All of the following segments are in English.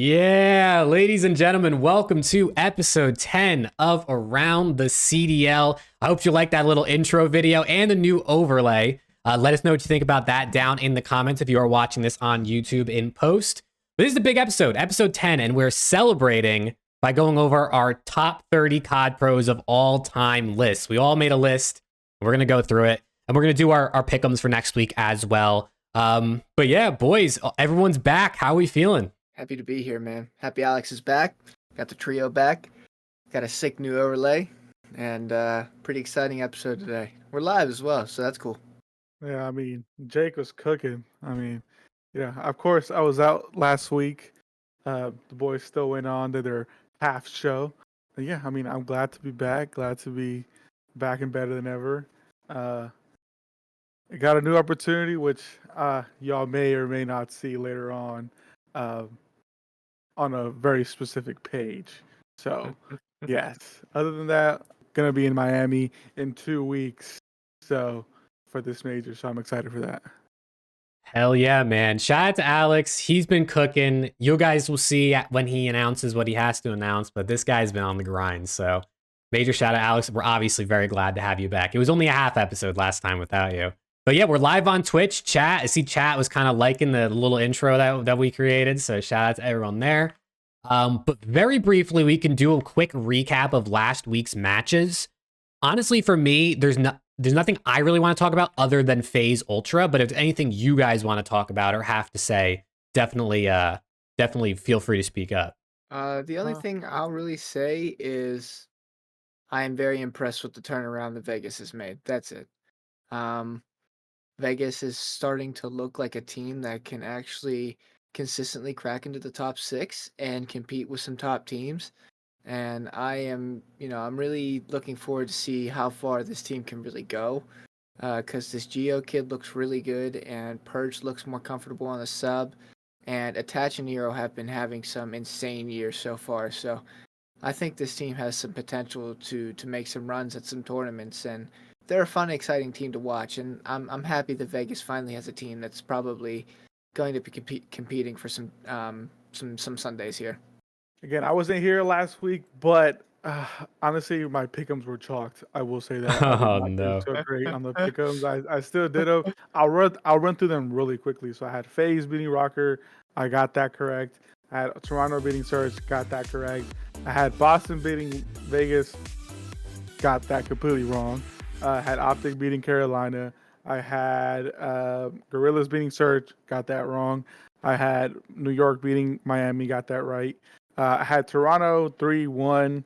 Yeah, ladies and gentlemen, welcome to episode 10 of Around the CDL. I hope you like that little intro video and the new overlay. Let us know what you think about that down in the comments if you are watching this on YouTube in post. But this is the big episode, episode 10, and we're celebrating by going over our top 30 COD pros of all time lists. We all made a list. We're going to go through it, and we're going to do our pick'ems for next week as well. But yeah, boys, everyone's back. How are we feeling? Happy to be here, man. Happy Alex is back. Got the trio back. Got a sick new overlay. And pretty exciting episode today. We're live as well, so that's cool. Yeah, I mean, Jake was cooking. I mean, yeah, of course, I was out last week. The boys still went on to their half show. But yeah, I mean, I'm glad to be back. Glad to be back and better than ever. I got a new opportunity, which y'all may or may not see later on a very specific page. So, yes. Other than that, gonna be in Miami in 2 weeks. So, for this major, so I'm excited for that. Hell yeah, man. Shout out to Alex. He's been cooking. You guys will see when he announces what he has to announce, but this guy's been on the grind. So, major shout out, Alex. We're obviously very glad to have you back. It was only a half episode last time without you. But yeah, we're live on Twitch. Chat. I see chat was kind of liking the little intro that we created. So shout out to everyone there. But very briefly, we can do a quick recap of last week's matches. Honestly, for me, there's nothing I really want to talk about other than FaZe Ultra. But if there's anything you guys want to talk about or have to say, definitely feel free to speak up. The only thing I'll really say is I am very impressed with the turnaround that Vegas has made. That's it. Vegas is starting to look like a team that can actually consistently crack into the top 6 and compete with some top teams. And I'm really looking forward to see how far this team can really go. Because this Geo kid looks really good, and Purge looks more comfortable on the sub. And Attach and Nero have been having some insane years so far. So I think this team has some potential to make some runs at some tournaments, and they're a fun, exciting team to watch, and I'm happy that Vegas finally has a team that's probably going to be competing for some Sundays here. Again, I wasn't here last week, but honestly, my pick'ems were chalked. I will say that. Oh no! So great on the pick'ems. I still did them. I'll run through them really quickly. So I had FaZe beating Rocker. I got that correct. I had Toronto beating Surge. Got that correct. I had Boston beating Vegas. Got that completely wrong. I had OPTIC beating Carolina. I had Gorillas beating Surge. Got that wrong. I had New York beating Miami. Got that right. I had Toronto 3-1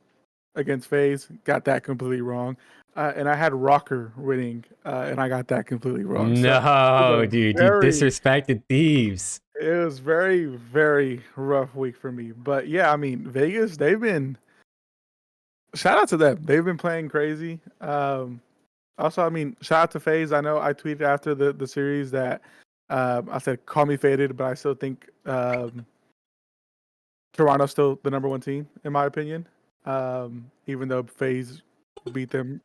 against FaZe. Got that completely wrong. And I had Rocker winning, and I got that completely wrong. No, dude, you disrespected Thieves. It was very, very rough week for me. But yeah, I mean, Vegas, they've been... Shout out to them. They've been playing crazy. Also, I mean, shout out to FaZe. I know I tweeted after the series that I said, call me faded, but I still think Toronto's still the number 1 team, in my opinion. Even though FaZe beat them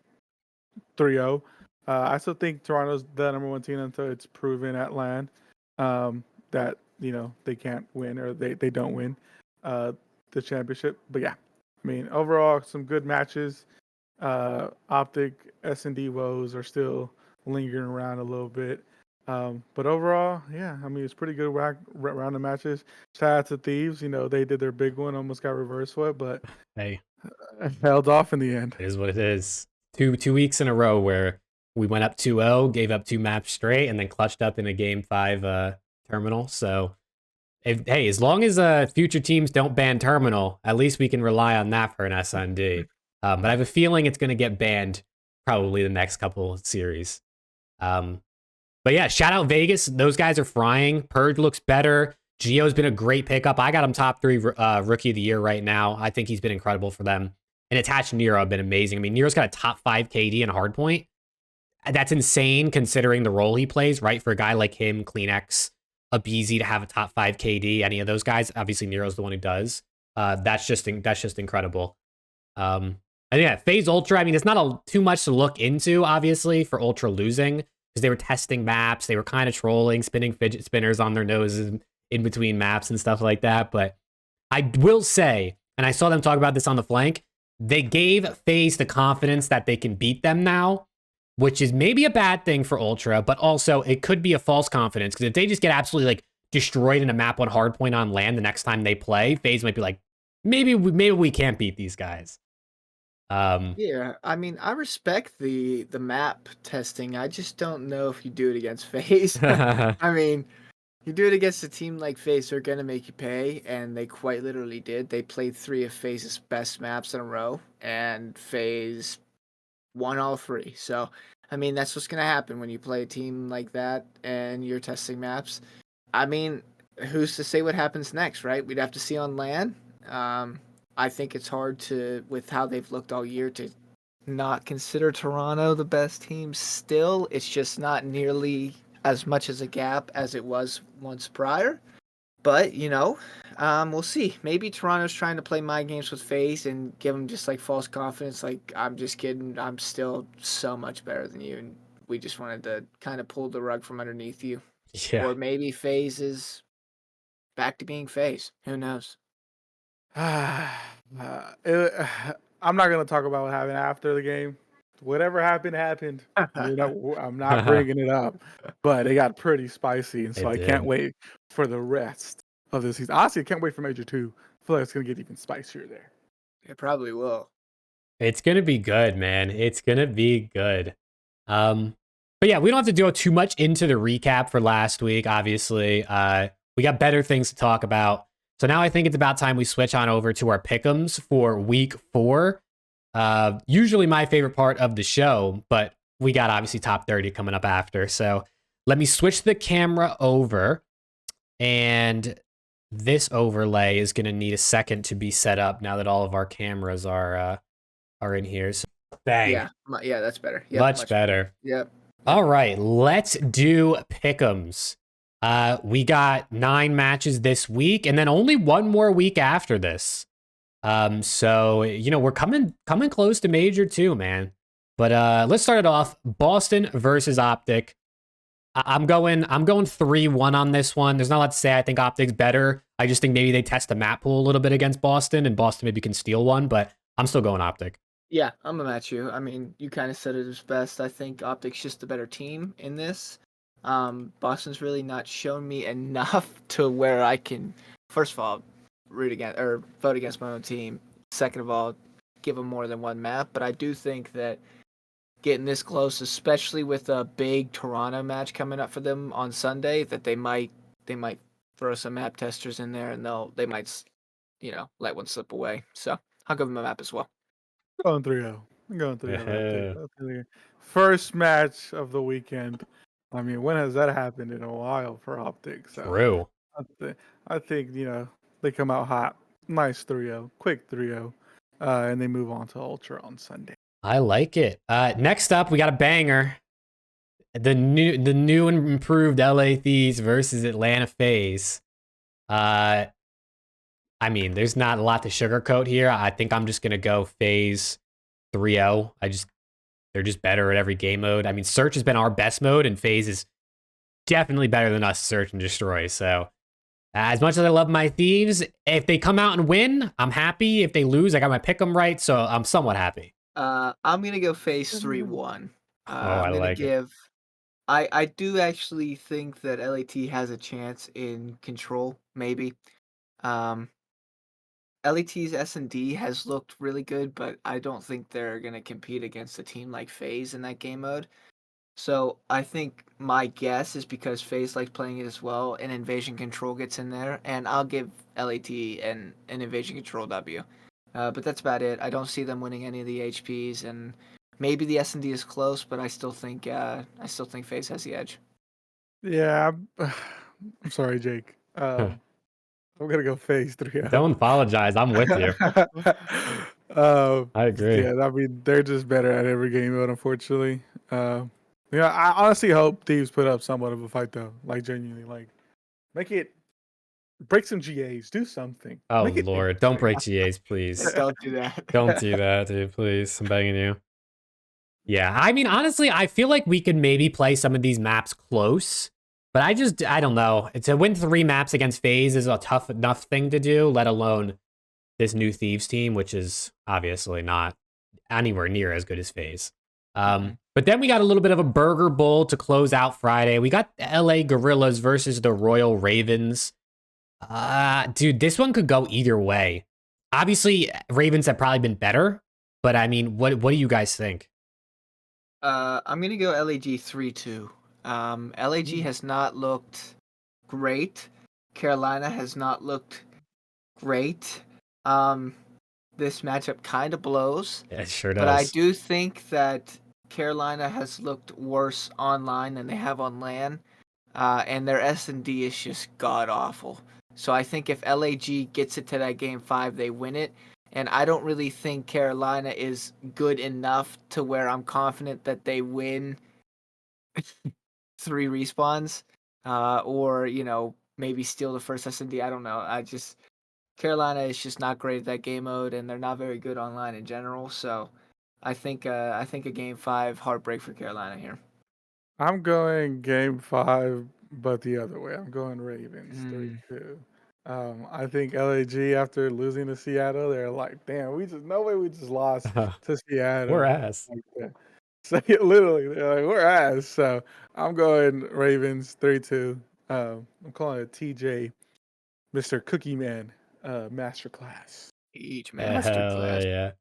3-0. I still think Toronto's the number 1 team until it's proven at LAN that, they can't win or they don't win the championship. But yeah, I mean, overall, some good matches. OPTIC, S&D woes are still lingering around a little bit. But overall, yeah, I mean, it's pretty good round of matches. Shout out to Thieves. They did their big one, almost got reverse swept, but hey, held off in the end. It is what it is. Two weeks in a row where we went up 2-0, gave up 2 maps straight, and then clutched up in a Game 5 terminal. So, as long as future teams don't ban terminal, at least we can rely on that for an SND. But I have a feeling it's going to get banned probably the next couple of series. But yeah, shout out Vegas. Those guys are frying. Purge looks better. Geo's been a great pickup. I got him top 3 rookie of the year right now. I think he's been incredible for them. And Attached Nero have been amazing. I mean, Nero's got a top 5 KD in hardpoint. That's insane considering the role he plays, right? For a guy like him, Kleenex, Abeezy to have a top 5 KD, any of those guys. Obviously, Nero's the one who does. That's just incredible. And yeah, FaZe Ultra, I mean, it's not too much to look into, obviously, for Ultra losing, because they were testing maps. They were kind of trolling, spinning fidget spinners on their noses in between maps and stuff like that. But I will say, and I saw them talk about this on the flank, they gave FaZe the confidence that they can beat them now, which is maybe a bad thing for Ultra, but also it could be a false confidence, because if they just get absolutely like destroyed in a map on hardpoint on land the next time they play, FaZe might be like, maybe we can't beat these guys. Yeah, I mean, I respect the map testing. I just don't know if you do it against FaZe. I mean, you do it against a team like FaZe, they're gonna make you pay, and they quite literally did. They played 3 of FaZe's best maps in a row, and FaZe won all 3. So, I mean, that's what's gonna happen when you play a team like that and you're testing maps. I mean, who's to say what happens next, right? We'd have to see on LAN. I think it's hard to, with how they've looked all year, to not consider Toronto the best team still. It's just not nearly as much as a gap as it was once prior. But, we'll see. Maybe Toronto's trying to play mind games with FaZe and give them just like false confidence. Like, I'm just kidding. I'm still so much better than you. And we just wanted to kind of pull the rug from underneath you. Yeah. Or maybe FaZe is back to being FaZe. Who knows? I'm not gonna talk about what happened after the game. Whatever happened, happened. I'm not bringing it up, but it got pretty spicy, and so I can't wait for the rest of this season. Honestly, I can't wait for Major 2. I feel like it's gonna get even spicier there. It probably will. It's gonna be good, man. It's gonna be good. But yeah, we don't have to go too much into the recap for last week. Obviously, we got better things to talk about. So now I think it's about time we switch on over to our pick'ems for week 4. Usually my favorite part of the show, but we got obviously top 30 coming up after. So let me switch the camera over, and this overlay is going to need a second to be set up now that all of our cameras are in here. So bang. Yeah, that's better. Yep, much better. Yep. All right, let's do pick'ems. We got 9 matches this week, and then only 1 more week after this. So we're coming close to Major 2, man. But let's start it off. Boston versus OPTIC. I'm going 3-1 on this one. There's not a lot to say. I think OPTIC's better. I just think maybe they test the map pool a little bit against Boston, and Boston maybe can steal one. But I'm still going OPTIC. Yeah, I'm gonna match you. I mean, you kind of said it as best. I think OPTIC's just the better team in this. Boston's really not shown me enough to where I can, first of all, root against or vote against my own team. Second of all, give them more than 1 map. But I do think that getting this close, especially with a big Toronto match coming up for them on Sunday, that they might throw some map testers in there, and they might let one slip away. So I'll give them a map as well. I'm going 3-0. I'm going 3-0. First match of the weekend. I mean, when has that happened in a while for OPTIC? So True. I think they come out hot. Nice 3-0, quick 3-0, and they move on to Ultra on Sunday. I like it. Next up, we got a banger. The new and improved LA Thieves versus Atlanta FaZe. I mean, there's not a lot to sugarcoat here. I think I'm just gonna go FaZe 3-0. They're just better at every game mode. I mean, Search has been our best mode, and FaZe is definitely better than us, Search and Destroy. So, as much as I love my Thieves, if they come out and win, I'm happy. If they lose, I got my pick'em right, so I'm somewhat happy. I'm gonna go FaZe 3-1. I like it. I do actually think that LAT has a chance in control, maybe. LAT's S&D has looked really good, but I don't think they're going to compete against a team like FaZe in that game mode. So I think my guess is because FaZe likes playing it as well, and Invasion Control gets in there, and I'll give LAT an Invasion Control W. But that's about it. I don't see them winning any of the HPs, and maybe the S&D is close, but I still think FaZe has the edge. Yeah, I'm sorry, Jake. I'm gonna go FaZe 3-0. Don't apologize. I'm with you. I agree. Yeah, I mean they're just better at every game mode, unfortunately. I honestly hope Thieves put up somewhat of a fight though. Like genuinely, like break some GAs, do something. Oh Lord, don't break GAs, please. Don't do that. Don't do that, dude. Please, I'm begging you. Yeah, I mean, honestly, I feel like we could maybe play some of these maps close, But I don't know. To win 3 maps against FaZe is a tough enough thing to do, let alone this new Thieves team, which is obviously not anywhere near as good as FaZe. But then we got a little bit of a Burger Bowl to close out Friday. We got the LA Gorillas versus the Royal Ravens. Dude, this one could go either way. Obviously, Ravens have probably been better, but I mean, what do you guys think? I'm gonna go LAG 3-2. LAG has not looked great. Carolina has not looked great. This matchup kind of blows. Yeah, it sure does. But I do think that Carolina has looked worse online than they have on LAN, and their S&D is just god awful. So I think if LAG gets it to that game 5, they win it. And I don't really think Carolina is good enough to where I'm confident that they win 3 respawns, or maybe steal the first S&D. I don't know. Carolina is just not great at that game mode, and they're not very good online in general. So I think a game 5 heartbreak for Carolina here. I'm going game 5, but the other way. I'm going Ravens 3-2. I think LAG, after losing to Seattle, they're like, damn, no way we just lost to Seattle. We're ass. Like, so literally, they're like, we're ass. So I'm going Ravens 3-2. I'm calling it TJ, Mr. Cookie Man, masterclass. Each masterclass. Yeah.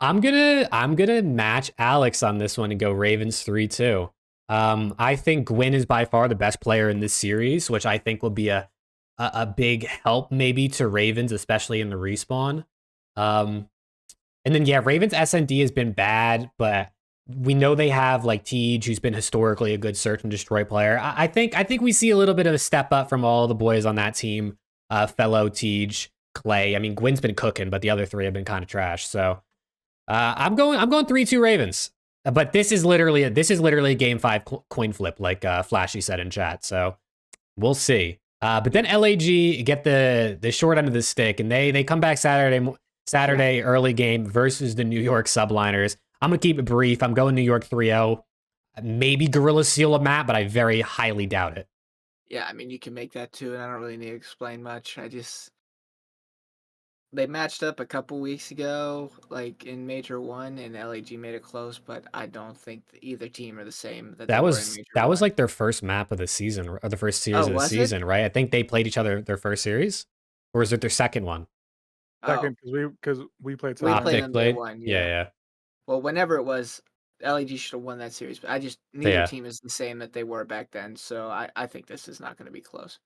I'm gonna match Alex on this one and go Ravens 3-2. I think Gwyn is by far the best player in this series, which I think will be a big help maybe to Ravens, especially in the respawn. And then yeah, Ravens SND has been bad, but we know they have like Tej, who's been historically a good search and destroy player. I think we see a little bit of a step up from all the boys on that team. Fellow Tej, Clay. I mean, Gwyn's been cooking, but the other 3 have been kind of trash. So I'm going 3-2 Ravens. But this is literally a game 5 coin flip, like Flashy said in chat. So we'll see. But then LAG get the short end of the stick, and they come back Saturday early game versus the New York Subliners. I'm gonna keep it brief. I'm going New York 3-0. Maybe Gorilla seal a map, but I very highly doubt it. Yeah, I mean, you can make that too, and I don't really need to explain much. They matched up a couple weeks ago, like in Major 1, and LAG made it close, but I don't think either team are the same. That was like their first map of the season, or the first series of the season, right? I think they played each other their first series, or is it their second one? Second, because we played. We played them day 1. Yeah. Well, whenever it was, LAG should have won that series, but neither team is the same that they were back then, so I think this is not going to be close.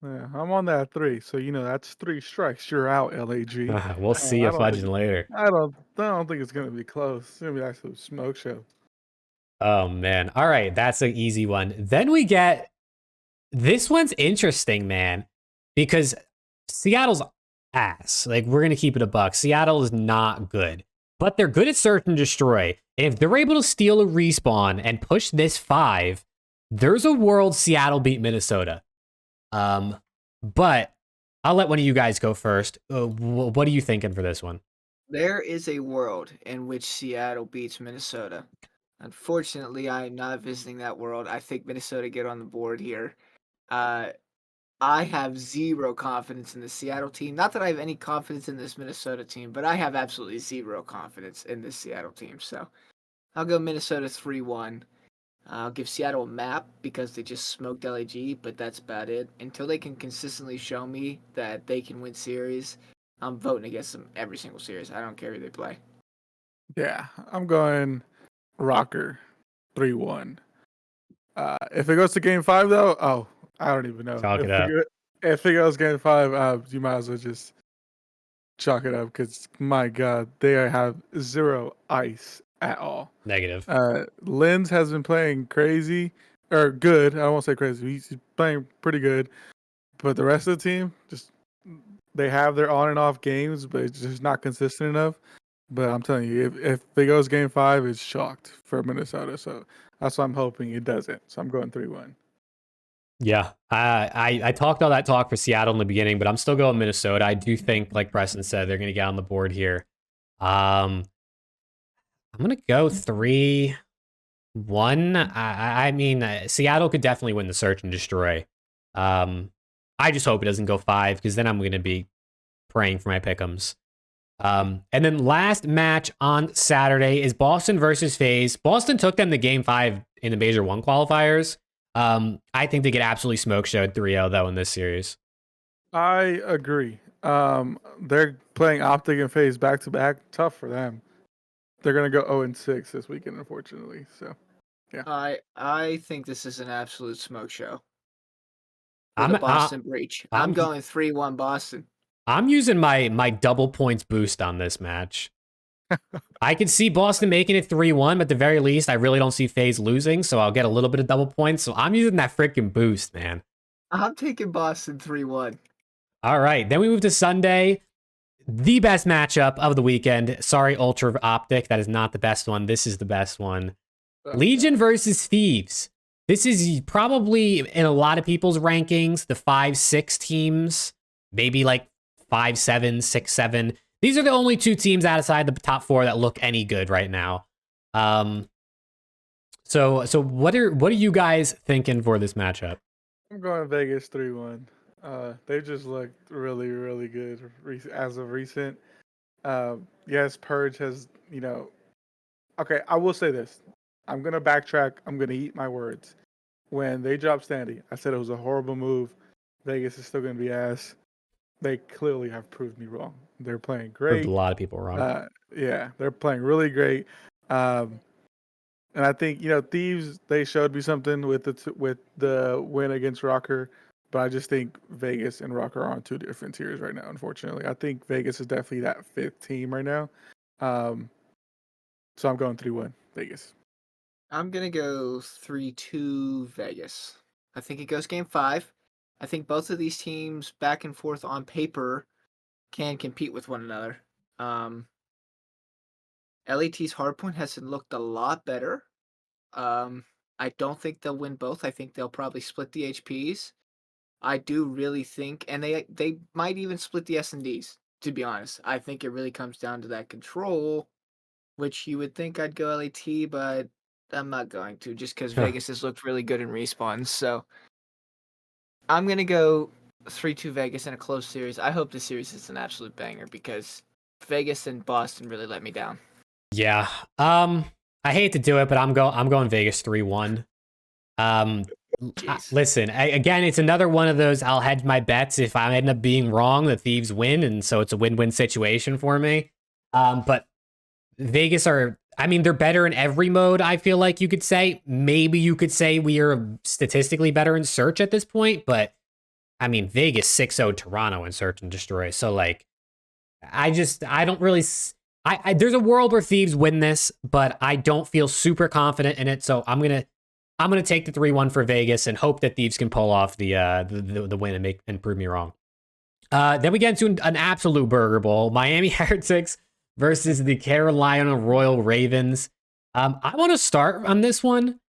Yeah, I'm on that 3, so that's 3 strikes. You're out, LAG. We'll see you fudging later. I don't think it's gonna be close. It's gonna be actually a smoke show. Oh man! All right, that's an easy one. Then we get this one's interesting, man, because Seattle's ass. Like, we're gonna keep it a buck. Seattle is not good, but they're good at search and destroy. And if they're able to steal a respawn and push this 5, there's a world Seattle beat Minnesota. But I'll let one of you guys go first. What are you thinking for this one? There is a world in which Seattle beats Minnesota. Unfortunately, I am not visiting that world. I think Minnesota get on the board here. I have 0 confidence in the Seattle team. Not that I have any confidence in this Minnesota team, but I have absolutely 0 confidence in this Seattle team. So I'll go Minnesota 3-1. I'll give Seattle a map because they just smoked LAG, but that's about it. Until they can consistently show me that they can win series, I'm voting against them every single series. I don't care who they play. Yeah, I'm going Rocker 3-1. If it goes to game 5, though, I don't even know. Chalk it up. If it goes game 5, you might as well just chalk it up because, my God, they have 0 ice at all. Negative. Lenz has been playing crazy, or good. I won't say crazy. He's playing pretty good. But the rest of the team, they have their on and off games, but it's just not consistent enough. But I'm telling you, if it goes game 5, it's chalked for Minnesota. So that's why I'm hoping it doesn't. So I'm going 3-1. Yeah, I talked all that talk for Seattle in the beginning, but I'm still going Minnesota. I do think, like Preston said, they're going to get on the board here. I'm going to go 3. 1. I mean, Seattle could definitely win the search and destroy. I just hope it doesn't go 5 because then I'm going to be praying for my pick'ems. And then last match on Saturday is Boston versus FaZe. Boston took them to Game 5 in the Major 1 qualifiers. I think they get absolutely smoke showed 3-0 though in this series. I agree. They're playing OPTIC and FaZe back to back. Tough for them. They're gonna go 0-6 this weekend, unfortunately. So I think this is an absolute smoke show for I'm the Boston breach. I'm I'm- going 3-1 Boston. I'm using my double points boost on this match. I could see Boston making it 3-1, but at the very least, I really don't see FaZe losing, so I'll get a little bit of double points. So I'm using that freaking boost, man. I'm taking Boston 3-1. All right, then we move to Sunday. The best matchup of the weekend. Sorry, Ultra Optic. That is not the best one. This is the best one. Legion versus Thieves. This is probably, in a lot of people's rankings, the 5-6 teams. Maybe like 5-7, 6-7. These are the only 2 teams outside the top 4 that look any good right now. So what are you guys thinking for this matchup? I'm going Vegas 3-1. They just looked really, really good as of recent. Yes, Purge has, okay, I will say this. I'm going to backtrack. I'm going to eat my words. When they dropped Standy, I said it was a horrible move. Vegas is still going to be ass. They clearly have proved me wrong. They're playing great. Proved a lot of people wrong. Yeah, they're playing really great. And I think, Thieves, they showed me something with the win against Rocker. But I just think Vegas and Rocker are on 2 different tiers right now, unfortunately. I think Vegas is definitely that 5th team right now. So I'm going 3-1 Vegas. I'm going to go 3-2 Vegas. I think it goes Game 5. I think both of these teams, back and forth on paper, can compete with one another. LAT's hardpoint has looked a lot better. I don't think they'll win both. I think they'll probably split the HPs. I do really think, and they might even split the S&Ds, to be honest. I think it really comes down to that control, which you would think I'd go LAT, but I'm not going to, just because Vegas has looked really good in respawns. So I'm going to go 3-2 Vegas in a close series. I hope the series is an absolute banger because Vegas and Boston really let me down. Yeah. I hate to do it, but I'm going Vegas 3-1. Listen, again, it's another one of those I'll hedge my bets if I end up being wrong, the Thieves win, and so it's a win-win situation for me. But Vegas they're better in every mode, I feel like you could say. Maybe you could say we are statistically better in search at this point, but Vegas 6-0 Toronto in search and destroy. So I don't really... there's a world where Thieves win this, but I don't feel super confident in it, so I'm gonna take the 3-1 for Vegas and hope that Thieves can pull off the win and prove me wrong. Then we get into an absolute burger bowl: Miami Heretics versus the Carolina Royal Ravens. I want to start on this one.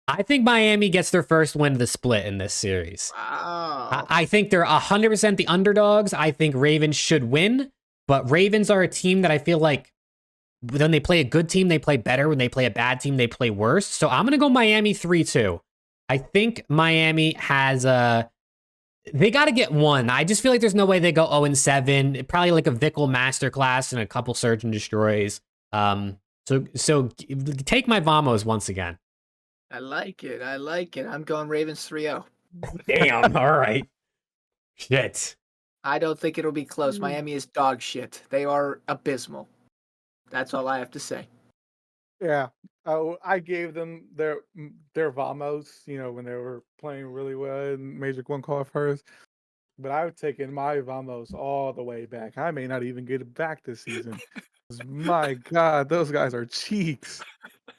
I think Miami gets their first win of the split in this series. Wow. I think they're 100% the underdogs. I think Ravens should win, but Ravens are a team that I feel like when they play a good team, they play better. When they play a bad team, they play worse. So I'm going to go Miami 3-2. I think Miami has they got to get one. I just feel like there's no way they go 0-7. Probably like a Vickle masterclass and a couple search and destroys. So take my Vamos once again. I like it. I'm going Ravens 3-0. Damn. All right. Shit. I don't think it'll be close. Miami is dog shit. They are abysmal. That's all I have to say. Yeah, I gave them their Vamos, when they were playing really well in Major 1 qualifiers. But I've taken my Vamos all the way back. I may not even get it back this season. My God, those guys are cheeks.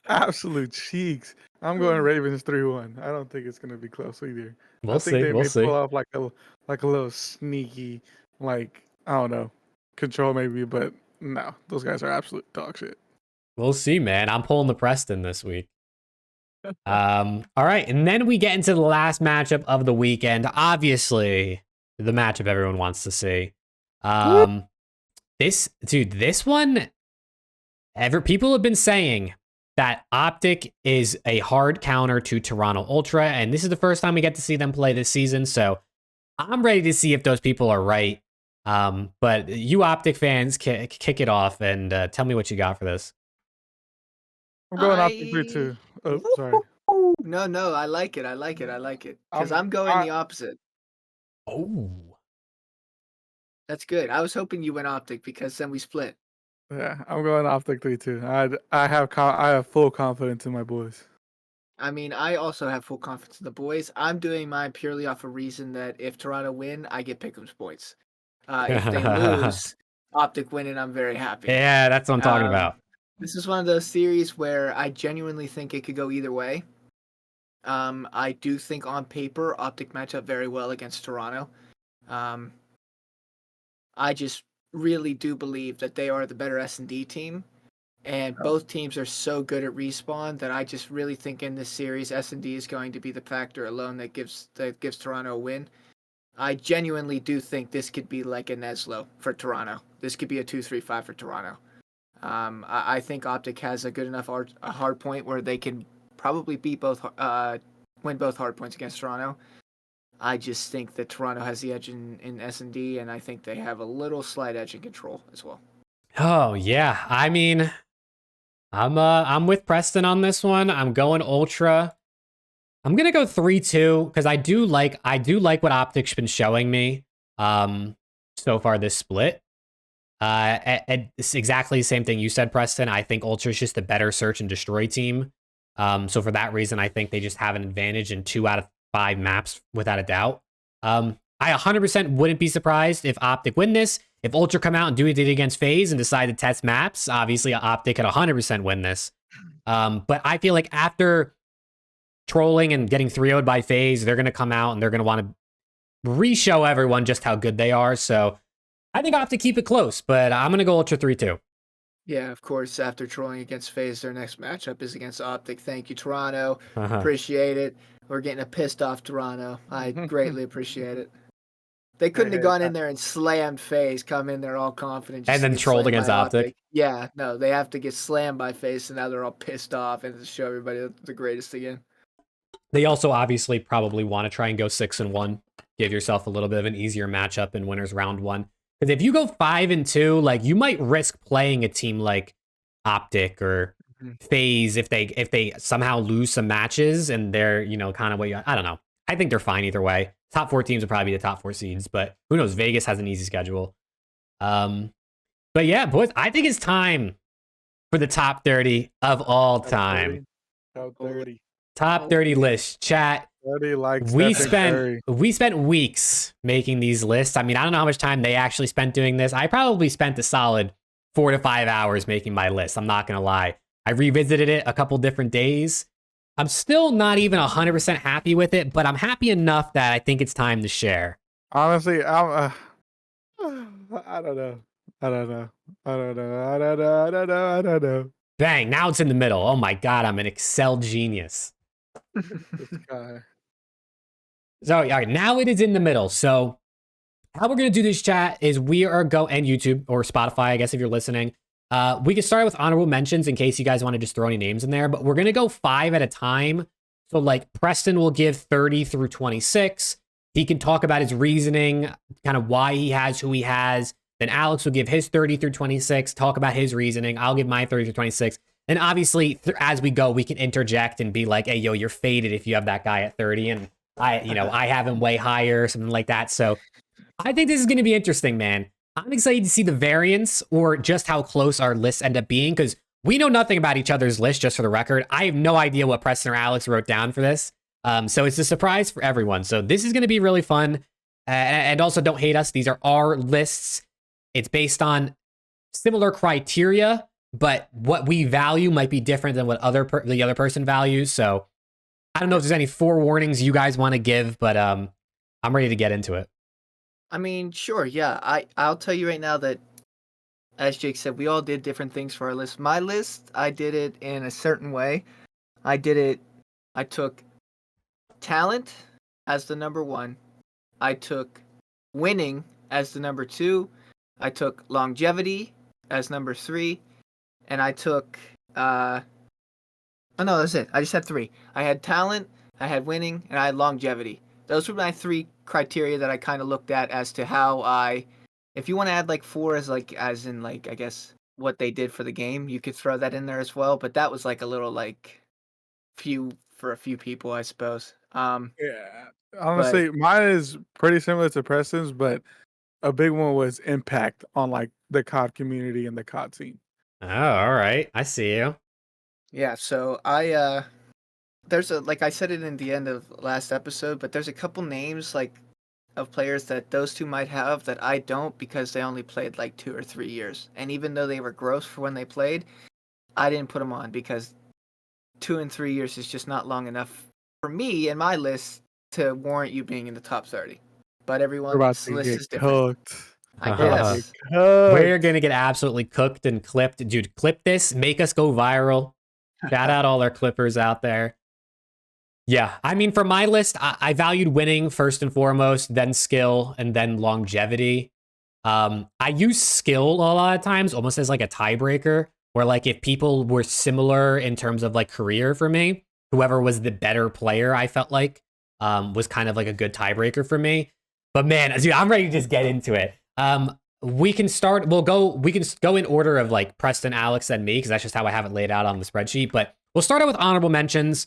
Absolute cheeks. I'm going Ravens 3-1. I don't think it's going to be close either. We'll see. They We'll may see. pull off like a little sneaky, I don't know, control maybe, but no, those guys are absolute dog shit. We'll see, man. I'm pulling the Preston this week. All right, and then we get into the last matchup of the weekend. Obviously, the matchup everyone wants to see. This one, people have been saying that Optic is a hard counter to Toronto Ultra, and this is the first time we get to see them play this season, so I'm ready to see if those people are right. But you Optic fans, kick it off and tell me what you got for this. I'm going Optic 3-2. Oh, sorry. No, I like it. I like it. Because I'm going the opposite. Oh. That's good. I was hoping you went Optic because then we split. Yeah, I'm going Optic 3-2. I have full confidence in my boys. I mean, I also have full confidence in the boys. I'm doing mine purely off a reason that if Toronto win, I get Pick'em's points. If they lose, Optic win, and I'm very happy. Yeah, that's what I'm talking about. This is one of those series where I genuinely think it could go either way. I do think on paper, Optic match up very well against Toronto. I just really do believe that they are the better S&D team, and both teams are so good at respawn that I just really think in this series, S&D is going to be the factor alone that gives Toronto a win. I genuinely do think this could be like a Neslo for Toronto. This could be a 2-3-5 for Toronto. I think Optic has a good enough hard point where they can probably win both hard points against Toronto. I just think that Toronto has the edge in S&D, and I think they have a little slight edge in control as well. Oh yeah, I mean, I'm with Preston on this one. I'm going Ultra. I'm gonna go 3-2 because I do like what Optic's been showing me so far this split. And it's exactly the same thing you said, Preston. I think Ultra's just a better search and destroy team. So for that reason, I think they just have an advantage in 2 out of 5 maps without a doubt. I 100% wouldn't be surprised if Optic win this. If Ultra come out and do it against FaZe and decide to test maps, obviously Optic could 100% win this. But I feel like after trolling and getting 3-0'd by FaZe, they're going to come out and they're going to want to re-show everyone just how good they are. So I think Optic keep it close, but I'm going to go Ultra 3-2. Yeah, of course, after trolling against FaZe, their next matchup is against Optic. Thank you, Toronto. Appreciate it. We're getting a pissed off Toronto. I greatly appreciate it. They couldn't have gone in there and slammed FaZe, come in there all confident. And then trolled against Optic. Yeah, no, they have to get slammed by FaZe, and now they're all pissed off and to show everybody they're the greatest again. They also obviously probably want to try and go 6-1. Give yourself a little bit of an easier matchup in winners round 1. Because if you go 5-2, like you might risk playing a team like Optic or FaZe if they somehow lose some matches and they're, you know, kind of what I don't know. I think they're fine either way. Top 4 teams will probably be the top 4 seeds, but who knows? Vegas has an easy schedule. But yeah, boys, I think it's time for the top 30 of all time. Top 30. Top 30 list. Chat. 30 likes. We spent weeks making these lists. I mean, I don't know how much time they actually spent doing this. I probably spent a solid 4 to 5 hours making my list. I'm not going to lie. I revisited it a couple different days. I'm still not even 100% happy with it, but I'm happy enough that I think it's time to share. Honestly, I don't know. Bang, now it's in the middle. Oh my God, I'm an Excel genius. This guy. So, all right, now it is in the middle. So, how we're going to do this, chat, is we are and YouTube or Spotify, I guess, if you're listening. We can start with honorable mentions in case you guys want to just throw any names in there, but we're going to go 5 at a time. So, like, Preston will give 30 through 26. He can talk about his reasoning, kind of why he has who he has. Then Alex will give his 30 through 26, talk about his reasoning. I'll give my 30 through 26. And obviously, as we go, we can interject and be like, hey, yo, you're faded if you have that guy at 30. And I have him way higher, something like that. So I think this is going to be interesting, man. I'm excited to see the variance or just how close our lists end up being, because we know nothing about each other's list, just for the record. I have no idea what Preston or Alex wrote down for this. So it's a surprise for everyone. So this is going to be really fun. And also, don't hate us. These are our lists. It's based on similar criteria, but what we value might be different than what the other person values. So I don't know if there's any forewarnings you guys want to give, but I'm ready to get into it. I mean, sure, yeah. I'll tell you right now that, as Jake said, we all did different things for our list. My list, I did it in a certain way. I took talent as the number 1. I took winning as the number 2. I took longevity as number 3. And I took Oh no, that's it. I just had 3. I had talent, I had winning, and I had longevity. Those were my 3 criteria that I kind of looked at as to how I. If you want to add like 4 as like as in like I guess what they did for the game, you could throw that in there as well. But that was like a little like few for a few people, I suppose. Yeah. But Honestly, mine is pretty similar to Preston's, but a big one was impact on like the COD community and the COD team. Oh, all right. I see you. yeah, so there's a like I said it in the end of last episode, but there's a couple names like of players that those two might have that I don't because they only played like 2 or 3 years. And even though they were gross for when they played, I didn't put them on because 2 and 3 years is just not long enough for me in my list to warrant you being in the top 30. But We're about everyone's to list get is different. cooked. I We're about to guess. get cooked. We're gonna get absolutely cooked and clipped, dude. Clip this, make us go viral. Shout out all our clippers out there. Yeah, I mean, for my list, I valued winning first and foremost, then skill, and then longevity. I use skill a lot of times almost as like a tiebreaker, where like if people were similar in terms of like career for me, whoever was the better player, I felt like was kind of like a good tiebreaker for me. But man, dude, I'm ready to just get into it. We can start. We can go in order of like Preston, Alex, and me because that's just how I have it laid out on the spreadsheet. But we'll start out with honorable mentions.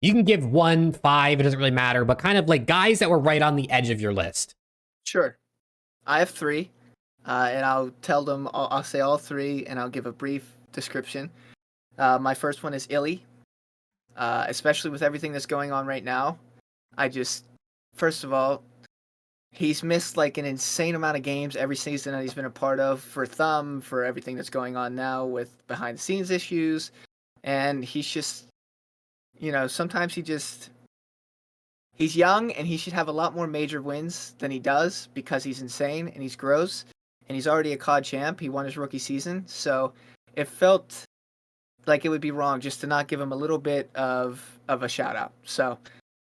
You can give 1, 5, it doesn't really matter, but kind of like guys that were right on the edge of your list. Sure. I have 3, and I'll tell them. I'll say all 3, and I'll give a brief description. My first one is Illy, especially with everything that's going on right now. First of all, he's missed like an insane amount of games every season that he's been a part of for Thumb, for everything that's going on now with behind the scenes issues, and he's just, sometimes he's young and he should have a lot more major wins than he does because he's insane and he's gross and he's already a COD champ. He won his rookie season. So it felt like it would be wrong just to not give him a little bit of a shout out. So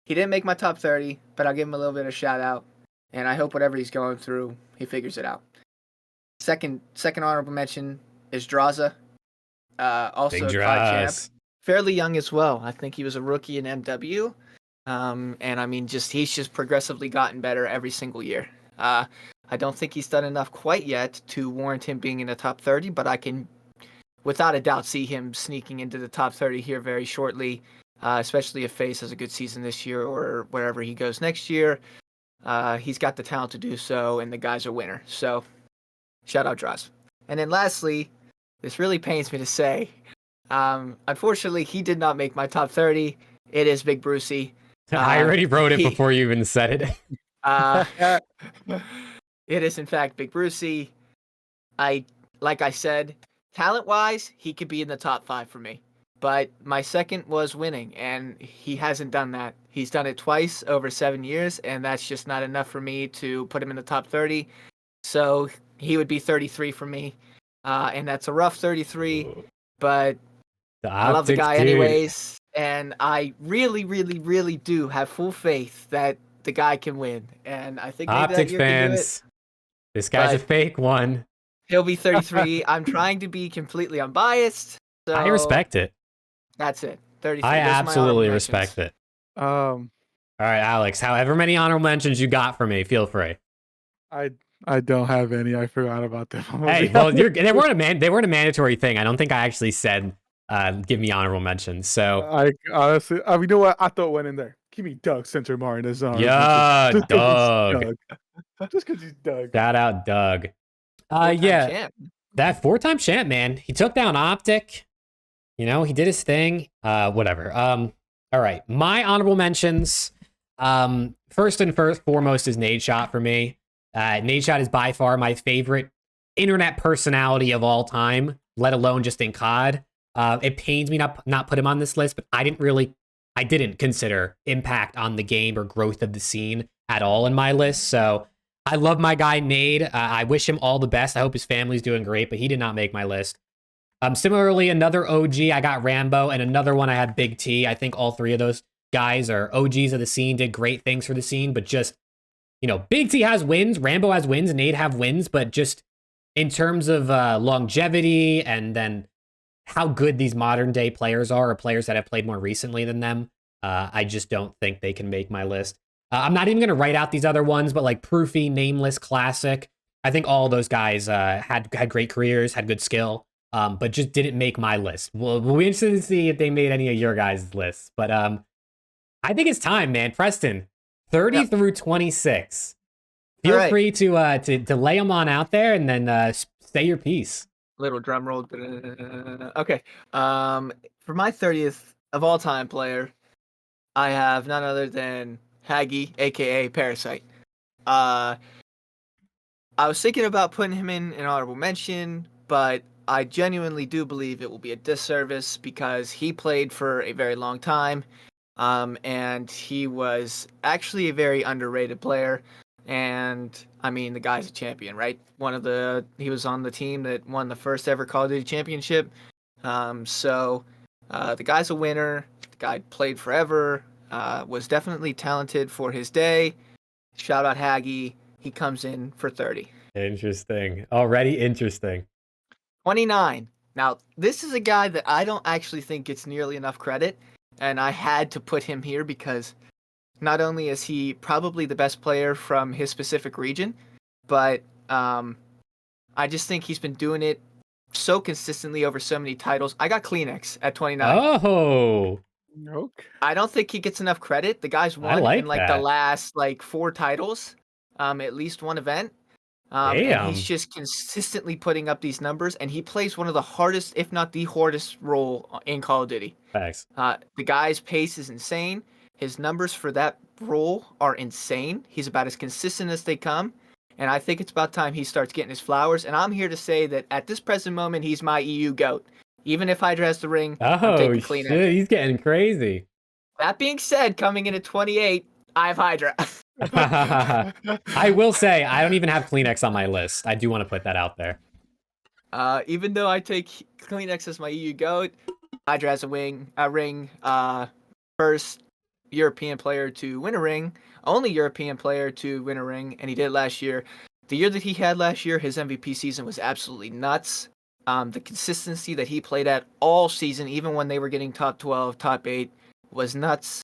he didn't make my top 30, but I'll give him a little bit of shout out. And I hope whatever he's going through, he figures it out. Second honorable mention is Draza. Also Big a COD champ. Draws. Fairly young as well. I think he was a rookie in MW. And I mean, he's just progressively gotten better every single year. I don't think he's done enough quite yet to warrant him being in the top 30, but I can, without a doubt, see him sneaking into the top 30 here very shortly, especially if FAZE has a good season this year or wherever he goes next year. He's got the talent to do so, and the guy's a winner. So, shout out Draws. And then lastly, this really pains me to say, unfortunately, he did not make my top 30. It is Big Brucey. I already wrote it before you even said it. It is, in fact, Big Brucey. Like I said, talent-wise, he could be in the top 5 for me. But my second was winning, and he hasn't done that. He's done it twice over 7 years, and that's just not enough for me to put him in the top 30. So he would be 33 for me. And that's a rough 33, but I love the guy anyways. And I really, really, really do have full faith that the guy can win. And I think maybe that Optic year can do it. fans, this guy's a fake one. He'll be 33. I'm trying to be completely unbiased. So I respect it. That's it. 33. I Those are my absolutely honorable respect mentions. it. Um, All right, Alex, however many honorable mentions you got for me, feel free. I don't have any. I forgot about them. Hey, well, they weren't a mandatory thing. I don't think I actually said give me honorable mentions. So I honestly, you know what? I thought went in there. Give me Doug Center Martin. yeah, Doug. Just because he's Doug. Shout out Doug. Full-time Yeah, champ. that 4-time champ, man. He took down Optic. You know, he did his thing. Whatever. All right, my honorable mentions. First and foremost is NADESHOT for me. NADESHOT is by far my favorite internet personality of all time, let alone just in COD. It pains me not put him on this list, but I didn't consider impact on the game or growth of the scene at all in my list. So I love my guy Nade. I wish him all the best. I hope his family's doing great, but he did not make my list. Similarly, another OG, I got Rambo, and another one I had Big T. I think all 3 of those guys are OGs of the scene, did great things for the scene, but just, Big T has wins, Rambo has wins, and Nade have wins, but just in terms of longevity and then how good these modern day players are, or players that have played more recently than them. I just don't think they can make my list. I'm not even going to write out these other ones, but like Proofy, Nameless, Classic. I think all those guys had great careers, had good skill, but just didn't make my list. We'll be interested to see if they made any of your guys' lists. But I think it's time, man. Preston, 30 through 26. Feel free to lay them on out there and then say your piece. Little drum roll. Okay. For my 30th of all time player, I have none other than Haggy, aka Parasite. I was thinking about putting him in an honorable mention, but I genuinely do believe it will be a disservice because he played for a very long time, and he was actually a very underrated player. And I mean, the guy's a champion, right? He was on the team that won the first ever Call of Duty championship. So the guy's a winner. The guy played forever. Was definitely talented for his day. Shout out Haggy. He comes in for 30. Interesting. Already interesting. 29. Now, this is a guy that I don't actually think gets nearly enough credit, and I had to put him here because not only is he probably the best player from his specific region, but I just think he's been doing it so consistently over so many titles. I got Kleenex at 29. Oh. Okay. I don't think he gets enough credit. The guy's won in the last 4 titles, at least one event. And he's just consistently putting up these numbers, and he plays one of the hardest, if not the hardest role in Call of Duty. Thanks. The guy's pace is insane. His numbers for that role are insane. He's about as consistent as they come, and I think it's about time he starts getting his flowers. And I'm here to say that at this present moment, he's my EU GOAT. Even if Hydra has the ring, I'm taking Kleenex. Shit, he's getting crazy. That being said, coming in at 28, I have Hydra. I will say, I don't even have Kleenex on my list. I do want to put that out there. Even though I take Kleenex as my EU GOAT, Hydra has a ring. First European player to win a ring, only European player to win a ring, and he did last year. The year that he had last year, his MVP season was absolutely nuts. The consistency that he played at all season, even when they were getting top 12, top 8, was nuts.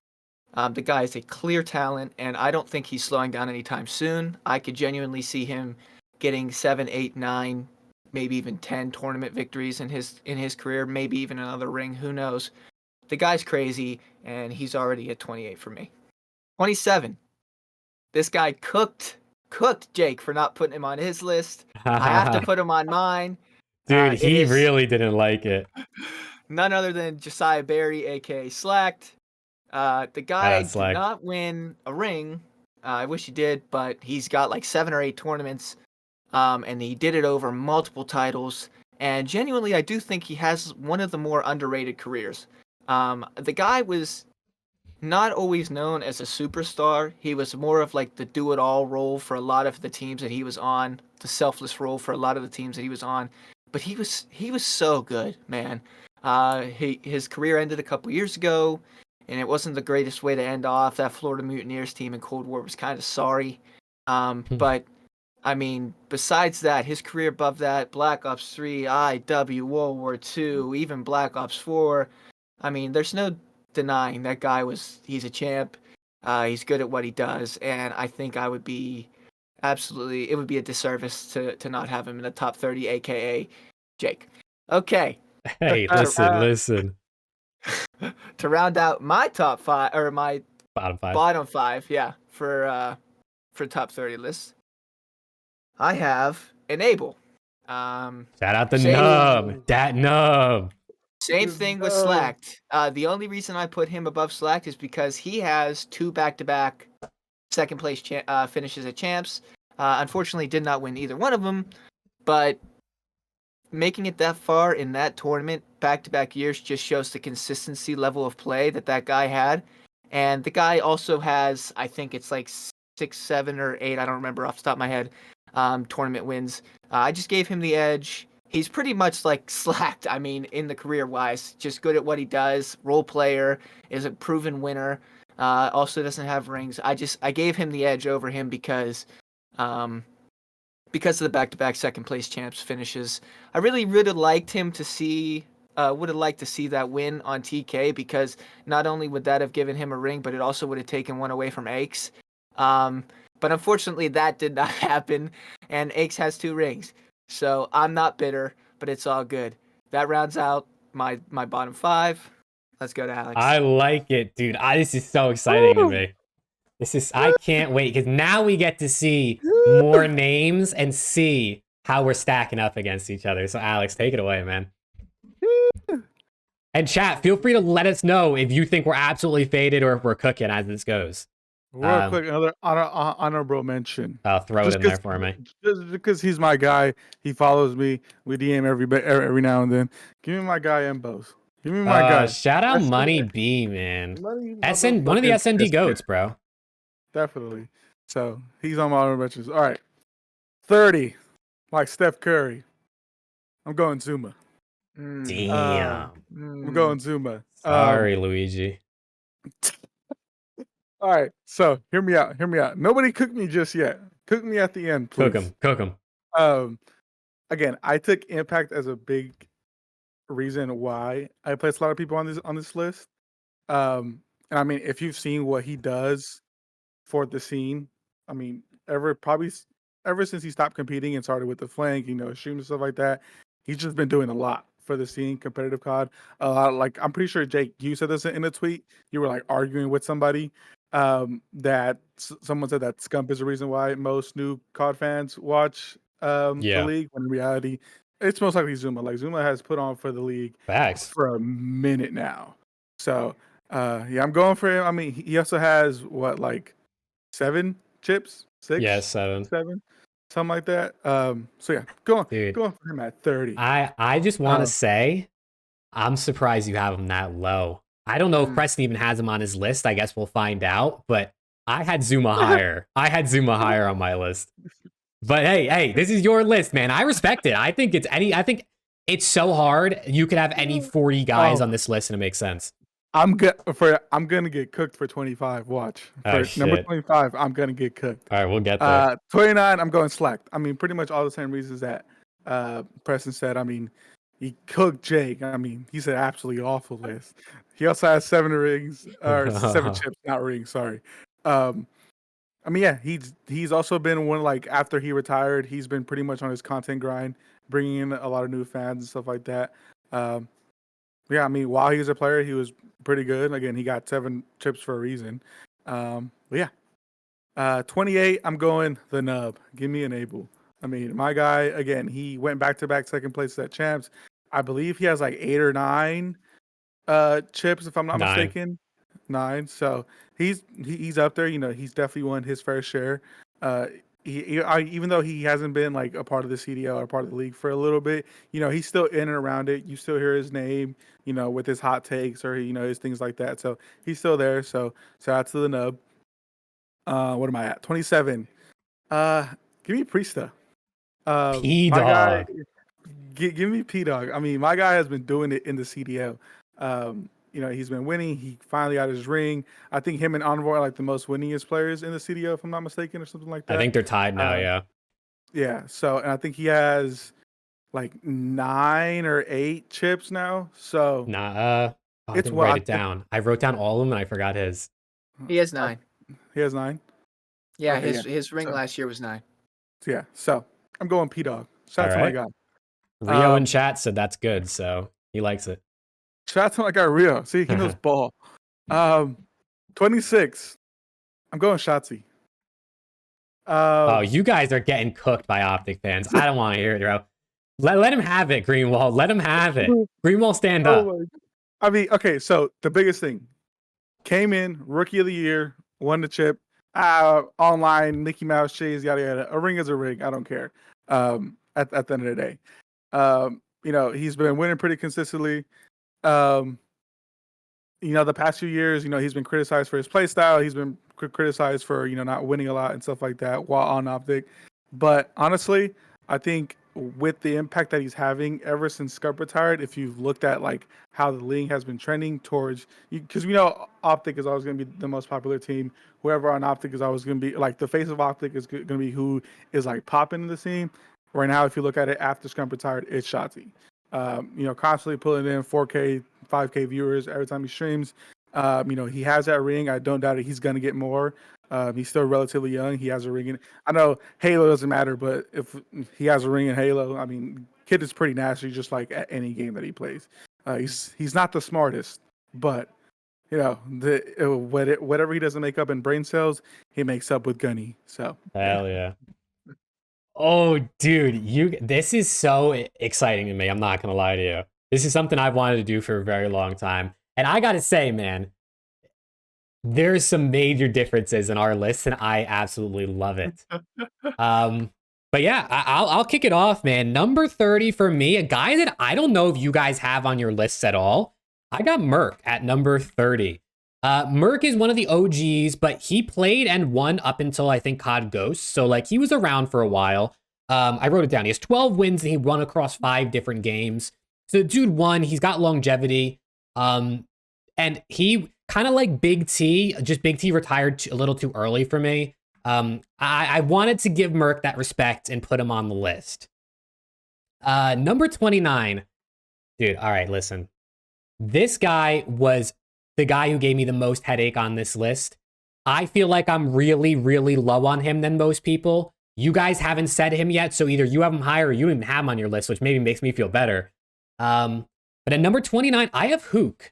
The guy is a clear talent, and I don't think he's slowing down anytime soon. I could genuinely see him getting 7, 8, 9, maybe even 10 tournament victories in his career, maybe even another ring, who knows. The guy's crazy, and he's already at 28 for me. 27. This guy cooked Jake for not putting him on his list. I have to put him on mine. Dude, he really didn't like it. None other than Josiah Berry, aka Slacked. The guy did not win a ring. I wish he did, but he's got 7 or 8 tournaments, and he did it over multiple titles. And genuinely, I do think he has one of the more underrated careers. The guy was not always known as a superstar. He was more of the do-it-all role for a lot of the teams that he was on, the selfless role for a lot of the teams that he was on. But he was so good, man. His career ended a couple years ago, and it wasn't the greatest way to end off. That Florida Mutineers team in Cold War was kind of sorry. But, I mean, besides that, his career above that, Black Ops 3, IW, World War II, even Black Ops 4, I mean, there's no denying that guy he's a champ. He's good at what he does, and I think it would be a disservice to not have him in the top 30, aka Jake. Okay. Hey, listen. To round out my top 5 or my bottom 5, yeah, for top 30 lists, I have Enable. Shout out to Nub. Dat Nub. Same thing with Slacked. The only reason I put him above Slacked is because he has 2 back-to-back second place finishes at champs. Unfortunately, did not win either one of them, but making it that far in that tournament back-to-back years just shows the consistency level of play that guy had. And the guy also has, I think it's 6, 7, or 8, I don't remember off the top of my head, tournament wins. I just gave him the edge. He's pretty much Slacked, I mean, in the career-wise. Just good at what he does. Role player, is a proven winner. Also doesn't have rings. I gave him the edge over him because of the back-to-back second-place champs finishes. I really, really liked him to see would have liked to see that win on TK, because not only would that have given him a ring, but it also would have taken one away from Aches. But unfortunately, that did not happen, and Aches has 2 rings. So I'm not bitter, but it's all good. That rounds out my bottom 5. Let's go to Alex. I like it, dude. This is so exciting to me. I can't wait, because now we get to see more names and see how we're stacking up against each other. So Alex, take it away, man. And chat, feel free to let us know if you think we're absolutely faded or if we're cooking as this goes. Real quick, another honorable mention. I'll throw it in there for me. Just because he's my guy, he follows me. We DM every now and then. Give me my guy, Mbos. Give me my guy. Shout out Money B, man. One of the SND goats, bro. Definitely. So he's on my honorable mentions. All right. 30, like Steph Curry. I'm going ZOOMAA. Damn. I'm going ZOOMAA. Sorry, Luigi. All right. So hear me out. Nobody cook me just yet. Cook me at the end, please. Cook him. Again, I took Impact as a big reason why I placed a lot of people on this list. And I mean, if you've seen what he does for the scene, I mean, ever since he stopped competing and started with the flank, shooting and stuff like that, he's just been doing a lot for the scene, competitive COD. Like, I'm pretty sure, Jake, you said this in a tweet. You were like arguing with somebody that someone said that SCUMP is the reason why most new COD fans watch the league, when in reality, it's most likely ZOOMAA. Like, ZOOMAA has put on for the league for a minute now. So, yeah, I'm going for him. I mean, he also has, 7 chips? 6? Yeah, 7. 7? Something like that. So yeah, going for him at 30. I just want to say, I'm surprised you have him that low. I don't know if Preston even has him on his list. I guess we'll find out. But I had ZOOMAA higher. I had ZOOMAA higher on my list. But hey, this is your list, man. I respect it. I think it's so hard. You could have any 40 guys on this list and it makes sense. I'm gonna get cooked for 25. Watch. For number 25, I'm gonna get cooked. All right, we'll get there. 29, I'm going slacked. I mean, pretty much all the same reasons that Preston said. I mean, he cooked Jake. I mean, he's an absolutely awful list. He also has 7 rings, or 7 chips, not rings. Sorry. I mean, yeah, he's also been one, like, after he retired, he's been pretty much on his content grind, bringing in a lot of new fans and stuff like that. Yeah, I mean, while he was a player, he was pretty good. Again, he got 7 chips for a reason. But yeah. 28, I'm going the nub. Give me an Abel. I mean, my guy, again, he went back-to-back second place at Champs. I believe he has like 8 or 9 chips, if I'm not mistaken. 9. So he's up there. He's definitely won his fair share. Even though he hasn't been like a part of the CDL or part of the league for a little bit, he's still in and around it. You still hear his name, with his hot takes or his things like that. So he's still there. So shout out to the nub. What am I at? 27. Give me Priesta. P-Dog. Give me P-Dog. I mean, my guy has been doing it in the CDL. He's been winning. He finally got his ring. I think him and Envoy are like the most winningest players in the CDL, if I'm not mistaken, or something like that. I think they're tied now, yeah. Yeah, so, and I think he has like 9 or 8 chips now. So it's write it down. I wrote down all of them and I forgot his. He has 9. He has 9? Yeah, okay, his ring last year was 9. Yeah, so I'm going P-Dog. Shout out to my guy. Rio in chat said that's good, so he likes it. Shout out to my guy Rio. See, he knows ball. 26. I'm going Shotzi. You guys are getting cooked by Optic fans. I don't want to hear it, bro. Let him have it, Greenwald. Let him have it. Greenwald, stand up. I mean, okay, so the biggest thing. Came in, rookie of the year, won the chip. Online, Mickey Mouse, Chase, yada, yada. A ring is a ring. I don't care. At the end of the day. He's been winning pretty consistently. The past few years, he's been criticized for his play style. He's been criticized for, not winning a lot and stuff like that while on Optic. But honestly, I think with the impact that he's having ever since SCUMP retired, if you've looked at like how the league has been trending towards, because we know Optic is always going to be the most popular team. Whoever on Optic is always going to be like the face of Optic is going to be who is like popping in the scene. Right now, if you look at it after SCUMP retired, it's Shotzi. You know, constantly pulling in 4K, 5K viewers every time he streams. You know, he has that ring. I don't doubt it. He's gonna get more. He's still relatively young. He has a ring in. I know Halo doesn't matter, but if he has a ring in Halo, I mean, kid is pretty nasty, just like at any game that he plays. He's not the smartest, but you know, whatever he doesn't make up in brain cells, he makes up with Gunny. So Hell yeah. Oh, dude, this is so exciting to me. I'm not gonna lie to you. This is something I've wanted to do for a very long time. And I gotta say, man, there's some major differences in our list, and I absolutely love it. But yeah, I'll kick it off, man. Number 30 for me, a guy that I don't know if you guys have on your lists at all. I got Merc at number 30. Merc is one of the OGs, but he played and won up until I think COD Ghosts. So like he was around for a while. I wrote it down. He has 12 wins and he won across 5 different games. So the dude won. He's got longevity. And he kind of like Big T, just Big T retired a little too early for me. I wanted to give Merc that respect and put him on the list. Number 29. Dude, all right, listen. This guy was the guy who gave me the most headache on this list. I feel like I'm really, really low on him than most people. You guys haven't said him yet, so either you have him higher or you don't even have him on your list, which maybe makes me feel better. But at number 29, I have HAVOK.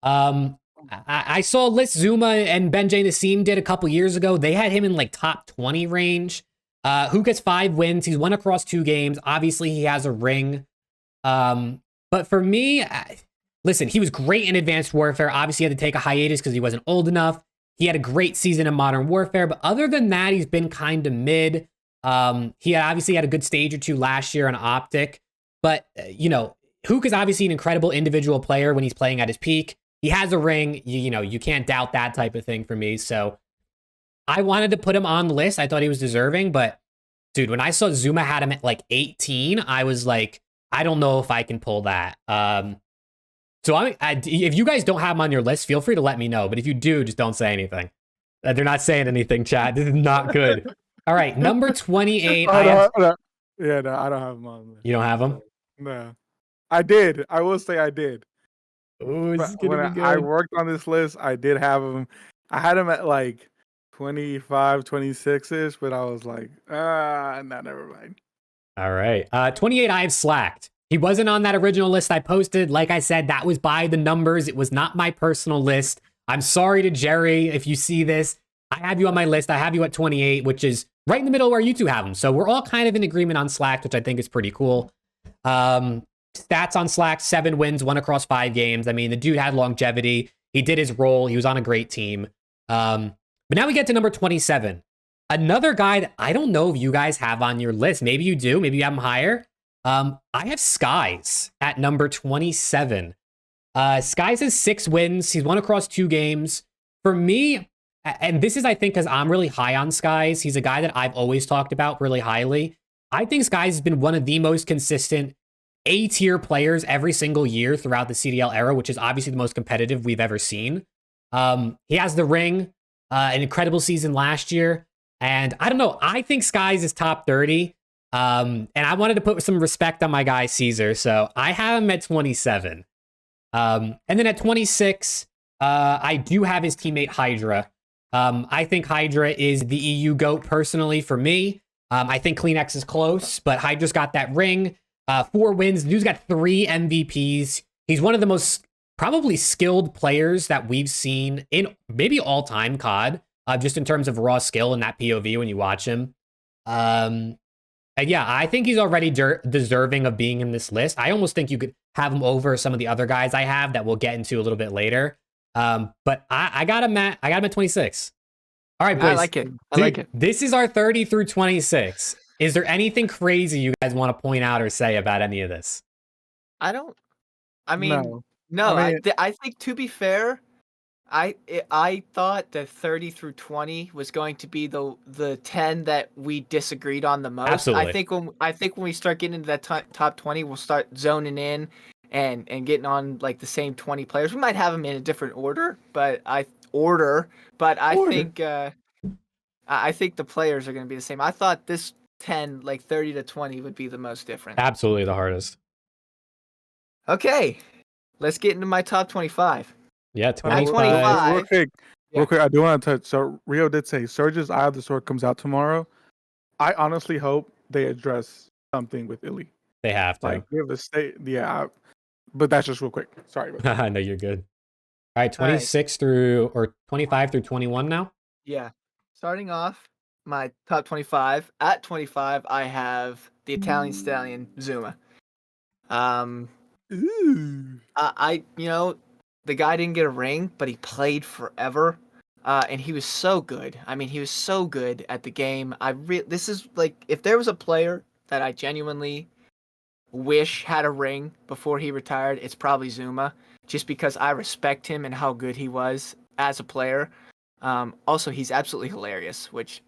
I saw a list ZOOMAA and Benjay Nassim did a couple years ago. They had him in like top 20 range. HAVOK has 5 wins. He's won across 2 games. Obviously, he has a ring. But for me, listen, he was great in Advanced Warfare. Obviously, he had to take a hiatus because he wasn't old enough. He had a great season in Modern Warfare. But other than that, he's been kind of mid. He obviously had a good stage or 2 last year on OPTIC. But, you know, HAVOK is obviously an incredible individual player when he's playing at his peak. He has a ring. You know, you can't doubt that type of thing for me. So I wanted to put him on the list. I thought he was deserving. But, dude, when I saw ZOOMAA had him at like 18, I was like, I don't know if I can pull that. So if you guys don't have them on your list, feel free to let me know. But if you do, just don't say anything. They're not saying anything, chat. This is not good. All right, number 28. Yeah, no, I don't have them on there. You don't have them? No. I did. I will say I did. Ooh, this is gonna be good. I worked on this list, I did have them. I had them at like 25, 26-ish, but I was like, never mind. All right. 28, I have Slacked. He wasn't on that original list I posted. Like I said, that was by the numbers. It was not my personal list. I'm sorry to Jerry if you see this. I have you on my list. I have you at 28, which is right in the middle where you two have him. So we're all kind of in agreement on Slacked, which I think is pretty cool. Stats on Slack, 7 wins, 1 across 5 games. I mean, the dude had longevity. He did his role. He was on a great team. But now we get to number 27. Another guy that I don't know if you guys have on your list. Maybe you do. Maybe you have him higher. I have Skies at number 27. Skies has 6 wins. He's won across 2 games. For me, and this is, I think, because I'm really high on Skies. He's a guy that I've always talked about really highly. I think Skies has been one of the most consistent A-tier players every single year throughout the CDL era, which is obviously the most competitive we've ever seen. He has the ring, an incredible season last year. And I don't know, I think Skies is top 30. And I wanted to put some respect on my guy, Caesar. So I have him at 27. And then at 26, I do have his teammate Hydra. I think Hydra is the EU GOAT personally for me. I think CleanX is close, but Hydra's got that ring. 4 wins. The dude's got 3 MVPs. He's one of the most probably skilled players that we've seen in maybe all-time COD, just in terms of raw skill in that POV when you watch him. And yeah, I think he's already deserving of being in this list. I almost think you could have him over some of the other guys I have that we'll get into a little bit later. But I got him at 26. All right, boys. I like it. I like it. This is our 30 through 26. Is there anything crazy you guys want to point out or say about any of this? I think, to be fair, I thought that 30 through 20 was going to be the 10 that we disagreed on the most. Absolutely. I think when we start getting into that top 20, we'll start zoning in and getting on like the same 20 players. We might have them in a different order, but I think the players are going to be the same. I thought this 10, like 30 to 20, would be the most different. Absolutely the hardest. Okay, let's get into my top 25. Yeah, At 25. 25. Real quick, Yeah. real quick. I do want to touch. So Rio did say Surge's Eye of the Sword comes out tomorrow. I honestly hope they address something with Illy. They have to. Like give the state. Yeah, but that's just real quick. Sorry. About that. I know you're good. All right, All right. 26 through or 25 through 21 now. Yeah. Starting off my top 25. At 25, I have the Italian stallion ZOOMAA. The guy didn't get a ring, but he played forever. And he was so good. I mean, he was so good at the game. This is like, if there was a player that I genuinely wish had a ring before he retired, it's probably ZOOMAA, just because I respect him and how good he was as a player. Also, he's absolutely hilarious, which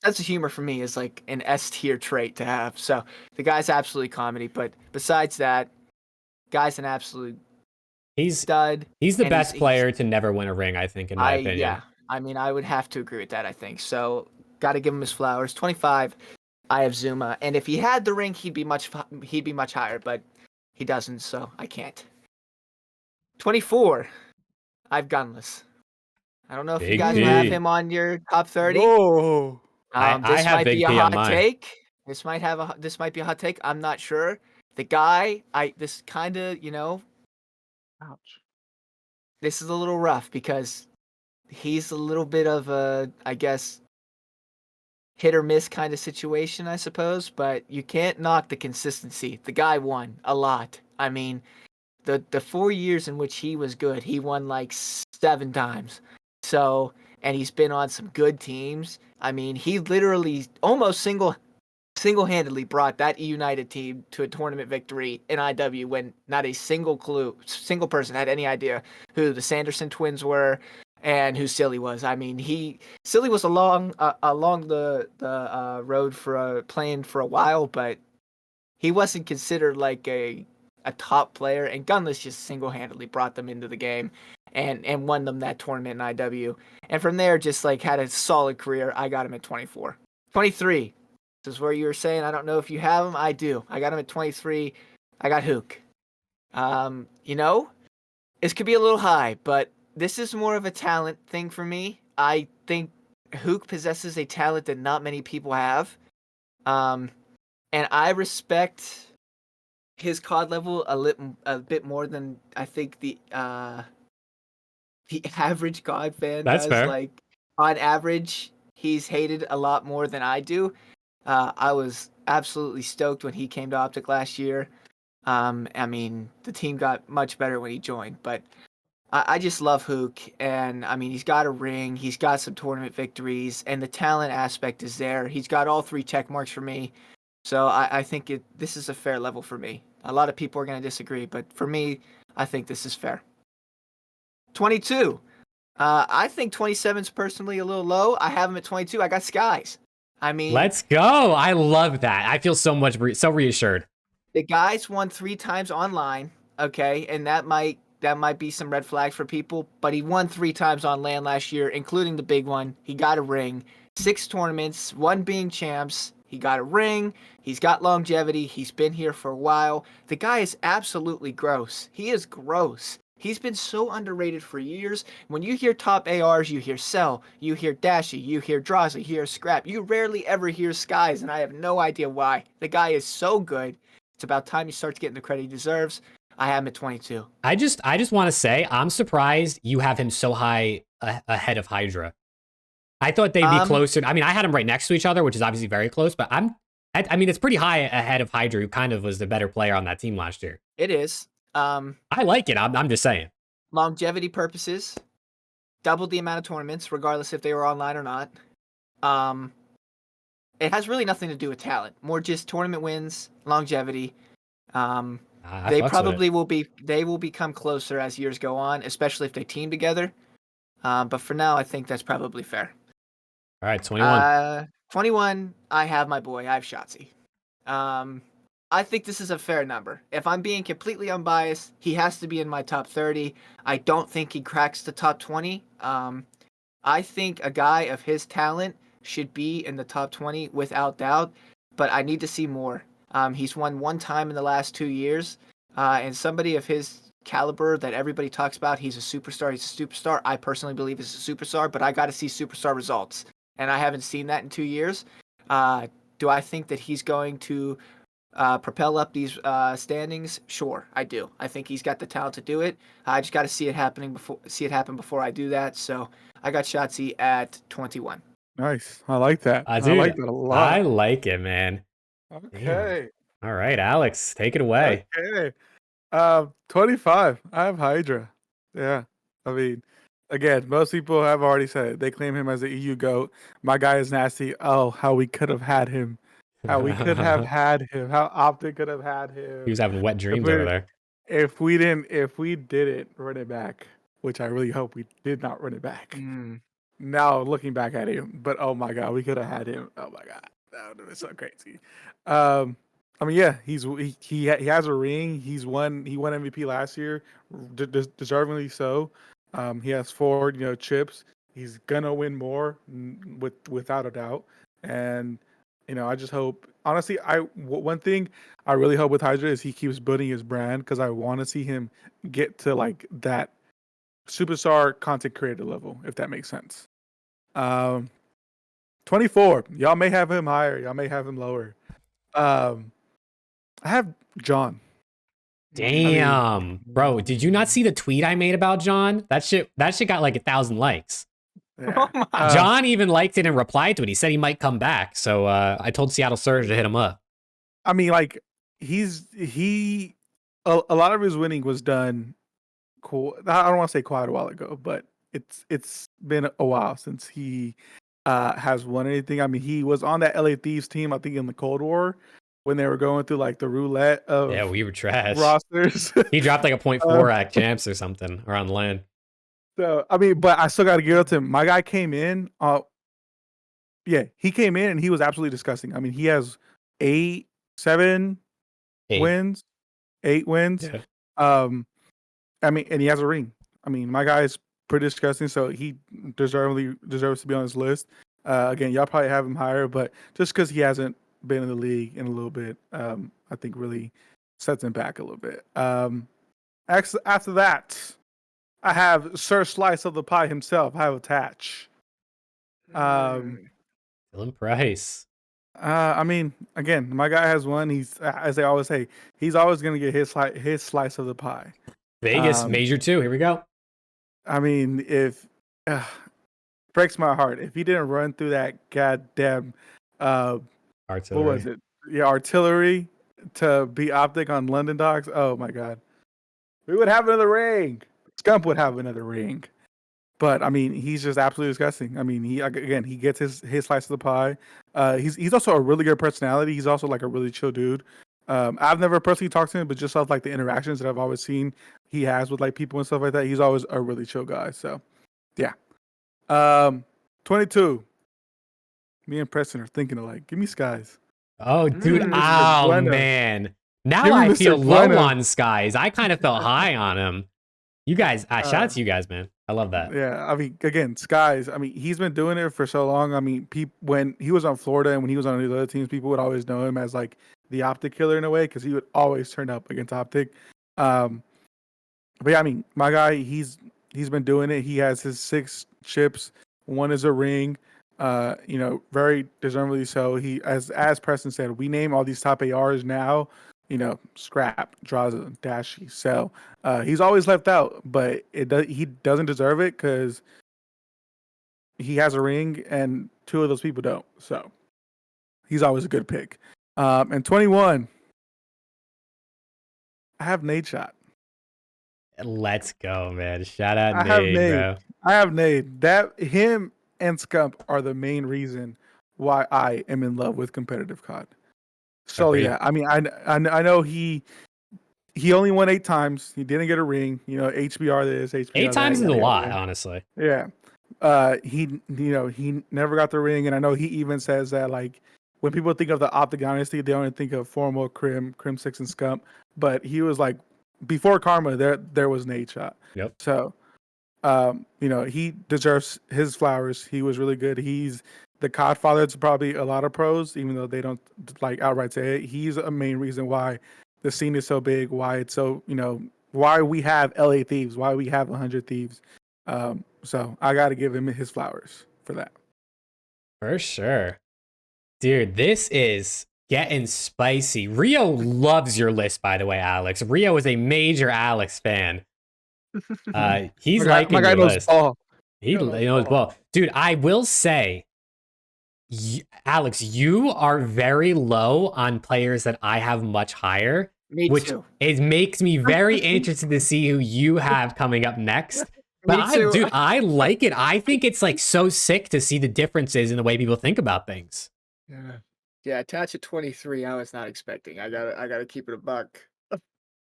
sense of humor for me is like an S tier trait to have. So the guy's absolutely comedy, but besides that, guy's an absolute stud. He's the and best player to never win a ring, I think, in my opinion. Yeah, I mean, I would have to agree with that, I think. So got to give him his flowers. 25, I have ZOOMAA, and if he had the ring, he'd be much higher, but he doesn't, so I can't. 24, I've Gunless. I don't know if you guys have him on your top 30. Oh, This have might Big be a P on hot mine. take. This might be a hot take. I'm not sure. The guy, this kind of, ouch. this is a little rough because he's a little bit of a, I guess, hit or miss kind of situation, I suppose, but you can't knock the consistency. The guy won a lot. I mean, the 4 years in which he was good, he won like 7 times. So, and he's been on some good teams. I mean, he literally almost single-handedly brought that United team to a tournament victory in IW when not a single person had any idea who the Sanderson twins were and who Silly was. I mean, Silly was along the road for playing for a while, but he wasn't considered like a top player, and Gunless just single-handedly brought them into the game and won them that tournament in IW. And from there, just like had a solid career. I got him at 24. 23. This is where you were saying, I don't know if you have him. I do. I got him at 23. I got Hook. This could be a little high, but this is more of a talent thing for me. I think Hook possesses a talent that not many people have. And I respect his COD level a bit more than I think the average COD fan That's does. fair. Like, on average, he's hated a lot more than I do. I was absolutely stoked when he came to OPTIC last year. I mean, the team got much better when he joined, but I just love Hook, and I mean, he's got a ring, he's got some tournament victories, and the talent aspect is there. He's got all 3 check marks for me, so I think this is a fair level for me. A lot of people are going to disagree, but for me, I think this is fair. 22. I think 27 is personally a little low. I have him at 22. I got Skies. I mean, let's go. I love that. I feel so reassured. The guy's won 3 times online, okay, and that might be some red flags for people, but he won 3 times on LAN last year, including the big one. He got a ring, 6 tournaments, 1 being champs. He got a ring. He's got longevity. He's been here for a while. The guy is absolutely gross. He is gross. He's been so underrated for years. When you hear top ARs, you hear Cell, you hear Dashy, you hear Draza, you hear Scrap. You rarely ever hear Skies, and I have no idea why. The guy is so good. It's about time he starts getting the credit he deserves. I have him at 22. I just want to say I'm surprised you have him so high ahead of Hydra. I thought they'd be closer. I mean, I had them right next to each other, which is obviously very close, but I mean, it's pretty high ahead of Hydra, who kind of was the better player on that team last year. It is. I like it. I'm just saying. Longevity purposes, doubled the amount of tournaments, regardless if they were online or not. It has really nothing to do with talent. More just tournament wins, longevity. They probably will become closer as years go on, especially if they team together. But for now, I think that's probably fair. All right, 21. 21, I have my boy. I have Shotzi. I think this is a fair number. If I'm being completely unbiased, he has to be in my top 30. I don't think he cracks the top 20. I think a guy of his talent should be in the top 20 without doubt, but I need to see more. He's won 1 time in the last 2 years, and somebody of his caliber that everybody talks about. He's a superstar. He's a superstar. I personally believe he's a superstar, but I got to see superstar results, and I haven't seen that in 2 years. Do I think that he's going to propel up these standings? Sure, I do. I think he's got the talent to do it. I just got to see it happen before I do that. So I got Shotzi at 21. Nice. I like that. I Dude, like that a lot. I like it, man. Okay. All right, Alex, take it away. Okay. 25. I have Hydra. Yeah. I mean, again, most people have already said it. They claim him as the EU GOAT. My guy is nasty. Oh, how we could have had him. How we could have had him. How Optic could have had him. He was having wet dreams over there. If we didn't run it back, which I really hope we did not run it back. Now looking back at him, but oh my god, we could have had him. Oh my god, that would have been so crazy. I mean, yeah, he has a ring. He won MVP last year, deservingly so. He has 4 chips. He's gonna win more without a doubt. And I just hope. Honestly, one thing I really hope with Hydra is he keeps building his brand, because I want to see him get to like that superstar content creator level, if that makes sense. 24. Y'all may have him higher. Y'all may have him lower. I have John. Damn, bro! Did you not see the tweet I made about John? That shit got like 1,000 likes. Yeah. Oh my. John even liked it and replied to it. He said he might come back. So I told Seattle Surge to hit him up. I mean, like a lot of his winning was done cool. I don't want to say quite a while ago, but it's been a while since he has won anything. I mean, he was on that LA Thieves team, I think, in the Cold War, when they were going through like the roulette of We were trash. rosters. He dropped like a 0.4 at champs or something around the land. So I mean, but I still got to give it to him. My guy came in. He came in and he was absolutely disgusting. I mean, he has 8 wins. Yeah. I mean, and he has a ring. I mean, my guy is pretty disgusting, so he deserves to be on his list. Again, y'all probably have him higher, but just because he hasn't been in the league in a little bit, I think really sets him back a little bit. After that, I have Sir Slice of the Pie himself. I have Attach. Dylan Price. I mean, again, my guy has one. He's, as they always say, he's always going to get his slice of the pie. Vegas, Major 2. Here we go. I mean, if breaks my heart if he didn't run through that goddamn Artillery. what was it? Yeah, artillery to beat Optic on London Docks. Oh my god, we would have another ring. Scump would have another ring. But I mean, he's just absolutely disgusting. I mean, he gets his slice of the pie. He's also a really good personality. He's also like a really chill dude. I've never personally talked to him, but just off like the interactions that I've always seen he has with like people and stuff like that, he's always a really chill guy. So, yeah. 22. Me and Preston are thinking of like, give me Skies. Oh, dude. Mr. Oh, Bueno. man. Now Give me I Mr. feel Bueno. low on Skies. I kind of felt high on him. You guys, shout out to you guys, man. I love that. Yeah, I mean, again, Skies. I mean, he's been doing it for so long. I mean, when he was on Florida and when he was on the other teams, people would always know him as like the Optic killer in a way, because he would always turn up against Optic. But yeah, I mean, my guy, he's been doing it. He has his 6 chips. 1 is a ring. Very deservedly so. He, as Preston said, we name all these top ARs now. Scrap, Draza, Dashy, Cell. He's always left out, but he doesn't deserve it because he has a ring and 2 of those people don't. So he's always a good pick. And 21, I have NADESHOT. Let's go, man. Shout out I have Nade, Nade. bro. I have Nade. Him and Scump are the main reason why I am in love with competitive COD. So Agreed. yeah, I mean, I know he only won 8 times. He didn't get a ring. HBR this, HBR 8 that, times is a yada, lot, yada. honestly. Yeah. He never got the ring, and I know he even says that like when people think of the Optic Dynasty, they only think of Formal, Crim 6, and Scump. But he was like, before Karma, there was NADESHOT. Yep. So, he deserves his flowers. He was really good. He's the COD father to probably a lot of pros, even though they don't like outright say it. He's a main reason why the scene is so big, why it's so, why we have LA Thieves, why we have 100 Thieves. So I got to give him his flowers for that. For sure. Dude, this is getting spicy. Rio loves your list, by the way, Alex. Rio is a major Alex fan. He's liking my guy your knows list. ball. He knows ball. Dude, I will say, Alex, you are very low on players that I have much higher. Me which too. It makes me very interested to see who you have coming up next. But Me too. dude, I like it. I think it's like so sick to see the differences in the way people think about things. Yeah, attach at 23. I was not expecting. I gotta keep it a buck.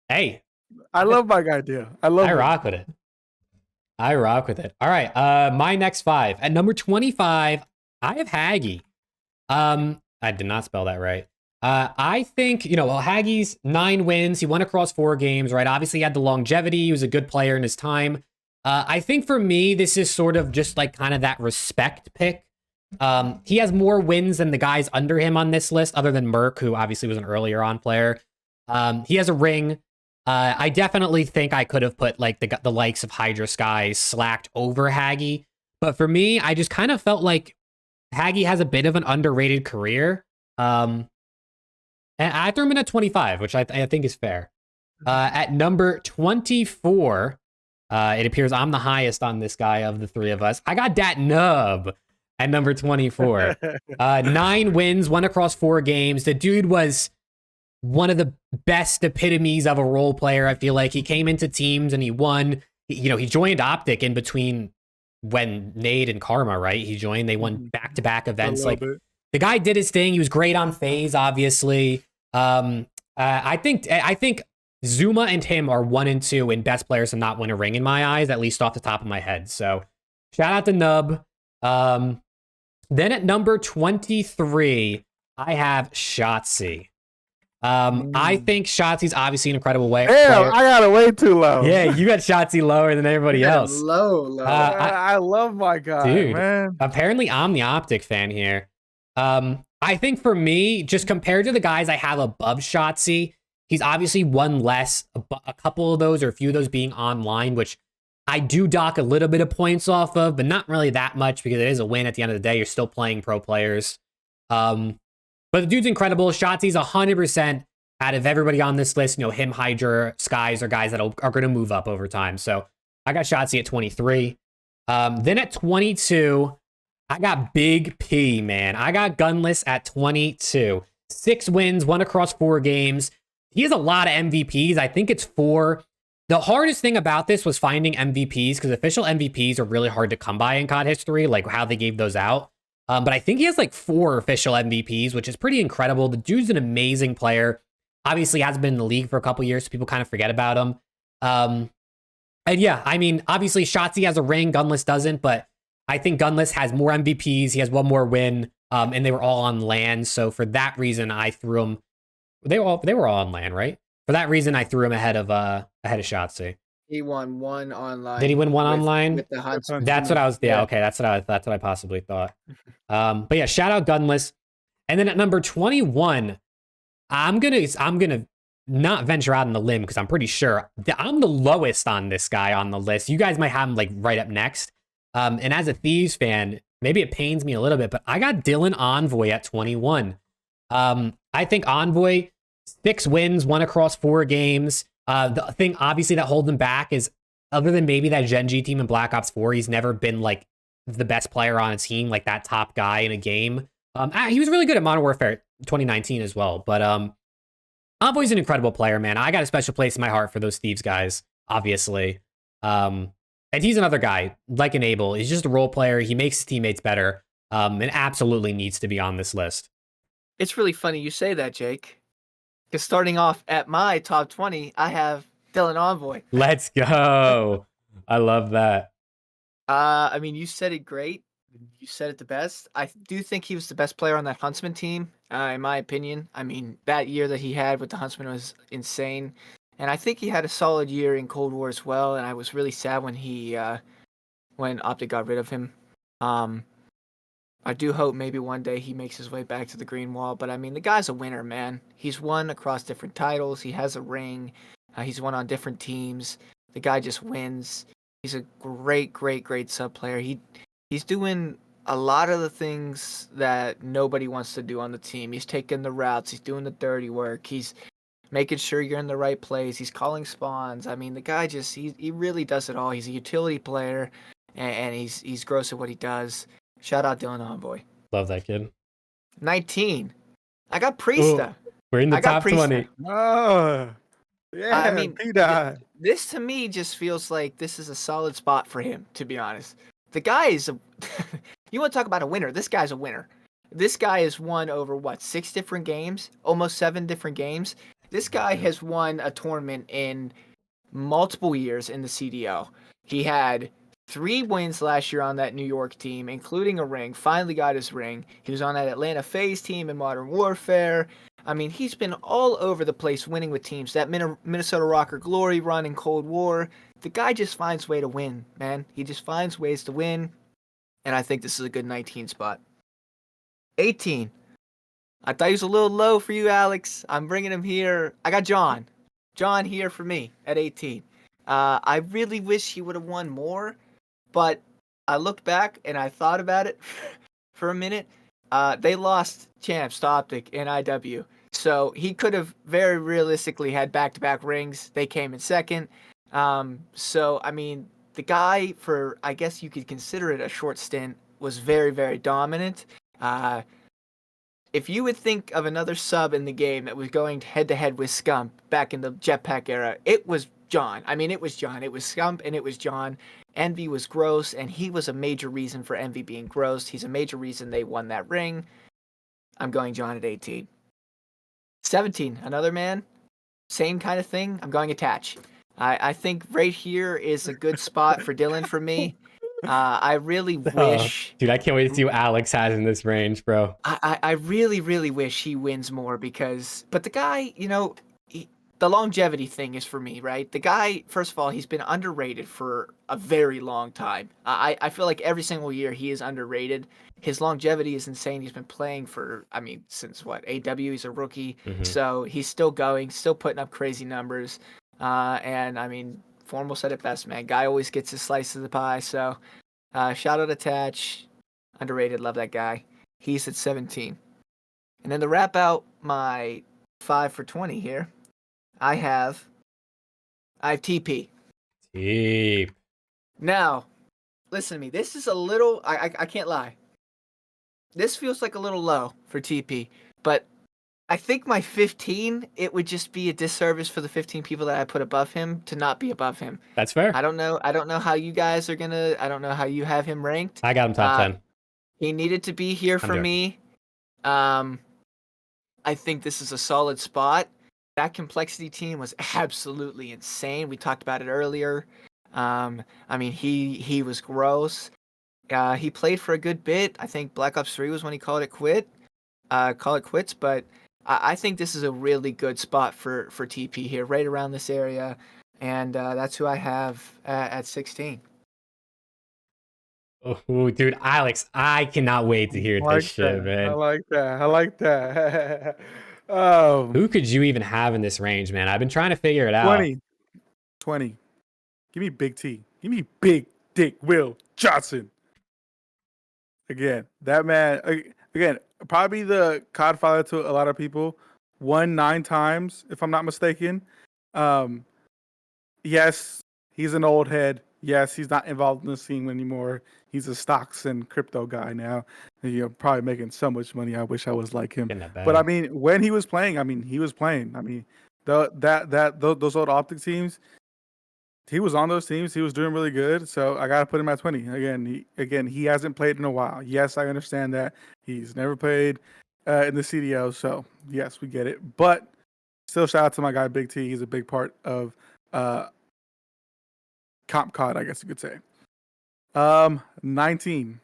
Hey, I love my guy, Dio. I rock with it. I rock with it. All right. My next 5. At number 25, I have Haggy. I did not spell that right. I think, Haggy's 9 wins. He won across 4 games, right? Obviously, he had the longevity. He was a good player in his time. I think for me, this is sort of just like kind of that respect pick. He has more wins than the guys under him on this list, other than Merc, who obviously was an earlier on player. He has a ring. I definitely think I could have put like the likes of Hydra Skies slacked over Haggy. But for me, I just kind of felt like Haggy has a bit of an underrated career. And I threw him in at 25, which I think is fair. At number 24, it appears I'm the highest on this guy of the 3 of us. I got Dat Nub at number 24. 9 wins, 1 across 4 games. The dude was one of the best epitomes of a role player. I feel like he came into teams and he won. He joined Optic in between when Nade and Karma, right? He joined. They won back-to-back events. Like the guy did his thing. He was great on FaZe, obviously. I think ZOOMAA and him are 1 and 2 in best players to not win a ring in my eyes, at least off the top of my head. So shout out to Nub. Then at number 23, I have Shotzzy. I think Shotzi's obviously an incredible player. Damn, I got it way too low. Yeah, you got Shotzi lower than everybody else. Low. I love my guy, dude, man. Apparently, I'm the Optic fan here. I think for me, just compared to the guys I have above Shotzi, he's obviously one less. A couple of those or a few of those being online, which I do dock a little bit of points off of, but not really that much because it is a win at the end of the day. You're still playing pro players. But the dude's incredible. Shotzi's 100% out of everybody on this list. Him, Hydra, Skies are guys that are going to move up over time. So I got Shotzi at 23. Then at 22, I got Big P, man. I got Gunless at 22. 6 wins, 1 across 4 games. He has a lot of MVPs. I think it's 4. The hardest thing about this was finding MVPs because official MVPs are really hard to come by in COD history, like how they gave those out. But I think he has like 4 official MVPs, which is pretty incredible. The dude's an amazing player. Obviously hasn't been in the league for a couple years, so people kind of forget about him. And yeah, I mean, obviously Shotzi has a ring, Gunless doesn't, but I think Gunless has more MVPs. He has 1 more win, and they were all on LAN. So for that reason, I threw him. They were all on LAN, right? For that reason, I threw him ahead of Shotzi. He won 1 online. Did he win 1 online? With the Huntsman. That's what I was. Yeah, okay, that's what I possibly thought. But yeah, shout out Gunless. And then at number 21, I'm gonna not venture out on the limb because I'm pretty sure I'm the lowest on this guy on the list. You guys might have him like right up next. And as a Thieves fan, maybe it pains me a little bit, but I got Dylan Envoy at 21. I think Envoy, 6 wins, 1 across 4 games. The thing obviously that holds him back is other than maybe that Genji team in Black Ops 4, he's never been like the best player on a team, like that top guy in a game. He was really good at Modern Warfare 2019 as well, but Envoy's an incredible player, man. I got a special place in my heart for those Thieves guys, obviously. And he's another guy, like Enable. He's just a role player. He makes his teammates better, and absolutely needs to be on this list. It's really funny you say that, Jake. Because starting off at my top 20, I have Dylan Envoy. Let's go. I love that. I mean, you said it great. You said it the best. I do think he was the best player on that Huntsman team, in my opinion. I mean, that year that he had with the Huntsman was insane. And I think he had a solid year in Cold War as well. And I was really sad when when Optic got rid of him. I do hope maybe one day he makes his way back to the green wall. But I mean, the guy's a winner, man. He's won across different titles. He has a ring. He's won on different teams. The guy just wins. He's a great sub player. He's doing a lot of the things that nobody wants to do on the team. He's taking the routes. He's doing the dirty work. He's making sure you're in the right place. He's calling spawns. I mean, the guy just he really does it all. He's a utility player, and he's gross at what he does. Shout out Dylan Envoy. Love that kid. 19. I got Priesta. We're in the I got top 20. Oh, yeah. I mean, P-Dot. this to me just feels like this is a solid spot for him, to be honest. The guy is a. You want to talk about a winner? This guy's a winner. This guy has won over, what, 6 different games? Almost 7 different games. This guy has won a tournament in multiple years in the CDL. He had 3 wins last year on that New York team, including a ring. Finally got his ring. He was on that Atlanta FaZe team in Modern Warfare. I mean, he's been all over the place winning with teams. That Minnesota Rocker Glory run in Cold War. The guy just finds a way to win, man. He just finds ways to win. And I think this is a good 19 spot. 18. I thought he was a little low for you, Alex. I'm bringing him here. I got John. John here for me at 18. I really wish he would have won more, but I looked back and I thought about it for a minute. They lost champs to OPTIC and IW. So he could have very realistically had back-to-back rings. They came in second. So, I mean, the guy, for, I guess you could consider it a short stint, was very dominant. If you would think of another sub in the game that was going head-to-head with SCUMP back in the Jetpack era, it was John. I mean, it was John. It was SCUMP and it was John. Envy was gross, and he was a major reason for Envy being gross. He's a major reason they won that ring. I'm going John at 18. 17, another man. Same kind of thing. I'm going Attach. I think right here is a good spot for Dylan for me. I really wish... Dude, I can't wait to see what Alex has in this range, bro. I really wish he wins more because... But the guy, you know, the longevity thing is for me, right? The guy, first of all, he's been underrated for a very long time. I feel like every single year he is underrated. His longevity is insane. He's been playing for, I mean, since what? AW, he's a rookie. Mhm. So he's still going, still putting up crazy numbers. And, I mean, Formal said it best, man. Guy always gets his slice of the pie. So shout out Attach. Underrated. Love that guy. He's at 17. And then to wrap out my 5 for 20 here, I have TP. Deep. Now, listen to me. This is a little, I can't lie. This feels like a little low for TP, but I think my 15, it would just be a disservice for the 15 people that I put above him to not be above him. That's fair. I don't know how you guys are gonna, I don't know how you have him ranked. I got him top 10. He needed to be here for me. I think this is a solid spot. That complexity team was absolutely insane. We talked about it earlier. I mean, he was gross. He played for a good bit. I think Black Ops 3 was when he called it quits. But I think this is a really good spot for TP here, right around this area. And that's who I have at 16. Oh, dude, Alex, I cannot wait to hear this shit, man. I like that. Who could you even have in this range, man? I've been trying to figure it out. 20. Give me Big T. Give me Big Dick Will Johnson. Again, that man, again, probably the COD father to a lot of people. Won 9 times, if I'm not mistaken. Yes, he's an old head. Yes, he's not involved in the scene anymore. He's a stocks and crypto guy now. You know, probably making so much money. I wish I was like him. But I mean, when he was playing, he was playing. I mean, those old OPTIC teams, he was on those teams. He was doing really good. So I gotta put him at 20. Again, he hasn't played in a while. Yes, I understand that he's never played in the CDL. So yes, we get it. But still, shout out to my guy Big T. He's a big part of comp COD, I guess you could say. 19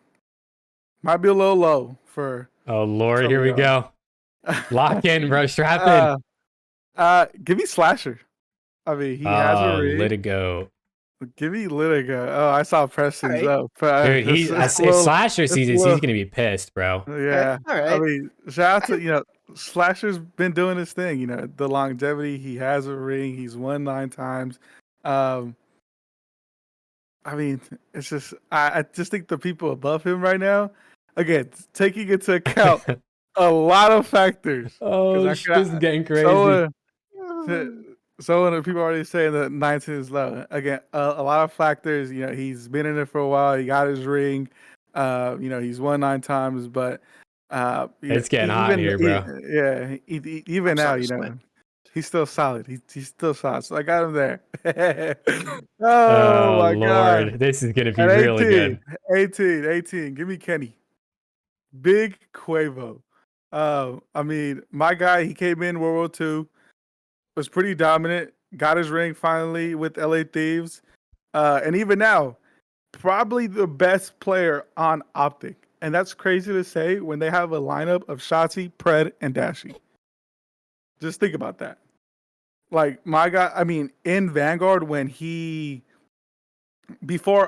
might be a little low for. Oh Lord, here we go. Lock in, bro. Strap in. Give me Slasher. I mean, he has a rig. Let it go. Give me Litiga. Oh, I saw Preston's. Alright. Oh, Dude, it's as a if little, Slasher it's sees a this, he's little, gonna be pissed, bro. yeah. All I right. mean, shout out to Slasher's been doing his thing. The longevity. He has a ring. He's won 9 times. Um, I mean, it's just I just think the people above him right now, again, taking into account a lot of factors. Oh, I this is getting crazy. So when people are already saying that 19 is low, again, a lot of factors. He's been in it for a while. He got his ring. He's won 9 times, but It's getting hot here, bro. even I'm now, starting to sweat. he's still solid. He's still solid. So I got him there. Oh, my god! Lord. This is gonna be At really good. 18. Give me Kenny. Big Quavo. I mean, my guy, he came in World War II, was pretty dominant, got his ring finally with LA Thieves. And even now, probably the best player on Optic. And that's crazy to say when they have a lineup of Shotzi, Pred, and Dashi. Just think about that. Like, my guy, I mean, in Vanguard, when he, before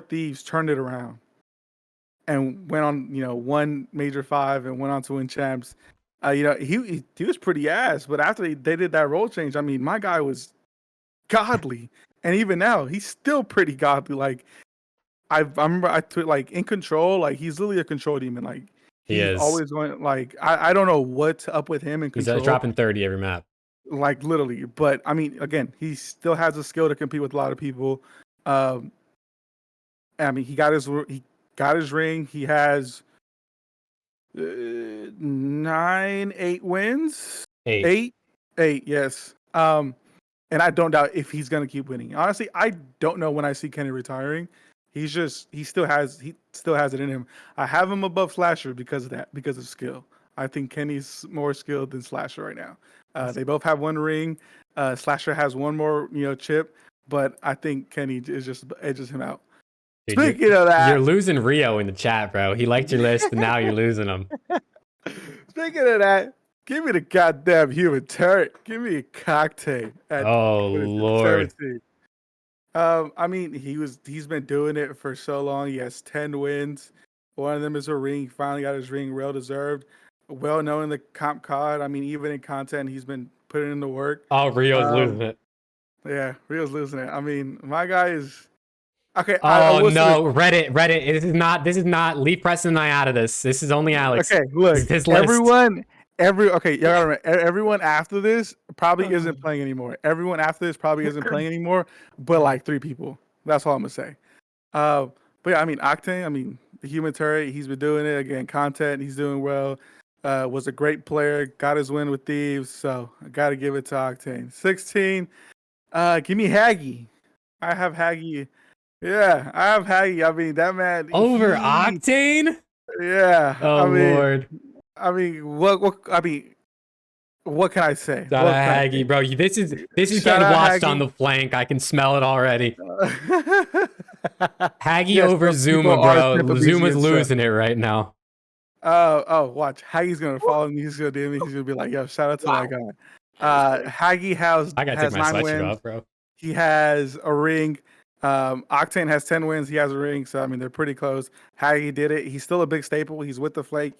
Thieves turned it around and went on, won Major 5 and went on to win champs, he was pretty ass. But after they did that role change, I mean, my guy was godly. And even now, he's still pretty godly. Like, I remember I tweeted, like, in control, like, he's literally a control demon. Like, He he's is. always going, like, I don't know what's up with him in He's control. dropping 30 every map. Like, literally. But, I mean, again, he still has the skill to compete with a lot of people. I mean, he got his ring. He has 8 wins. 8. 8, yes. And I don't doubt if he's gonna keep winning. Honestly, I don't know when I see Kenny retiring. He still has it in him. I have him above Slasher because of skill. I think Kenny's more skilled than Slasher right now. They both have 1 ring. Slasher has 1 more, chip, but I think Kenny is just edges him out. Dude, Speaking of that, you're losing Rio in the chat, bro. He liked your list, and now you're losing him. Speaking of that, give me the goddamn human turret. Give me a cocktail. Oh, Lord. 17. I mean, he's been doing it for so long. He has 10 wins. One of them is a ring. He finally got his ring, well deserved. Well known in the comp COD. I mean, even in content, he's been putting in the work. Oh, Rio's losing it. Yeah, Rio's losing it. I mean, my guy is okay. Oh no, Reddit. This is not. Leave Preston and I out of this. This is only Alex. Okay, look, His list. everyone after this probably isn't playing anymore. Everyone after this probably isn't playing anymore, but like 3 people. That's all I'm gonna say. But yeah, I mean, OCTANE. I mean, the human turret. He's been doing it again. Content. He's doing well. Was a great player. Got his win with Thieves. So I gotta give it to OCTANE. 16. Give me Haggy. I have Haggy. Yeah, I have Haggy. I mean, that man Over OCTANE. Yeah. Oh, Lord. I mean, what can I say? Shout out Haggy, bro. This is getting watched on the flank. I can smell it already. Haggy over ZOOMAA, bro. ZOOMAA's losing it right now. Watch. Haggy's gonna follow me. He's gonna DM me. He's gonna be like, "Yo, shout out to that guy." Haggy has I gotta take my 9 sweatshirt wins. off, bro. He has a ring. OCTANE has 10 wins. He has a ring. So I mean, they're pretty close. Haggy did it. He's still a big staple. He's with the flake.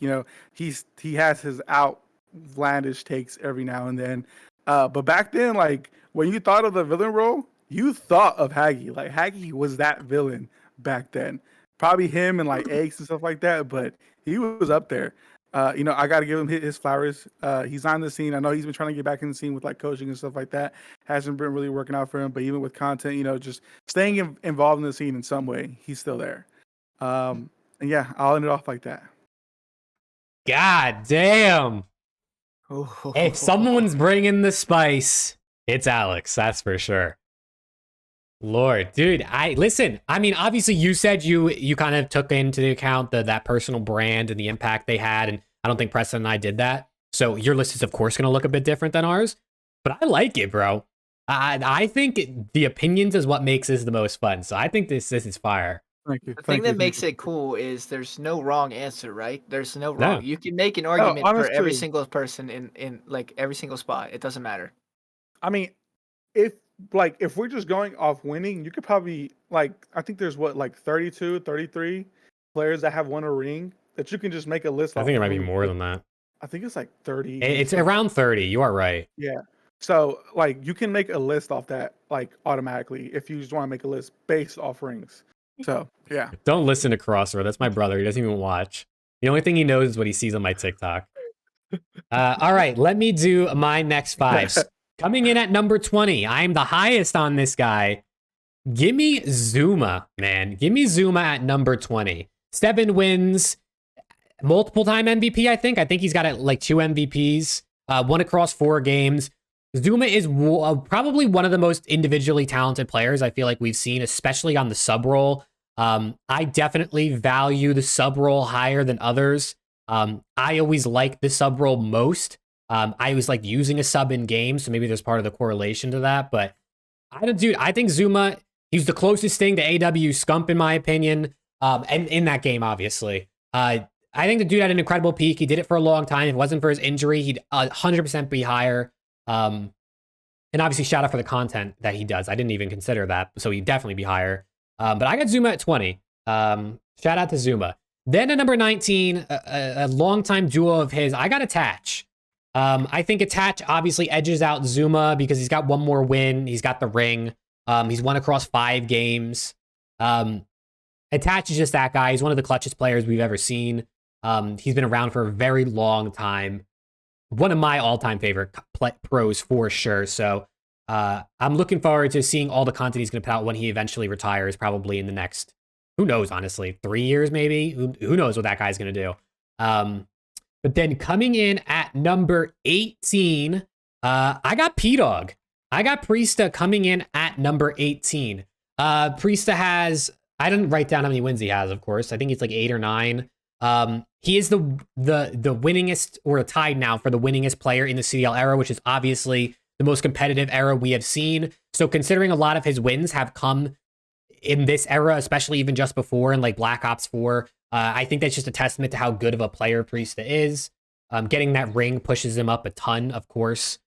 He has his outlandish takes every now and then. But back then, like when you thought of the villain role, you thought of Haggy. Like Haggy was that villain back then. Probably him and like eggs and stuff like that. But he was up there. I got to give him his flowers. He's on the scene. I know he's been trying to get back in the scene with like coaching and stuff like that. Hasn't been really working out for him, but even with content, just staying involved in the scene in some way, he's still there. And yeah, I'll end it off like that. God damn. If someone's bringing the spice, it's Alex. That's for sure. Lord, dude, listen. I mean, obviously, you said you kind of took into account that personal brand and the impact they had, and I don't think Preston and I did that. So your list is, of course, going to look a bit different than ours. But I like it, bro. I think the opinions is what makes this the most fun. So I think this is fire. Thank you. The thing that makes it cool is there's no wrong answer, right? There's no wrong. No. You can make an argument for every honestly. single person in like every single spot. It doesn't matter. I mean, if like if we're just going off winning, you could probably like I think there's what like 32, 33 players that have won a ring that you can just make a list I off think it of might be who, more like, than that. I think it's like 30. It's around 30. You are right. Yeah. So like you can make a list off that like automatically if you just want to make a list based off rings. So yeah. Don't listen to Crossroad. That's my brother. He doesn't even watch. The only thing he knows is what he sees on my TikTok. All right, let me do my next 5. Coming in at number 20, I'm the highest on this guy. Give me ZOOMAA, man. Give me ZOOMAA at number 20. 7 wins, multiple time MVP, I think. I think he's got like 2 MVPs, one across 4 games. ZOOMAA is probably one of the most individually talented players I feel like we've seen, especially on the sub role. I definitely value the sub role higher than others. I always like the sub role most. I always like using a sub in games, so maybe there's part of the correlation to that. But I think ZOOMAA, he's the closest thing to AW SCUMP in my opinion. And in that game, obviously. I think the dude had an incredible peak. He did it for a long time. If it wasn't for his injury, he'd 100% be higher. And obviously, shout out for the content that he does. I didn't even consider that, so he'd definitely be higher. But I got ZOOMAA at 20. Shout out to ZOOMAA. Then at number 19, a longtime duo of his, I got Attach. I think Attach obviously edges out ZOOMAA because he's got one more win. He's got the ring. He's won across 5 games. Attach is just that guy. He's one of the clutchest players we've ever seen. He's been around for a very long time. One of my all-time favorite pros for sure. So I'm looking forward to seeing all the content he's going to put out when he eventually retires, probably in the next, who knows, honestly, 3 years maybe? Who knows what that guy's going to do? But then coming in at number 18, I got P-Dog. I got Priesta coming in at number 18. Priesta has, I didn't write down how many wins he has, of course. I think it's like 8 or 9. He is the winningest, or tied now for the winningest player in the CDL era, which is obviously the most competitive era we have seen. So considering a lot of his wins have come in this era, especially even just before in like Black Ops 4, I think that's just a testament to how good of a player Priesta is. Getting that ring pushes him up a ton, of course.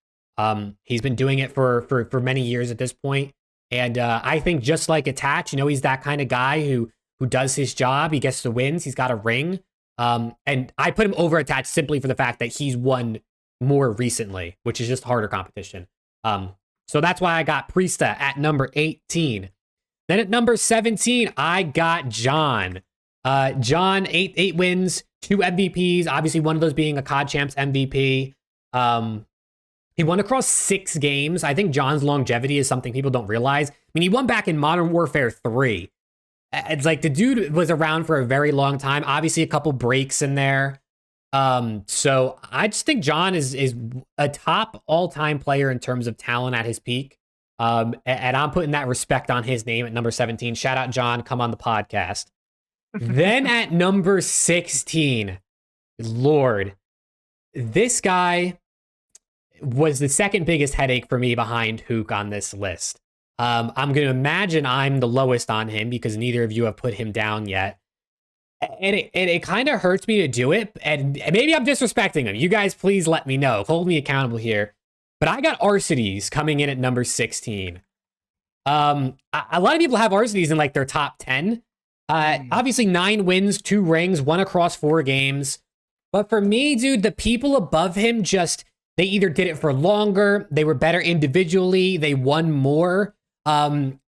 He's been doing it for many years at this point. And I think just like Attach, he's that kind of guy who does his job. He gets the wins. He's got a ring. And I put him over Attach simply for the fact that he's won more recently, which is just harder competition. So that's why I got Priesta at number 18. Then at number 17, I got John. John, 8 wins, 2 MVPs. Obviously, one of those being a COD Champs MVP. He won across 6 games. I think John's longevity is something people don't realize. I mean, he won back in Modern Warfare 3. It's like the dude was around for a very long time. Obviously, a couple breaks in there. So I just think John is a top all-time player in terms of talent at his peak. And I'm putting that respect on his name at number 17. Shout out, John. Come on the podcast. Then at number 16, Lord, this guy was the second biggest headache for me behind HAVOK on this list. I'm going to imagine I'm the lowest on him because neither of you have put him down yet. And it kind of hurts me to do it. And maybe I'm disrespecting him. You guys, please let me know. Hold me accountable here. But I got Arcides coming in at number 16. A lot of people have Arcides in like their top 10. Obviously 9 wins, 2 rings, 1 across 4 games. But for me, dude, the people above him they either did it for longer, they were better individually, they won more.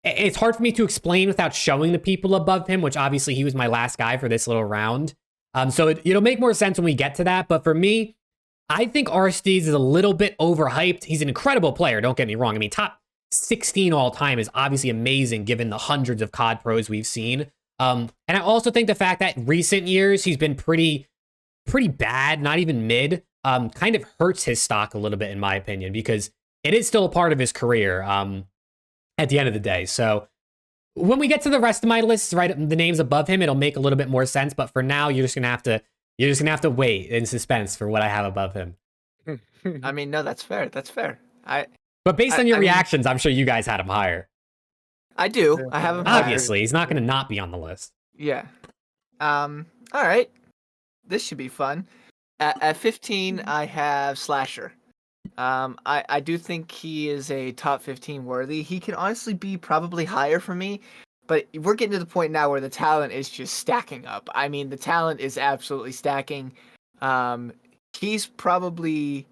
It's hard for me to explain without showing the people above him, which obviously he was my last guy for this little round. So it'll make more sense when we get to that. But for me, I think Arcides is a little bit overhyped. He's an incredible player, don't get me wrong. I mean, top 16 all time is obviously amazing given the hundreds of COD pros we've seen. And I also think the fact that recent years he's been pretty bad, not even mid, kind of hurts his stock a little bit in my opinion, because it is still a part of his career at the end of the day. So when we get to the rest of my lists, right, the names above him, it'll make a little bit more sense. But for now, you're just gonna have to wait in suspense for what I have above him. I mean, no, that's fair. That's fair. But based on your reactions, I'm sure you guys had him higher. I do. I have him higher. Obviously, he's not going to not be on the list. Yeah. All right. This should be fun. At 15, I have Slasher. I do think he is a top 15 worthy. He can honestly be probably higher for me, but we're getting to the point now where the talent is just stacking up. I mean, the talent is absolutely stacking. Um, he's probably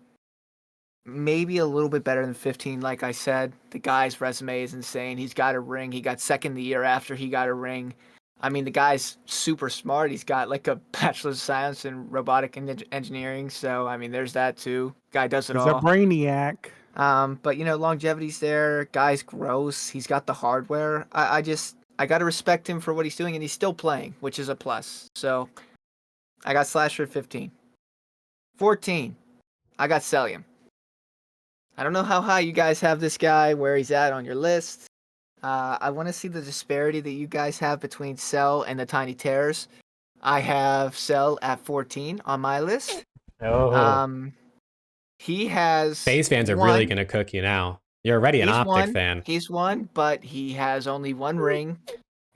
maybe a little bit better than 15, like I said. The guy's resume is insane. He's got a ring. He got second the year after he got a ring. I mean, the guy's super smart. He's got like a bachelor's of science in robotic engineering. So, I mean, there's that too. Guy does it He's a all. brainiac. But you know, longevity's there. Guy's gross. He's got the hardware. I gotta respect him for what he's doing, and he's still playing, which is a plus. So, I got Slasher at 15. 14. I got Celium. I don't know how high you guys have this guy, where he's at on your list. I want to see the disparity that you guys have between Cell and the Tiny Terrors. I have Cell at 14 on my list. Oh. He has FaZe fans are really going to cook you now. You're already an OPTIC fan. He's won, but he has only one ring.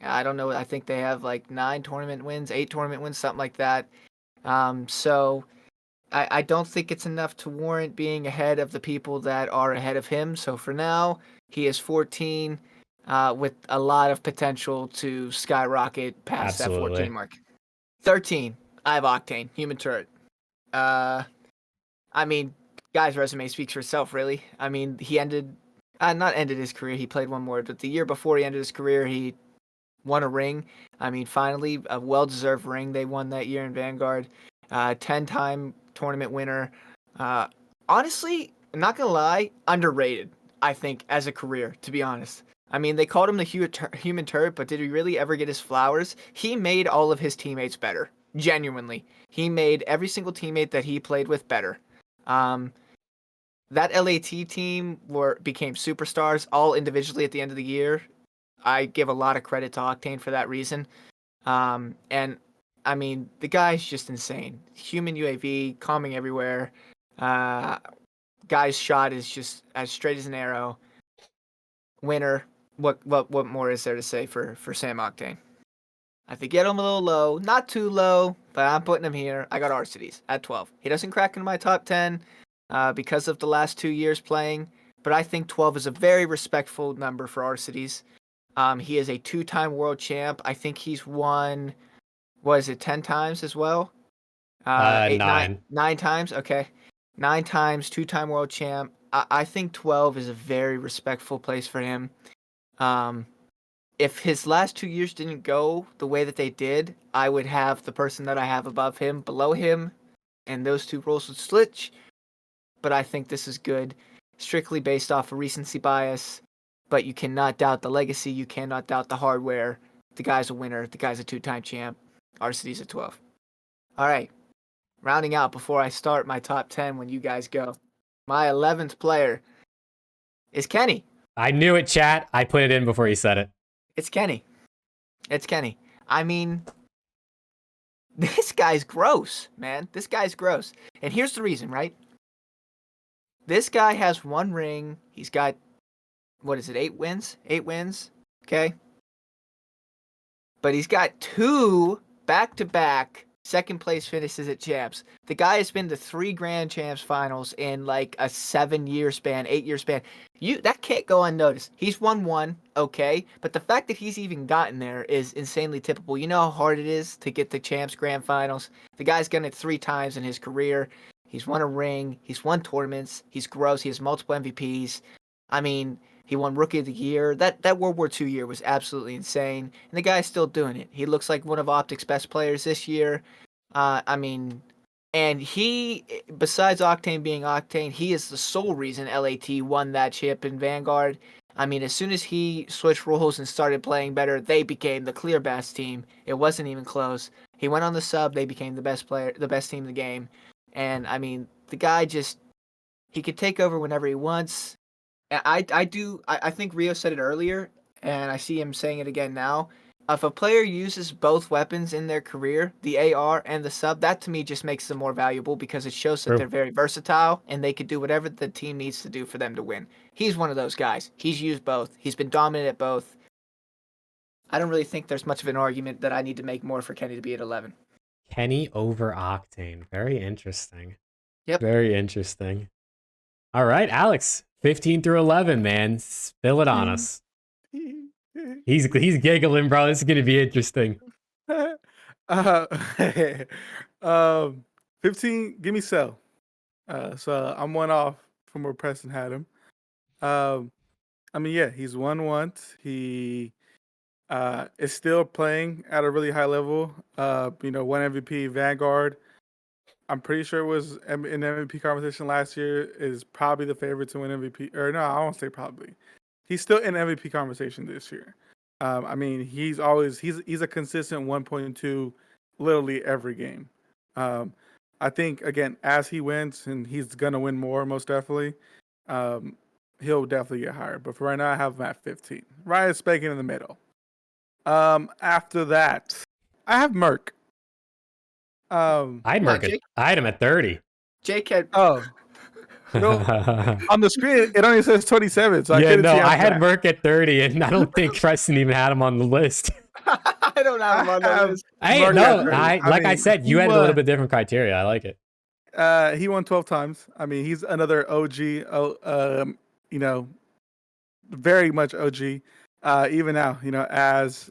I don't know. I think they have like 9 tournament wins, 8 tournament wins, something like that. So I don't think it's enough to warrant being ahead of the people that are ahead of him. So for now, he is 14 with a lot of potential to skyrocket past that 14 mark. 13, I have Octane, Human Turret. I mean, guy's resume speaks for itself, really. I mean, he not ended his career, he played one more, but the year before he ended his career, he won a ring. I mean, finally, a well-deserved ring they won that year in Vanguard. 10-time tournament winner. Honestly, I'm not gonna lie, underrated, I think, as a career, to be honest. I mean, they called him the Human Turret, but did he really ever get his flowers? He made all of his teammates better. Genuinely. He made every single teammate that he played with better. That LAT team became superstars all individually at the end of the year. I give a lot of credit to Octane for that reason. And I mean, the guy's just insane. Human UAV, calming everywhere. Guy's shot is just as straight as an arrow. Winner. What more is there to say for Sam Octane? I think get him a little low. Not too low, but I'm putting him here. I got Arcides at 12. He doesn't crack into my top 10 because of the last 2 years playing, but I think 12 is a very respectful number for Arcides. He is a 2-time world champ. I think he's won, 10 times as well? 9. 9 times? Okay. 9 times, 2-time world champ. I think 12 is a very respectful place for him. If his last 2 years didn't go the way that they did, I would have the person that I have above him, below him, and those two roles would switch. But I think this is good, strictly based off of recency bias. But you cannot doubt the legacy. You cannot doubt the hardware. The guy's a winner. The guy's a 2-time champ. Arcides at 12. All right. Rounding out before I start my top 10 when you guys go. My 11th player is Kenny. I knew it, chat. I put it in before you said it. It's Kenny. It's Kenny. I mean, this guy's gross, man. This guy's gross. And here's the reason, right? This guy has 1 ring. He's got, 8 wins? 8 wins. Okay. But he's got 2 back-to-back second place finishes at champs. The guy has been to 3 Grand Champs finals in like a 7-year span, 8-year span. That can't go unnoticed. He's won 1, okay, but the fact that he's even gotten there is insanely typical. You know how hard it is to get the champs grand finals. The guy's done it 3 times in his career. He's won a ring. He's won tournaments. He's gross. He has multiple MVPs. I mean, he won Rookie of the Year. That World War II year was absolutely insane. And the guy's still doing it. He looks like one of OPTIC's best players this year. I mean, and he, besides Octane being Octane, he is the sole reason LAT won that chip in Vanguard. I mean, as soon as he switched roles and started playing better, they became the clear best team. It wasn't even close. He went on the sub. They became the best team in the game. And I mean, the guy he could take over whenever he wants. I think Rio said it earlier, and I see him saying it again now. If a player uses both weapons in their career, the AR and the sub, that to me just makes them more valuable because it shows that they're very versatile and they could do whatever the team needs to do for them to win. He's one of those guys. He's used both. He's been dominant at both. I don't really think there's much of an argument that I need to make more for Kenny to be at 11. Kenny over Octane. Very interesting. Yep. Very interesting. All right, Alex, 15 through 11, man. Spill it on us. He's giggling, bro. This is gonna be interesting. uh, um, 15. Give me Cell. So I'm one off from where Preston had him. I mean, yeah, he's won once. He is still playing at a really high level. One MVP, Vanguard. I'm pretty sure it was in MVP conversation last year. Is probably the favorite to win MVP. Or no, I won't say probably. He's still in MVP conversation this year. I mean, he's a consistent 1.2, literally every game. I think again, as he wins, and he's gonna win more, most definitely. He'll definitely get higher. But for right now, I have him at 15. Ryan Spaken in the middle. After that, I have Merc. I had him at 30. Jake had. Oh. No, on the screen, it only says 27. So yeah, no, I had Merc at 30, and I don't think Preston even had him on the list. I don't have him on the list. I said, you had a little bit different criteria. I like it. He won 12 times. I mean, he's another OG. Very much OG. Even now, as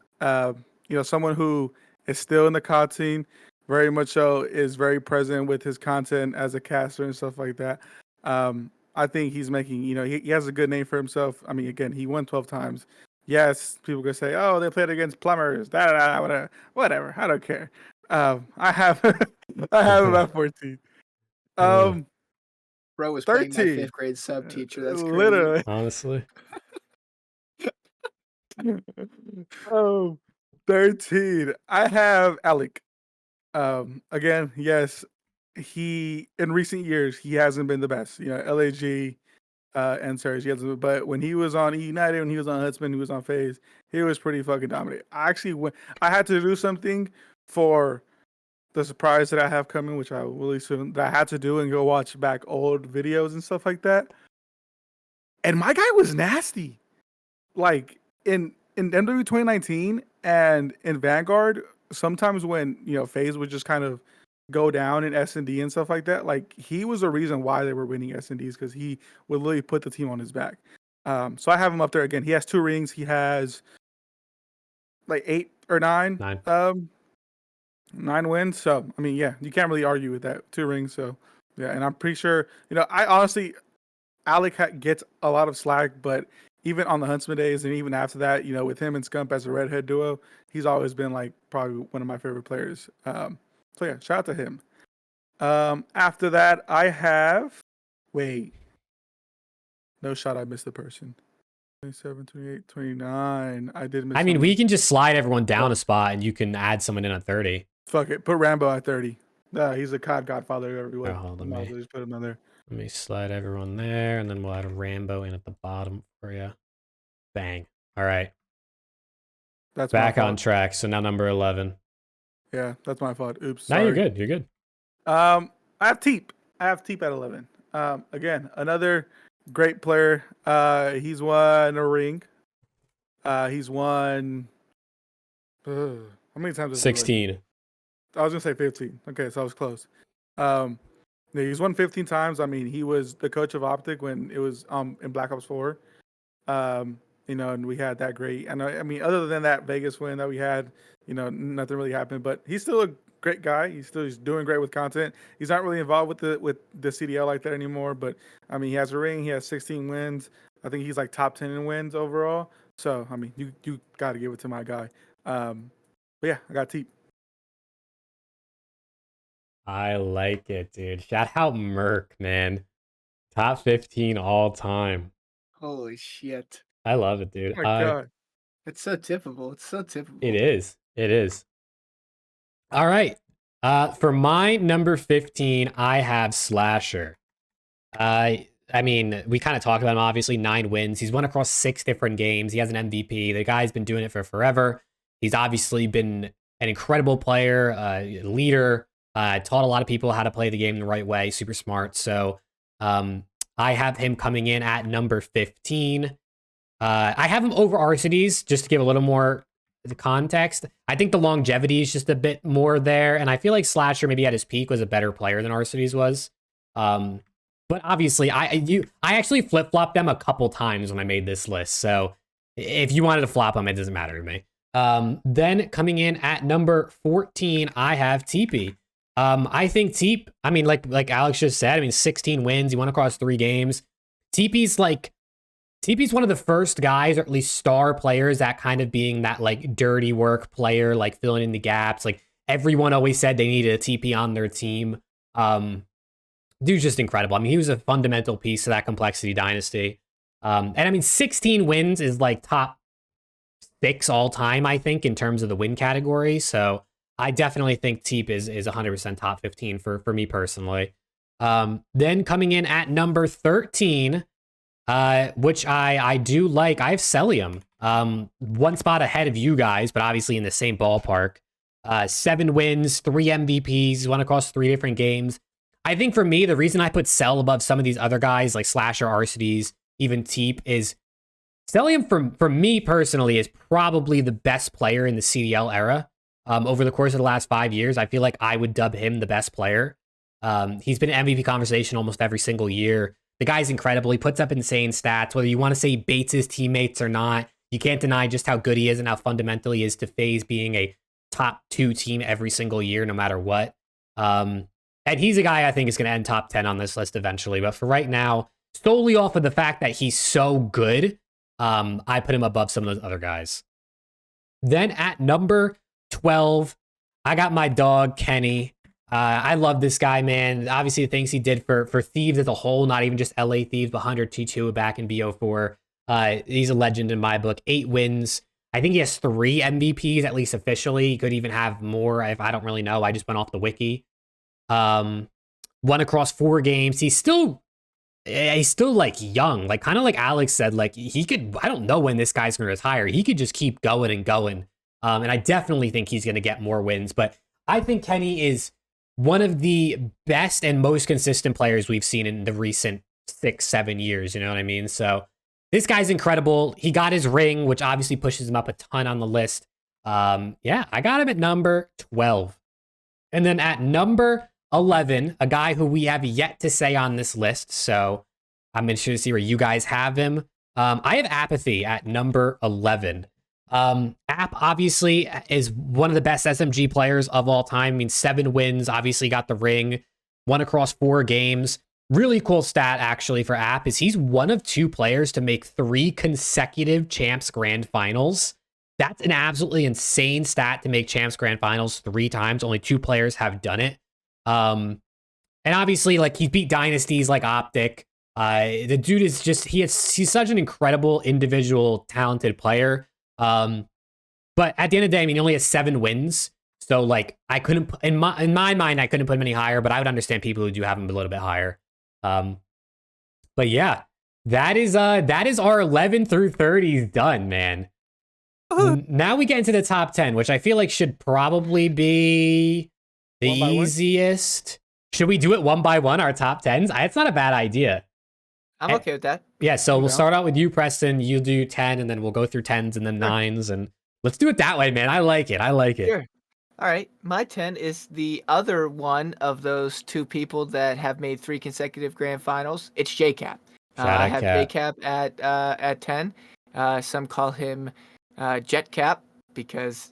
someone who is still in the COD scene, very much so is very present with his content as a caster and stuff like that. I think he's making, he has a good name for himself. I mean, again, he won 12 times. Yes, people could say, oh, they played against plumbers, whatever. I don't care. I have him at 14. Bro was 13. playing my 5th grade sub teacher. That's crazy. Literally. Honestly. 13. I have Alec. Again, yes, he in recent years he hasn't been the best. LAG and Surge, he hasn't. But when he was on United, when he was on Huntsman, he was on FaZe, he was pretty fucking dominant. I had to do something for the surprise that I have coming, which I will really soon. That I had to do and go watch back old videos and stuff like that. And my guy was nasty. Like in MW 2019 and in Vanguard, sometimes when FaZe would just kind of go down in S&D and stuff like that, like he was the reason why they were winning S&Ds, because he would literally put the team on his back. So I have him up there again. He has 2 rings. He has like 8 or 9. 9 wins. So I mean, yeah, you can't really argue with that. 2 rings. So yeah, and I'm pretty sure I honestly, Alec gets a lot of slack, but even on the Huntsman days and even after that, with him and Scump as a redhead duo, he's always been like probably one of my favorite players. So yeah, shout out to him. After that, I have no shot. I missed the person. 27, 28, 29. I did miss. I mean, we can just slide everyone down a spot and you can add someone in at 30. Fuck it. Put Rambo at 30. He's a COD godfather everywhere. Just put him in there. Let me slide everyone there, and then we'll add a Rambo in at the bottom for you. Bang. All right. That's back on track. So now number 11. Yeah, that's my fault. Oops. Sorry. No, you're good. You're good. I have Teep. at 11. Again, another great player. He's won a ring. He's won. How many times? 16. I was gonna say 15. Okay, so I was close. Yeah, he's won 15 times. I mean, he was the coach of OPTIC when it was in Black Ops 4. And we had that great. And I mean, other than that Vegas win that we had, nothing really happened. But he's still a great guy. He's doing great with content. He's not really involved with the CDL like that anymore. But I mean, he has a ring. He has 16 wins. I think he's like top 10 in wins overall. So I mean, you got to give it to my guy. But yeah, I got Teep. I like it, dude. Shout out Merc, man. Top 15 all time. Holy shit. I love it, dude. Oh my God. It's so typical. It's so typical. It is. It is. All right. For my number 15, I have Slasher. I mean, we kind of talked about him, obviously. 9 wins. He's won across 6 different games. He has an MVP. The guy's been doing it for forever. He's obviously been an incredible player, leader, taught a lot of people how to play the game the right way. Super smart. So I have him coming in at number 15. I have him over Arcides, just to give a little more the context. I think the longevity is just a bit more there. And I feel like Slasher, maybe at his peak, was a better player than Arcides was. But obviously, I actually flip-flopped them a couple times when I made this list. So if you wanted to flop them, it doesn't matter to me. Then coming in at number 14, I have TP. I think Teep, I mean, like Alex just said, I mean, 16 wins. He won across 3 games. TP's one of the first guys, or at least star players, that kind of being that like dirty work player, like filling in the gaps. Like everyone always said they needed a TP on their team. Dude's just incredible. I mean, he was a fundamental piece to that complexity dynasty. And I mean, 16 wins is like top 6 all time, I think, in terms of the win category. So I definitely think Teep is 100% top 15 for me personally. Then coming in at number 13, which I do like, I have Celium. 1 spot ahead of you guys, but obviously in the same ballpark. 7 wins, 3 MVPs, won across 3 different games. I think for me, the reason I put Cell above some of these other guys like Slasher, Arcides, even Teep is Celium for me personally is probably the best player in the CDL era. Over the course of the last 5 years, I feel like I would dub him the best player. He's been in MVP conversation almost every single year. The guy's incredible. He puts up insane stats. Whether you want to say Bates' his teammates or not, you can't deny just how good he is and how fundamental he is to FaZe being a top 2 team every single year, no matter what. And he's a guy I think is going to end top 10 on this list eventually. But for right now, solely off of the fact that he's so good, I put him above some of those other guys. Then at number 12, I got my dog, Kenny. I love this guy, man. Obviously, the things he did for Thieves as a whole, not even just LA Thieves, but 100 T2 back in BO4. He's a legend in my book. 8 wins. I think he has 3 MVPs, at least officially. He could even have more if I don't really know. I just went off the wiki. Won across 4 games. He's still like young, like kind of like Alex said, like he could, I don't know when this guy's going to retire. He could just keep going and going. And I definitely think he's going to get more wins, but I think Kenny is one of the best and most consistent players we've seen in the recent 6-7 years. You know what I mean? So this guy's incredible. He got his ring, which obviously pushes him up a ton on the list. Yeah, I got him at number 12. And then at number 11, a guy who we have yet to say on this list. So I'm interested to see where you guys have him. I have Apathy at number 11. App obviously is one of the best SMG players of all time. I mean, 7 wins, obviously got the ring, won across 4 games. Really cool stat actually for App is he's one of 2 players to make 3 consecutive Champs Grand Finals. That's an absolutely insane stat to make Champs Grand Finals 3 times. Only 2 players have done it. And obviously, like, he beat dynasties like OPTIC. The dude is just, he's such an incredible individual, talented player. But at the end of the day, I mean, he only has 7 wins. So, like, I couldn't, in my mind, I couldn't put him any higher, but I would understand people who do have him a little bit higher. But yeah, that is our 11 through 30s done, man. Now we get into the top 10, which I feel like should probably be the easiest. Should we do it one by one, our top 10s? It's not a bad idea. I'm okay with that. Yeah, so we'll start out with you, Preston. You do 10, and then we'll go through 10s and then 9s, and let's do it that way, man. I like it. Sure. All right, my 10 is the other one of those 2 people that have made 3 consecutive grand finals. It's JCap. I have JCap at 10. Some call him JetCap because,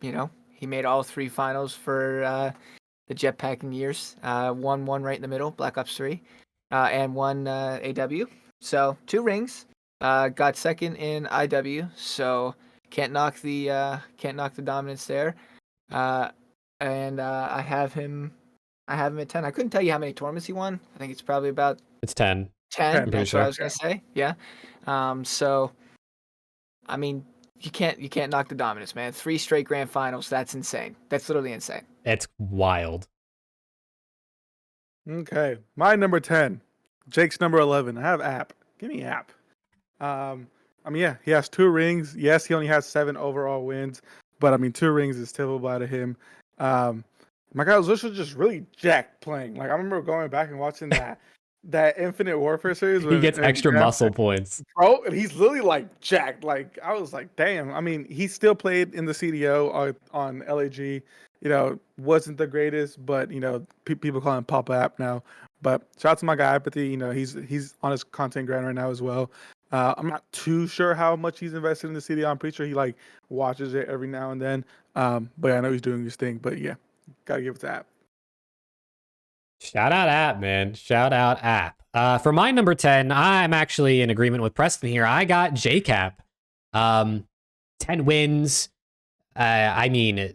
you know, he made all 3 finals for the jetpacking years. Won 1 right in the middle, Black Ops 3, and 1 AW. So 2 rings. Got 2nd in IW. So can't knock the dominance there. And I have him at 10. I couldn't tell you how many tournaments he won. I think it's probably about... It's 10. 10, that's what I was going to say. Yeah. So, I mean, you can't knock the dominance, man. 3 straight grand finals. That's insane. That's literally insane. It's wild. Okay. My number 10. Jake's number 11. I have App. Give me App. I mean, yeah, he has 2 rings. Yes, he only has 7 overall wins. But, I mean, 2 rings is typical out of him. My guy was also just really jacked playing. Like, I remember going back and watching that Infinite Warfare series. He gets extra muscle points. Bro, and he's literally, like, jacked. Like, I was like, damn. I mean, he still played in the CDO on LAG. You know, wasn't the greatest, but, you know, people call him Pop App now. But shout out to my guy Apathy. You know, he's on his content grind right now as well. I'm not too sure how much he's invested in the CDL. I'm pretty sure he like watches it every now and then. But yeah, I know he's doing his thing. But yeah, gotta give it to App. Shout out App, man. Shout out App. For my number 10, I'm actually in agreement with Preston here. I got JCap. 10 wins. I mean,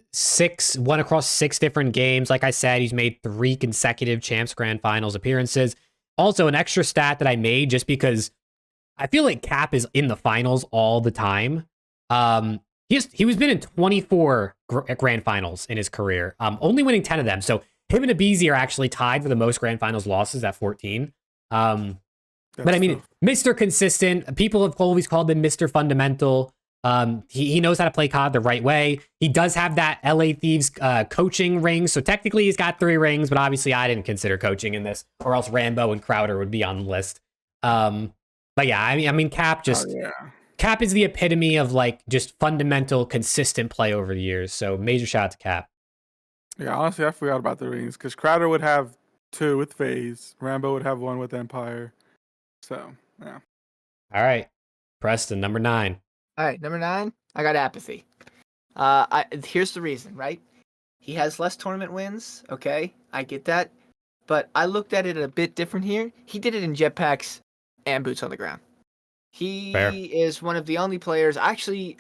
won across 6 different games. Like I said, he's made 3 consecutive Champs Grand Finals appearances. Also, an extra stat that I made just because I feel like Cap is in the finals all the time. He was been in 24 Grand Finals in his career, only winning 10 of them. So him and Abizi are actually tied for the most Grand Finals losses at 14. But I mean, tough. Mr. Consistent. People have always called him Mr. Fundamental. He knows how to play COD the right way. He does have that LA Thieves coaching ring. So technically he's got 3 rings, but obviously I didn't consider coaching in this, or else Rambo and Crowder would be on the list. But yeah, I mean, Cap just Cap is the epitome of like just fundamental, consistent play over the years. So major shout out to Cap. Yeah, honestly, I forgot about the rings because Crowder would have 2 with FaZe, Rambo would have 1 with Empire. So yeah. All right, Preston, number 9. All right, number 9, I got Apathy. Here's the reason, right? He has less tournament wins, okay? I get that. But I looked at it a bit different here. He did it in jetpacks and boots on the ground. He is one of the only players, actually,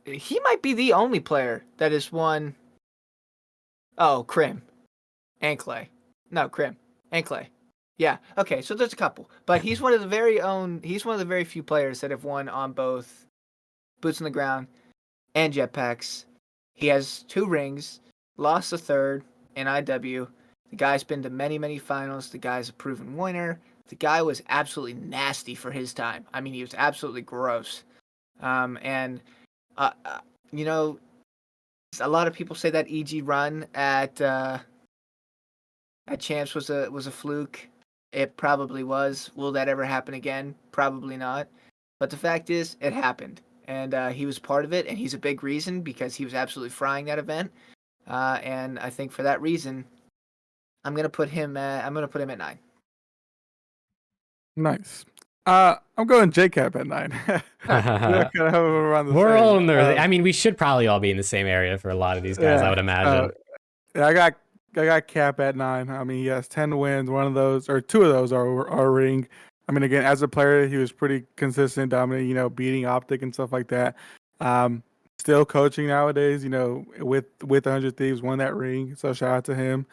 he might be the only player that has won, Krim and Clay. No, Krim and Clay. Yeah, okay, so there's a couple. But he's one of the very few players that have won on both boots on the ground and jetpacks. He has 2 rings, lost a 3rd in IW. The guy's been to many, many finals. The guy's a proven winner. The guy was absolutely nasty for his time. I mean, he was absolutely gross. You know, a lot of people say that EG run at Champs was a fluke. It probably was. Will that ever happen again? Probably not. But the fact is, it happened. And he was part of it, and he's a big reason because he was absolutely frying that event. And I think for that reason, I'm gonna put him at 9. Nice. I'm going JCap at 9. We're all in the. I mean, we should probably all be in the same area for a lot of these guys. I would imagine. I got Cap at 9. I mean, he has 10 wins. 2 of those are ring. I mean, again, as a player, he was pretty consistent, dominant. You know, beating OPTIC and stuff like that. Still coaching nowadays. You know, with 100 Thieves, won that ring. So shout out to him.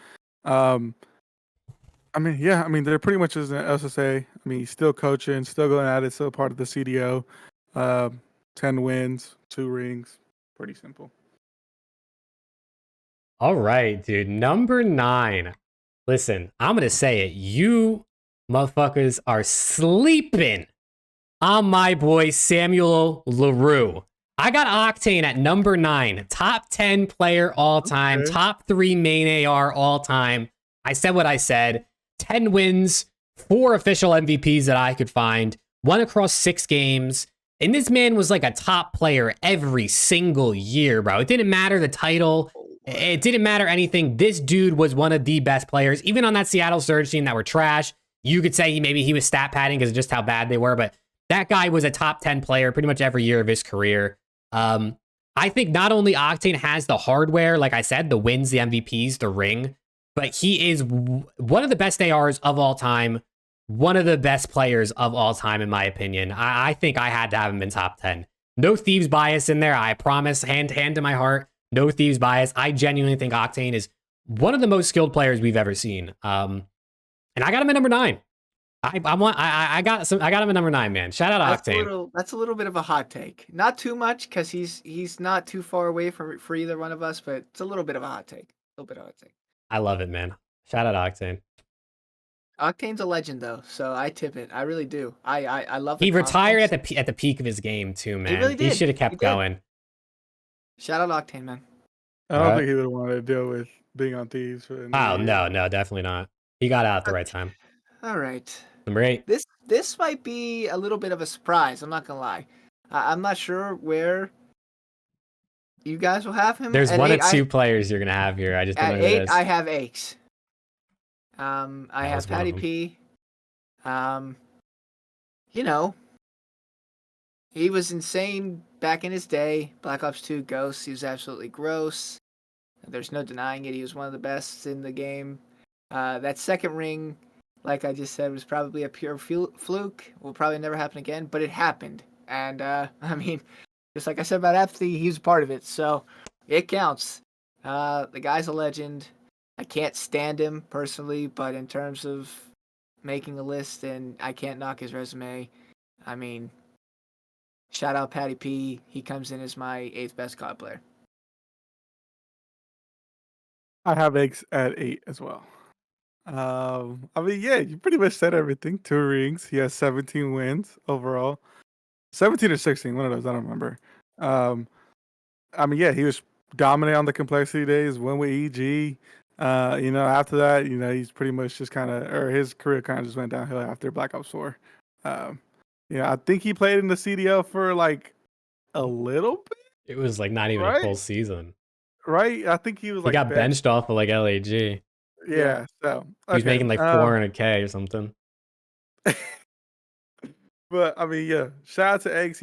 I mean, yeah. I mean, there pretty much isn't else to say. I mean, he's still coaching, still going at it, still part of the CDO. 10 wins, 2 rings. Pretty simple. All right, dude. Number 9. Listen, I'm going to say it. You motherfuckers are sleeping on my boy Samuel LaRue. I got OCTANE at number 9. Top 10 player all time. Okay. Top 3 main AR all time. I said what I said. 10 wins, 4 official MVPs that I could find. 1 across 6 games. And this man was like a top player every single year, bro. It didn't matter the title. It didn't matter anything. This dude was one of the best players. Even on that Seattle Surge team that were trash, you could say maybe he was stat padding because of just how bad they were. But that guy was a top 10 player pretty much every year of his career. I think not only OCTANE has the hardware, like I said, the wins, the MVPs, the ring, but he is one of the best ARs of all time. One of the best players of all time, in my opinion. I think I had to have him in top 10. No Thieves bias in there. I promise, hand to my heart. No Thieves bias. I genuinely think OCTANE is one of the most skilled players we've ever seen. And I got him at number 9. I got him at number 9, man. Shout out OCTANE. That's a little bit of a hot take. Not too much because he's not too far away for either one of us, but it's a little bit of a hot take. I love it, man. Shout out OCTANE. OCTANE's a legend, though, so I tip it. I really do. I love. He retired at the peak of his game too, man. He really did. He should have kept going. Shout out OCTANE, man. I don't think he would have wanted to deal with being on Thieves. Oh no, definitely not. He got out at the right time. All right. Number 8. This might be a little bit of a surprise. I'm not gonna lie. I'm not sure where you guys will have him. There's at 1 of 2 players you're gonna have here. I just don't know who it is. I have Aches. I That have was one of Patty them. P. You know, he was insane back in his day. Black Ops 2 Ghost, he was absolutely gross. There's no denying it. He was one of the best in the game. That second ring, like I just said, was probably a pure fluke. Will probably never happen again, but it happened. And I mean, just like I said about apathy, he's a part of it, so it counts. The guy's a legend. I can't stand him personally, but in terms of making a list, and I can't knock his resume. I mean, shout out Patty P. He comes in as my 8th best COD player. I have eggs at 8 as well. I mean, yeah, you pretty much said everything. 2 rings. He has 17 wins overall. 17 or 16, one of those, I don't remember. I mean, yeah, he was dominant on the complexity days, win with EG. After that, he's pretty much just or his career kind of just went downhill after Black Ops 4. Um, I think he played in the CDL for like a little bit, It was like not even a full right? season. Right? I think he was He like got benched off of like LAG. Yeah, so He was okay. making like 400K or something. But I mean, yeah, shout out to Eggs.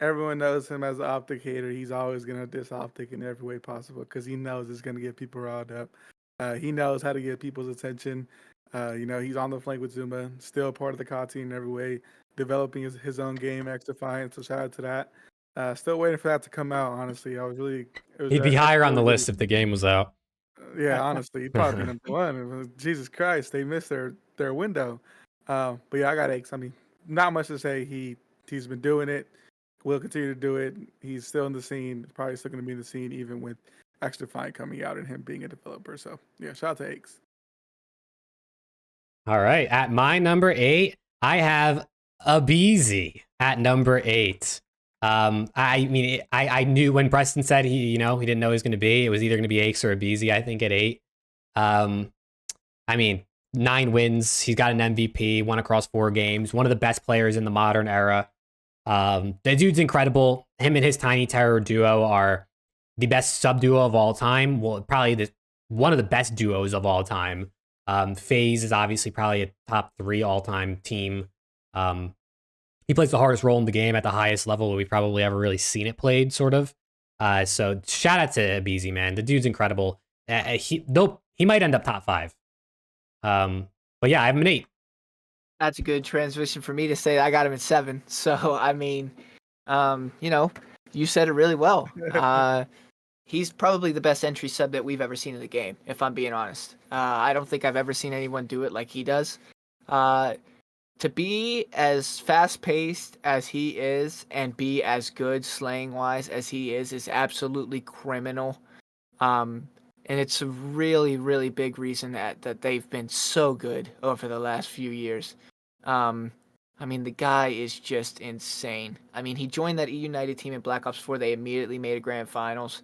Everyone knows him as an optic hater. He's always gonna diss optic in every way possible because he knows it's gonna get people riled up. He knows how to get people's attention. He's on the flank with ZOOMAA, still part of the COD team in every way, developing his own game, X Defiant. So shout out to that. Still waiting for that to come out. Honestly, it was He'd be actually higher on the really, list if the game was out. yeah, honestly, he'd probably be number one. Jesus Christ, they missed their window. But yeah, I got Eggs. I mean, not much to say. He's been doing it. Will continue to do it. He's still in the scene. Probably still going to be in the scene even with Extra Fine coming out and him being a developer. So yeah, shout out to Eggs. All right, at my number 8, I have Abeezy at number 8. I mean, I knew when Preston said he didn't know he was going to be. It was either going to be Aches or Abeezy. I think at 8. I mean, 9 wins. He's got an MVP. Won across 4 games. One of the best players in the modern era. The dude's incredible. Him and his Tiny Terror duo are the best sub duo of all time. Well, probably one of the best duos of all time. FaZe is obviously probably a top 3 all-time team. He plays the hardest role in the game at the highest level we've probably ever really seen it played, sort of. So shout out to Abeezy, man. The dude's incredible. He might end up top 5. But yeah, I have him an 8. That's a good transition for me to say I got him at 7. So I mean, you said it really well. He's probably the best entry sub that we've ever seen in the game, if I'm being honest. I don't think I've ever seen anyone do it like he does. To be as fast-paced as he is and be as good slaying-wise as he is absolutely criminal. And it's a really, really big reason that they've been so good over the last few years. I mean, the guy is just insane. I mean, he joined that E United team in Black Ops 4. They immediately made a grand finals.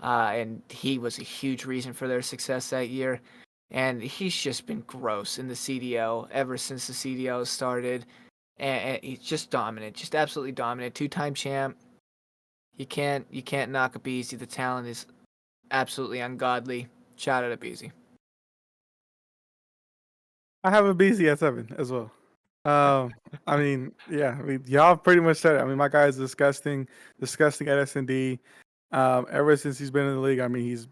And he was a huge reason for their success that year. And he's just been gross in the CDL ever since the CDL started. And he's just dominant, just absolutely dominant. 2-time champ. You can't knock Abeezy. The talent is absolutely ungodly. Shout out Abeezy. I have Abeezy at 7 as well. I mean, yeah, y'all pretty much said it. I mean, my guy is disgusting at S&D. Ever since he's been in the league, I mean, he's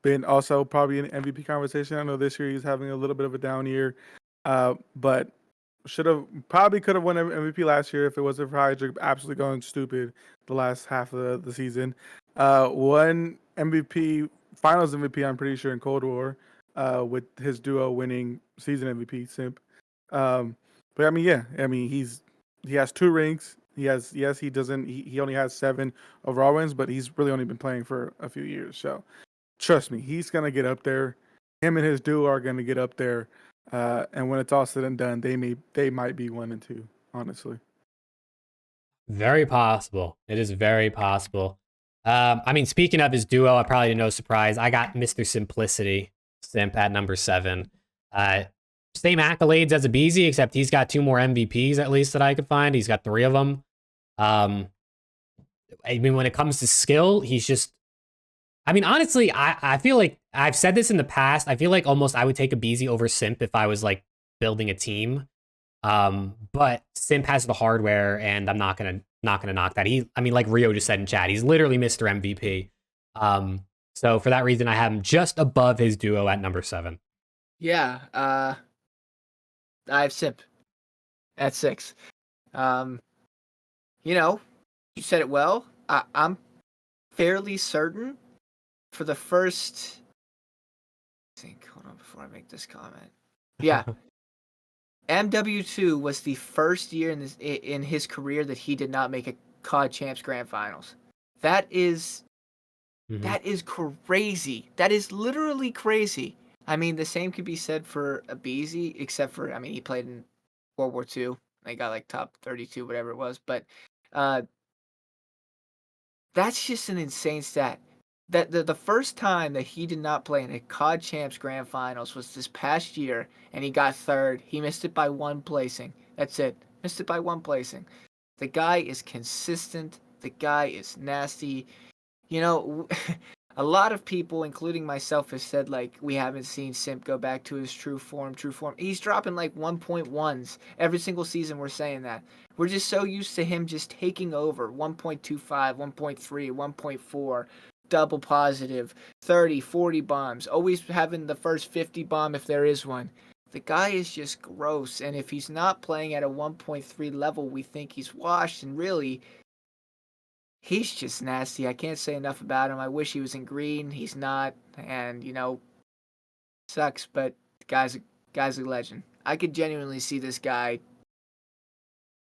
been also probably in MVP conversation. I know this year he's having a little bit of a down year, but could have won MVP last year if it wasn't for Hydra absolutely going stupid the last half of the season. Won MVP, Finals MVP, I'm pretty sure, in Cold War, with his duo winning season MVP, Simp. But I mean, yeah, I mean, he has 2 rings. He only has 7 overall wins, but he's really only been playing for a few years. So trust me, he's gonna get up there. Him and his duo are gonna get up there. And when it's all said and done, they might be 1 and 2, honestly. Very possible. It is very possible. I mean, speaking of his duo, I probably no surprise. I got Mr. Simplicity, Simp, at number 7. Same accolades as Abeezy, except he's got 2 more MVPs at least that I could find. He's got 3 of them. I mean, when it comes to skill, he's just I mean, honestly, I feel like I've said this in the past. I feel like almost I would take a Beezy over Simp if I was like building a team. But Simp has the hardware, and I'm not gonna knock that. I mean, like Rio just said in chat, he's literally Mr. MVP. So for that reason, I have him just above his duo at number 7. Yeah, I have Simp at 6. You know, you said it well. I'm fairly certain for the first. Hold on before I make this comment. Yeah, MW2 was the first year in his career that he did not make a COD Champs Grand Finals. That is crazy. That is literally crazy. I mean, the same could be said for Abizi, except for, I mean, he played in World War II. They got like top 32, whatever it was. But that's just an insane stat. That the first time that he did not play in a COD Champs Grand Finals was this past year, and he got 3rd. He missed it by 1 placing. That's it. Missed it by 1 placing. The guy is consistent. The guy is nasty. You know, a lot of people, including myself, have said, like, we haven't seen Simp go back to his true form. He's dropping, like, 1.1s. Every single season we're saying that. We're just so used to him just taking over. 1.25, 1.3, 1.4, double positive, 30, 40 bombs. Always having the first 50 bomb if there is one. The guy is just gross, and if he's not playing at a 1.3 level, we think he's washed, and really, he's just nasty. I can't say enough about him. I wish he was in green. He's not, and, you know, sucks, but the guy's a legend. I could genuinely see this guy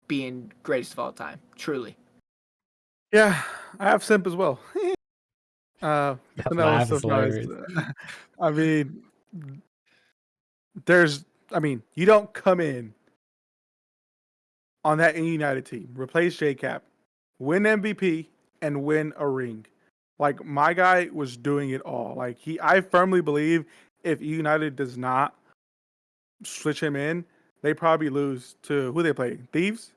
being greatest of all time, truly. Yeah, I have Simp as well. That that laugh was is surprised. hilarious. I mean, you don't come in on that United team, replace JCap, win MVP, and win a ring. Like, my guy was doing it all. Like, I firmly believe if United does not switch him in, they probably lose to who they play, Thieves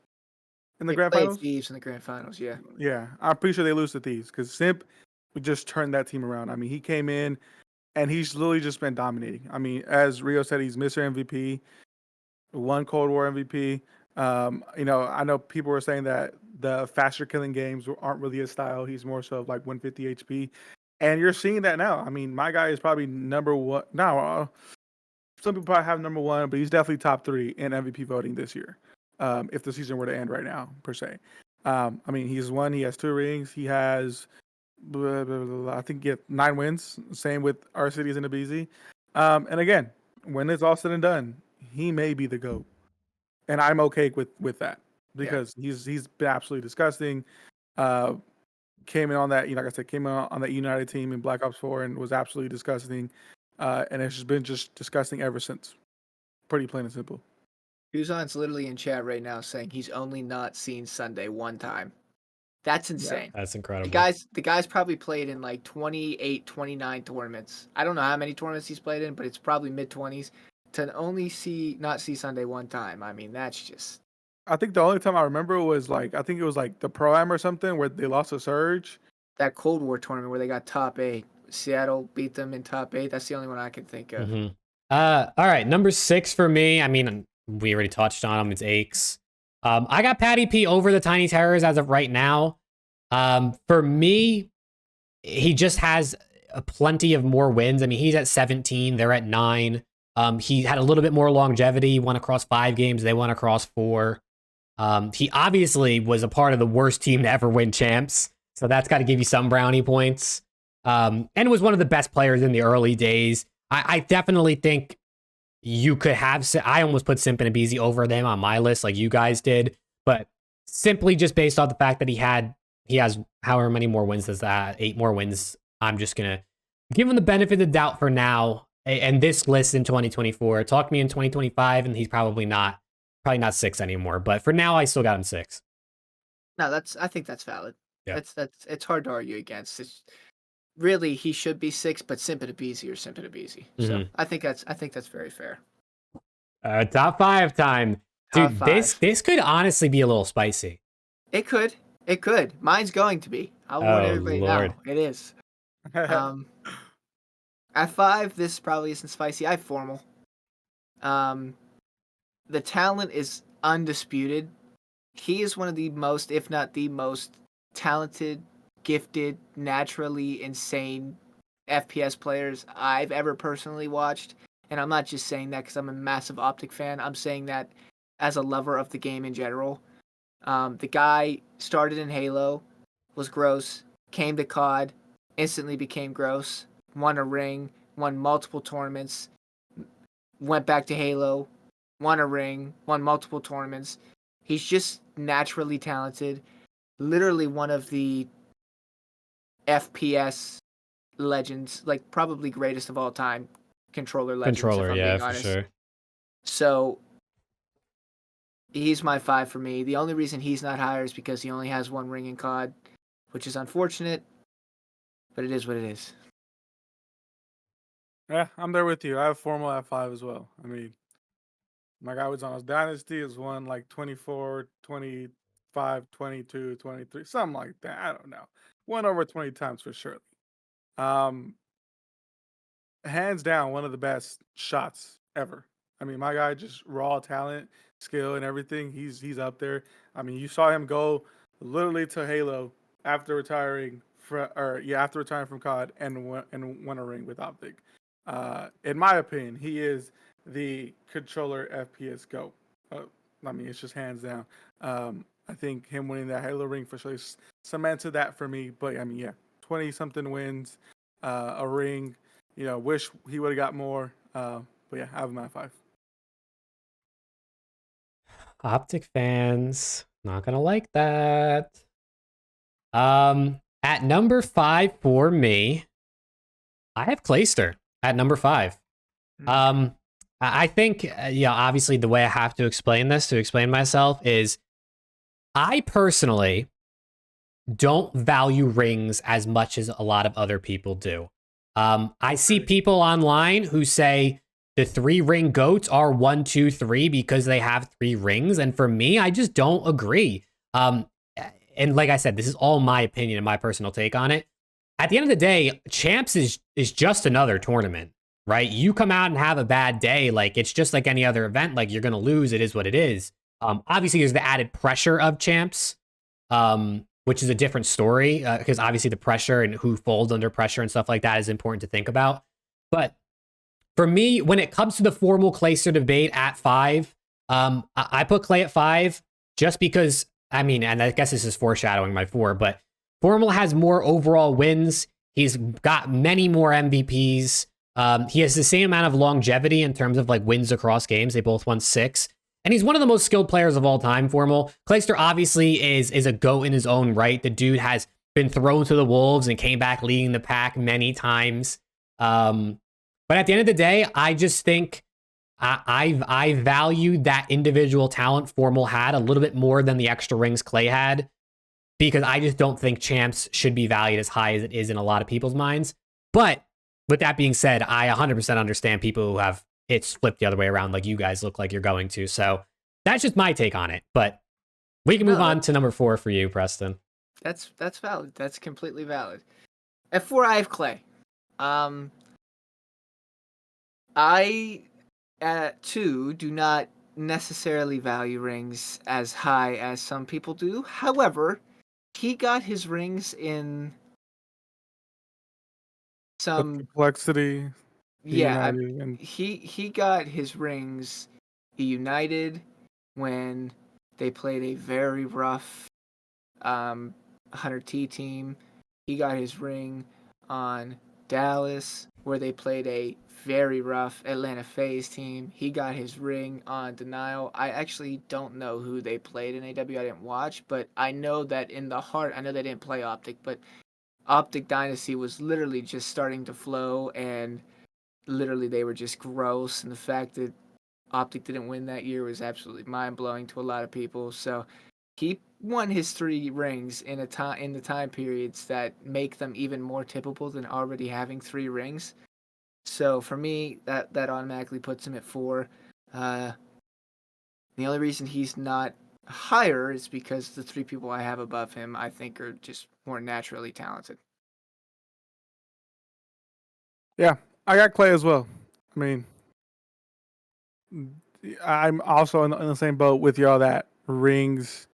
in the grand finals. Thieves in the grand finals, yeah. Yeah, I'm pretty sure they lose to Thieves because Simp would just turn that team around. I mean, he came in and he's literally just been dominating. I mean, as Rio said, he's Mr. MVP, won Cold War MVP. You know, I know people were saying that the faster killing games aren't really his style. He's more so like 150 HP. And you're seeing that now. I mean, my guy is probably number 1. Now, some people probably have number 1, but he's definitely top 3 in MVP voting this year. If the season were to end right now, per se. I mean, he has 2 rings. He has, I think, 9 wins. Same with our cities in the BZ. And again, when it's all said and done, he may be the GOAT. And I'm okay with that because he's been absolutely disgusting. Came in on that, like I said, came in on that United team in Black Ops 4 and was absolutely disgusting. And it's just been disgusting ever since. Pretty plain and simple. Kuzan's literally in chat right now saying he's only not seen Sunday 1 time. That's insane. Yeah, that's incredible. The guy's probably played in like 28, 29 tournaments. I don't know how many tournaments he's played in, but it's probably mid-20s. To only not see Sunday 1 time, I mean, that's just... I think the only time I remember was like, I think it was like the Pro-Am or something where they lost to Surge. That Cold War tournament where they got top 8. Seattle beat them in top 8. That's the only one I can think of. Mm-hmm. All right, number 6 for me. I mean, we already touched on him. It's Aches. I got Patty P over the Tiny Terrors as of right now. For me, he just has plenty of more wins. I mean, he's at 17. They're at 9. He had a little bit more longevity. He won across 5 games. They won across 4. He obviously was a part of the worst team to ever win champs. So that's got to give you some brownie points. And was one of the best players in the early days. I definitely think you could have... I almost put Simp and Abizi over them on my list like you guys did. But simply just based off the fact that he has however many more wins does that, 8 more wins. I'm just going to give him the benefit of the doubt for now. And this list in 2024, talk to me in 2025, and he's probably not 6 anymore. But for now, I still got him 6. No, I think that's valid. Yeah. It's hard to argue against. It's really, he should be 6, but Simp and Abizi or Simp and Abizi. So I think that's very fair. Top 5 time. Dude, Top 5. This could honestly be a little spicy. It could. Mine's going to be. I'll warn everybody now. It is. Um, at 5, this probably isn't spicy. I have Formal. Um, the talent is undisputed. He is one of the most, if not the most, talented, gifted, naturally insane FPS players I've ever personally watched. And I'm not just saying that because I'm a massive Optic fan. I'm saying that as a lover of the game in general. The guy started in Halo, was gross, came to COD, instantly became gross, won a ring, won multiple tournaments, went back to Halo, won a ring, won multiple tournaments. He's just naturally talented. Literally one of the FPS legends, like probably greatest of all time controller legends, if Controller, I'm yeah, being for honest. sure. So he's my 5 for me. The only reason he's not higher is because he only has one ring in COD, which is unfortunate, but it is what it is. Yeah, I'm there with you. I have Formal at 5 as well. I mean, my guy was on his Dynasty, has won like 24, 25, 22, 23, something like that. I don't know. Won over 20 times for sure. Um, Hands down, one of the best shots ever. I mean, my guy just raw talent, skill, and everything. He's up there. I mean, you saw him go literally to Halo after retiring after retiring from COD and won a ring with Optic. In my opinion, he is the controller FPS GOAT. I mean, it's just hands down. I think him winning that Halo ring for sure cemented that for me. But I mean, yeah, 20 something wins, a ring. You know, wish he would have got more. But yeah, I have him at 5. Optic fans, not gonna like that. At number 5 for me, I have Clayster at number 5. I think, yeah, obviously the way I have to explain this, to explain myself, is I personally don't value rings as much as a lot of other people do. I see people online who say the 3-ring goats are 1, 2, 3 because they have 3 rings, and for me, I just don't agree. And like I said, this is all my opinion and my personal take on it. At the end of the day, champs is just another tournament, right? You come out and have a bad day, like it's just like any other event. Like you're gonna lose. It is what it is. Obviously, there's the added pressure of champs, which is a different story because obviously the pressure and who folds under pressure and stuff like that is important to think about. But for me, when it comes to the formal Clayster debate at 5, I put Clay at 5 just because, I mean, and I guess this is foreshadowing my 4, but formal has more overall wins. He's got many more MVPs. He has the same amount of longevity in terms of like wins across games. They both won 6. And he's one of the most skilled players of all time, Formal. Clayster obviously is a GOAT in his own right. The dude has been thrown to the wolves and came back leading the pack many times. But at the end of the day, I just think I valued that individual talent Formal had a little bit more than the extra rings Clay had, because I just don't think champs should be valued as high as it is in a lot of people's minds. But with that being said, I 100% understand people who have it's flipped the other way around, like you guys look like you're going to. So that's just my take on it. But we can move on to number 4 for you, Preston. That's valid. That's completely valid. At 4, I have Clay. I at 2 do not necessarily value rings as high as some people do. However, he got his rings in some Complexity, yeah. United, and He got his rings United when they played a very rough 100T team. He got his ring on Dallas, where they played a very rough Atlanta FaZe team. He got his ring on Denial. I actually don't know who they played in AW. I didn't watch, but I know that in the heart, I know they didn't play Optic, but Optic Dynasty was literally just starting to flow, and literally they were just gross. And the fact that Optic didn't win that year was absolutely mind blowing to a lot of people. So he won his 3 rings in the time periods that make them even more typical than already having 3 rings. So for me, that automatically puts him at 4. The only reason he's not higher is because the 3 people I have above him I think are just more naturally talented. Yeah, I got Clay as well. I mean, I'm also in the same boat with y'all that rings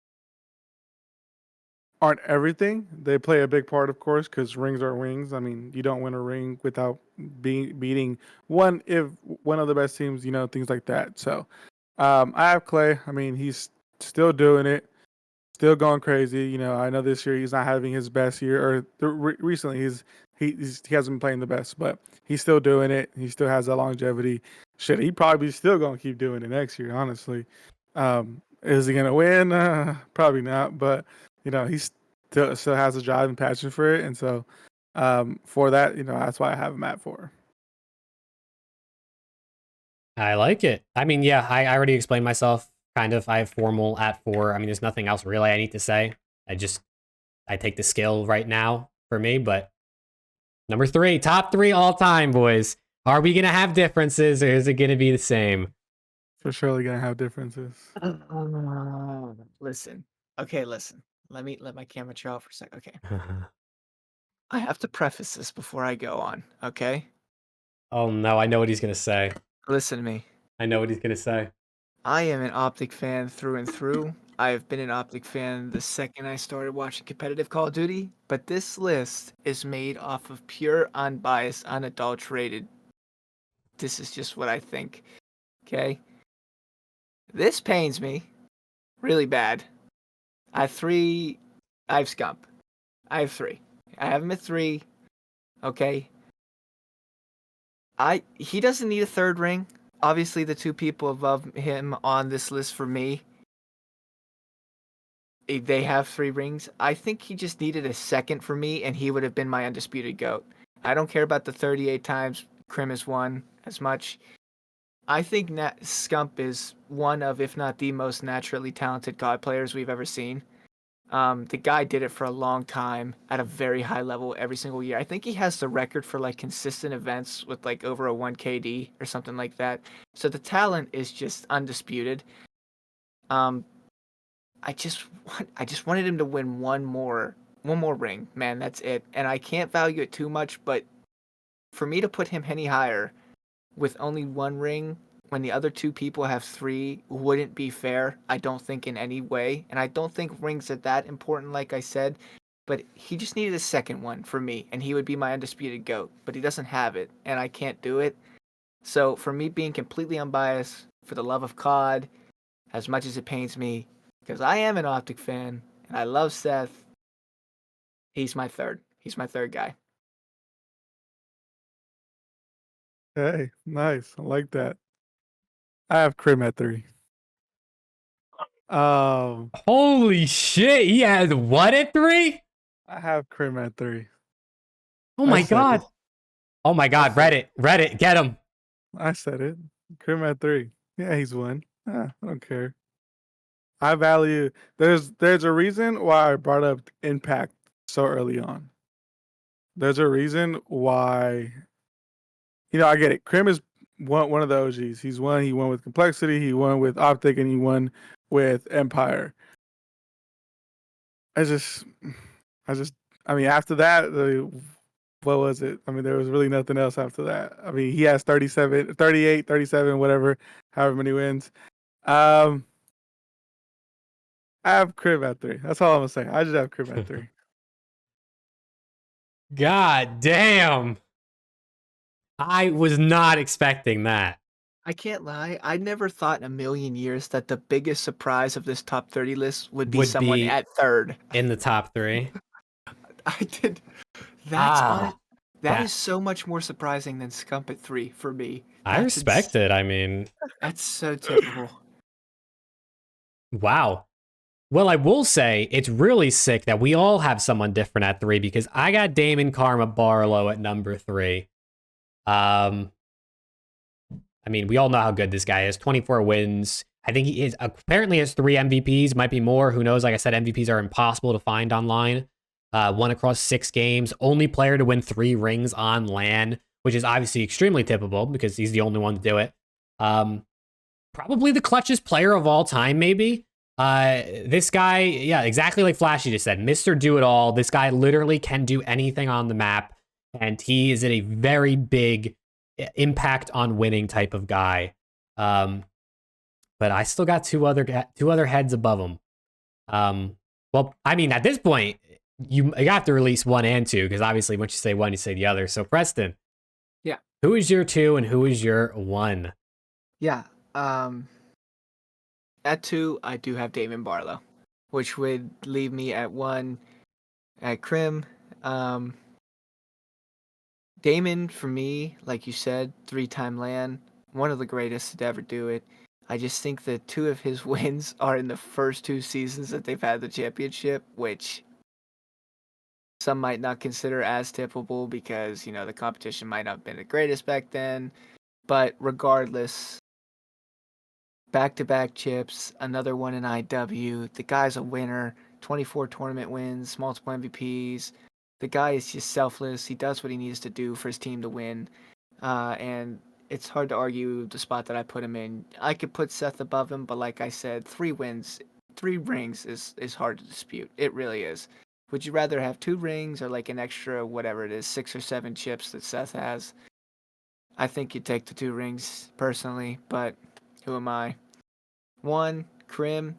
aren't everything. They play a big part, of course, because rings are rings. I mean, you don't win a ring without beating one of the best teams, things like that. So, I have Clay. I mean, he's still doing it, still going crazy. I know this year he's not having his best year, or recently he hasn't been playing the best, but he's still doing it. He still has that longevity. Shit, he probably still gonna keep doing it next year. Honestly, is he gonna win? Probably not, but he still has a drive and passion for it, and so for that, that's why I have him at 4. I like it. I mean, yeah, I already explained myself. Kind of. I have formal at 4. I mean, there's nothing else really I need to say. I take the skill right now for me, but number 3, top 3 all time, boys. Are we gonna have differences, or is it gonna be the same? For surely gonna have differences. Listen. Okay, listen. Let my camera chill out for a sec. Okay. I have to preface this before I go on, okay? Oh no, I know what he's gonna say. Listen to me. I know what he's gonna say. I am an Optic fan through and through. I have been an Optic fan the second I started watching competitive Call of Duty, but this list is made off of pure, unbiased, unadulterated. This is just what I think. Okay? This pains me really bad. I have SCUMP. I have 3. I have him at 3. Okay. He doesn't need a 3rd ring. Obviously, the 2 people above him on this list for me, they have 3 rings. I think he just needed a 2nd for me, and he would have been my undisputed GOAT. I don't care about the 38 times Krim has won as much. I think SCUMP is one of, if not the most naturally talented COD players we've ever seen. The guy did it for a long time at a very high level every single year. I think he has the record for like consistent events with like over a 1 KD or something like that. So the talent is just undisputed. I just wanted him to win one more ring, man. That's it. And I can't value it too much, but for me to put him any higher with only 1 ring when the other 2 people have 3 wouldn't be fair, I don't think, in any way. And I don't think rings are that important, like I said. But he just needed a 2nd one for me, and he would be my undisputed GOAT. But he doesn't have it, and I can't do it. So for me being completely unbiased, for the love of COD, as much as it pains me, because I am an Optic fan, and I love Seth, he's my 3rd. He's my 3rd guy. Hey, nice. I like that. I have Krim at 3. Holy shit, he had what at 3? I have Krim at 3. Oh my god. Oh my god, Reddit, get him. I said it. Krim at 3. Yeah, he's won. I don't care. I value. There's a reason why I brought up impact so early on. There's a reason why. I get it. Krim is one of the OGs. He won with Complexity. He won with Optic, and he won with Empire. I mean, after that, what was it? I mean, there was really nothing else after that. I mean, he has 37, 38, 37, whatever, however many wins. I have Krim at 3. That's all I'm gonna say. I just have Krim at 3. God damn. I was not expecting that. I can't lie. I never thought in a million years that the biggest surprise of this top 30 list would be someone at 3rd. In the top 3. I did. That is so much more surprising than SCUMP at 3 for me. I respect it. I mean, that's so typical. Wow. Well, I will say it's really sick that we all have someone different at 3 because I got Damon Karma Barlow at number 3. I mean, we all know how good this guy is. 24 wins. I think he is apparently has 3 MVPs, might be more. Who knows? Like I said, MVPs are impossible to find online. Won across 6 games. Only player to win 3 rings on LAN, which is obviously extremely tippable because he's the only one to do it. Probably the clutchest player of all time, maybe. This guy, yeah, exactly like Flashy just said, Mr. Do-It-All. This guy literally can do anything on the map. and he is a very big impact on winning type of guy. But I still got two other heads above him. Well, I mean, at this point, you have to release 1 and 2 because obviously once you say one, you say the other. So Preston, Yeah. who is your 2 and who is your 1? Yeah. At 2, I do have Damon Barlow, which would leave me at 1 at Crim. Damon, for me, like you said, 3-time LAN, one of the greatest to ever do it. I just think that 2 of his wins are in the first 2 seasons that they've had the championship, which some might not consider as tippable because, you know, the competition might not have been the greatest back then. But regardless, back-to-back chips, another one in IW. The guy's a winner, 24 tournament wins, multiple MVPs. The guy is just selfless. He does what he needs to do for his team to win. And it's hard to argue the spot that I put him in. I could put Seth above him, but like I said, 3 wins, 3 rings is hard to dispute. It really is. Would you rather have 2 rings or like an extra, whatever it is, 6 or 7 chips that Seth has? I think you'd take the 2 rings personally, but who am I? 1, Crim.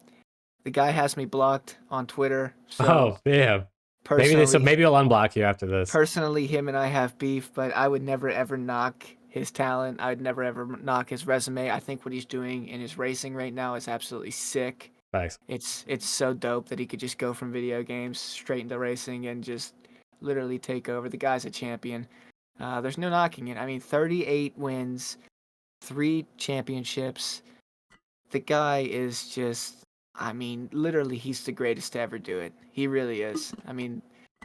The guy has me blocked on Twitter. So Oh, damn. personally, Maybe I'll unblock you after this. personally, him and I have beef, but I would never ever knock his talent. I would never ever knock his resume. I think what he's doing in his racing right now is absolutely sick. Thanks. It's so dope that he could just go from video games straight into racing and just literally take over. The guy's a champion. There's no knocking it. I mean, 38 wins, 3 championships. The guy is just, I mean, literally he's the greatest to ever do it. He really is. I mean,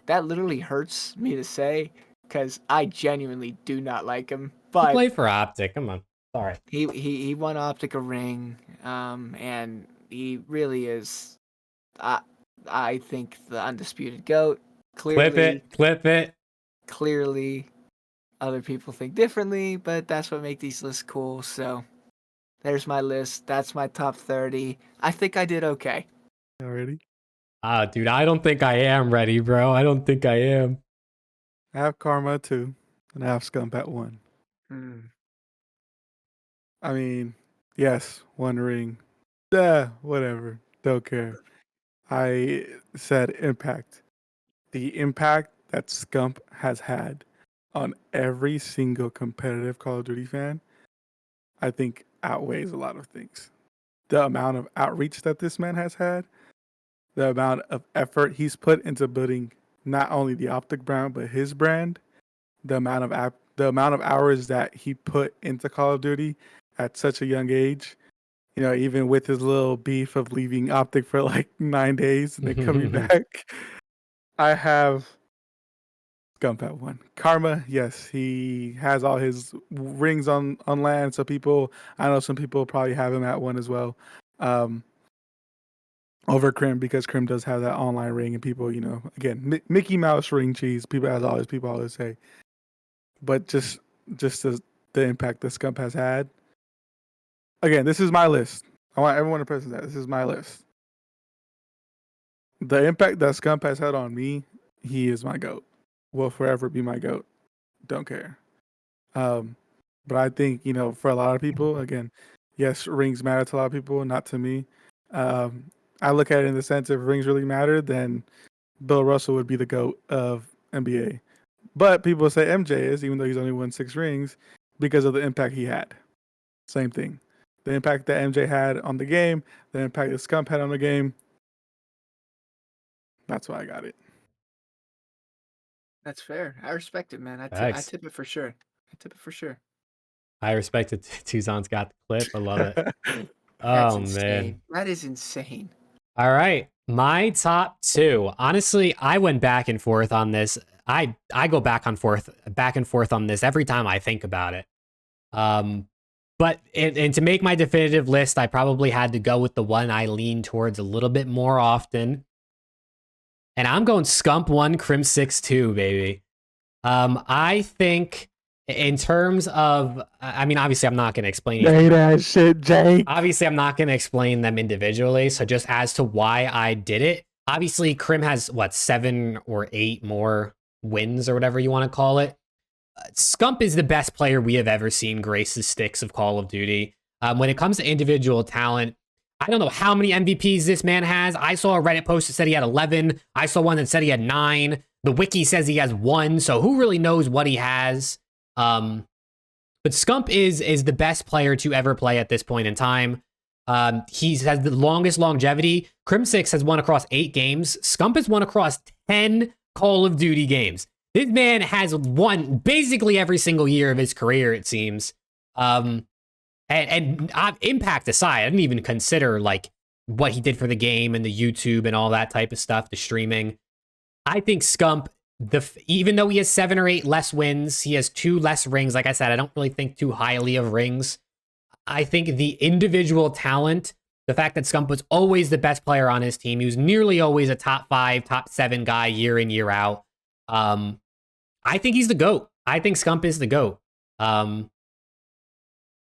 that literally hurts me to say because I genuinely do not like him. But Play for Optic. Come on. Sorry. he won Optic a ring, and he really is, I think, the undisputed GOAT. Clearly, Clip it. clearly, other people think differently, but that's what makes these lists cool. So there's my list. That's my top 30. I think I did okay. Already? Dude, I don't think I am ready, bro. I don't think I am. I have Karma at 2, and I have Scump at 1. I mean, yes, 1 ring. Whatever. Don't care. I said impact. The impact that Scump has had on every single competitive Call of Duty fan, I think outweighs a lot of things. The amount of outreach that this man has had, the amount of effort he's put into building not only the Optic brand but his brand, the amount of hours that he put into Call of Duty at such a young age. You know, even with his little beef of leaving Optic for like 9 days and then coming back, I have Scump at 1. Karma, yes, he has all his rings on land. So I know some people probably have him at 1 as well. Over Crim, because Crim does have that online ring, and people, you know, again, Mickey Mouse ring cheese. People always say, but just the impact that Scump has had. Again, this is my list. I want everyone to present that. This is my list. The impact that Scump has had on me, he is my GOAT. Will forever be my GOAT. Don't care. But I think, you know, for a lot of people, again, yes, rings matter to a lot of people, not to me. I look at it in the sense if rings really matter, then Bill Russell would be the GOAT of NBA. But people say MJ is, even though he's only won 6 rings, because of the impact he had. Same thing. The impact that MJ had on the game, the impact that Scump had on the game. That's why I got it. That's fair. I respect it, man. I tip it for sure. I respect it. Tuzon's got the clip. I love it. That's Oh, insane. man. That is insane. All right. My top 2. Honestly, I went back and forth on this. I go back and forth on this every time I think about it. But and to make my definitive list, I probably had to go with the one I lean towards a little bit more often. And I'm going Scump 1, Crim 6 2, baby. I think in terms of, I mean, obviously I'm not going to explain Say that shit, Jake. Obviously, I'm not going to explain them individually. So just as to why I did it, obviously Crim has 7 or 8 more wins or whatever you want to call it. Scump is the best player we have ever seen grace the sticks of Call of Duty. When it comes to individual talent, I don't know how many MVPs this man has. I saw a Reddit post that said he had 11. I saw one that said he had 9. The wiki says he has 1, so who really knows what he has? But Scump is the best player to ever play at this point in time. He has the longest longevity. Crim6 has won across 8 games. Scump has won across 10 Call of Duty games. This man has won basically every single year of his career, it seems. And impact aside, I didn't even consider like what he did for the game and the YouTube and all that type of stuff, the streaming. I think Scump, even though he has 7 or 8 less wins, he has 2 less rings. Like I said, I don't really think too highly of rings. I think the individual talent, the fact that Scump was always the best player on his team, he was nearly always a top 5, top 7 guy year in, year out. I think he's the GOAT. I think Scump is the GOAT.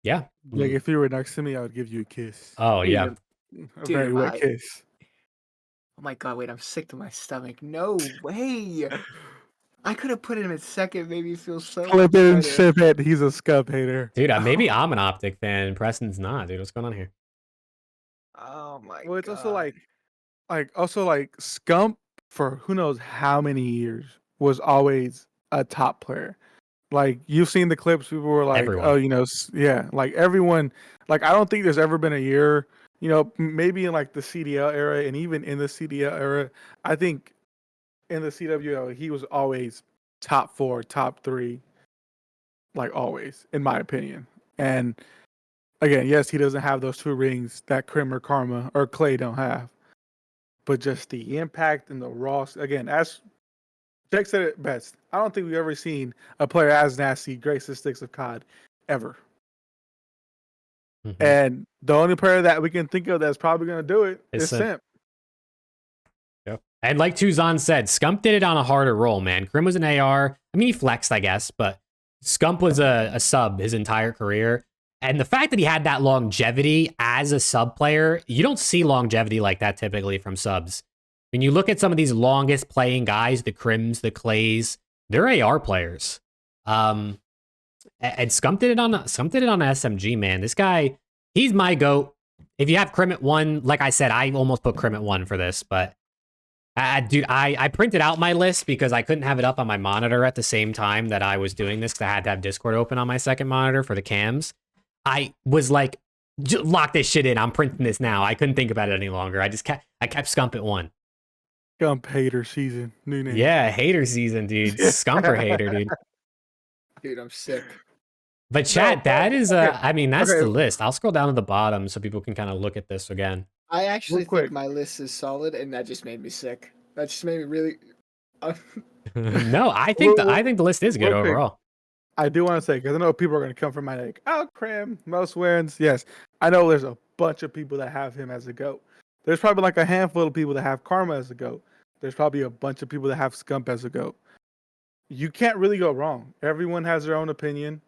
Yeah. Like if you were next to me, I would give you a kiss. Oh, yeah. A very wet kiss. Oh my god, wait, I'm sick to my stomach. No way. I could have put him in second, made me feel so Flip it and better. ship it. He's a Scump hater. Dude, maybe I'm an Optic fan and Preston's not. Dude, what's going on here? Oh my god. Well, it's also like Scump for who knows how many years was always a top player. Like you've seen the clips, people were like, Everyone. "Oh, you know, yeah." Like everyone, like I don't think there's ever been a year, you know, maybe in like the CDL era, and even in the CDL era, I think in the CWL he was always top 4, top 3, like always, in my opinion. And again, yes, he doesn't have those 2 rings that Krim or Karma or Clay don't have, but just the impact and the raw. Again, as Jake said it best, I don't think we've ever seen a player as nasty grace the sticks of COD ever. Mm-hmm. And the only player that we can think of that's probably going to do it is Simp. Yep. And like Tuzan said, Scump did it on a harder role, man. Krim was an AR. I mean, he flexed, I guess, but Scump was a sub his entire career. And the fact that he had that longevity as a sub player, you don't see longevity like that typically from subs. When you look at some of these longest playing guys, the Krims, the Clays, they're AR players. And Scump did it on SMG, man. This guy, he's my GOAT. If you have Krim at 1, like I said, I almost put Krim at 1 for this, but dude, I printed out my list because I couldn't have it up on my monitor at the same time that I was doing this because I had to have Discord open on my second monitor for the cams. I was like, lock this shit in. I'm printing this now. I couldn't think about it any longer. I kept Scump at 1. Scump hater season. New name. Yeah, hater season, dude. Scumper hater, dude. Dude, I'm sick. But chat, that is I mean, that's Okay. the list. I'll scroll down to the bottom so people can kind of look at this again. I actually quick. think my list is solid, and that just made me sick. That just made me really. No, I think the list is good real quick. overall. I do want to say, because I know people are going to come from my like, oh, Krim, most wins. Yes, I know there's a bunch of people that have him as a GOAT. There's probably like a handful of people that have Karma as a GOAT. There's probably a bunch of people that have Scump as a GOAT. You can't really go wrong. Everyone has their own opinion.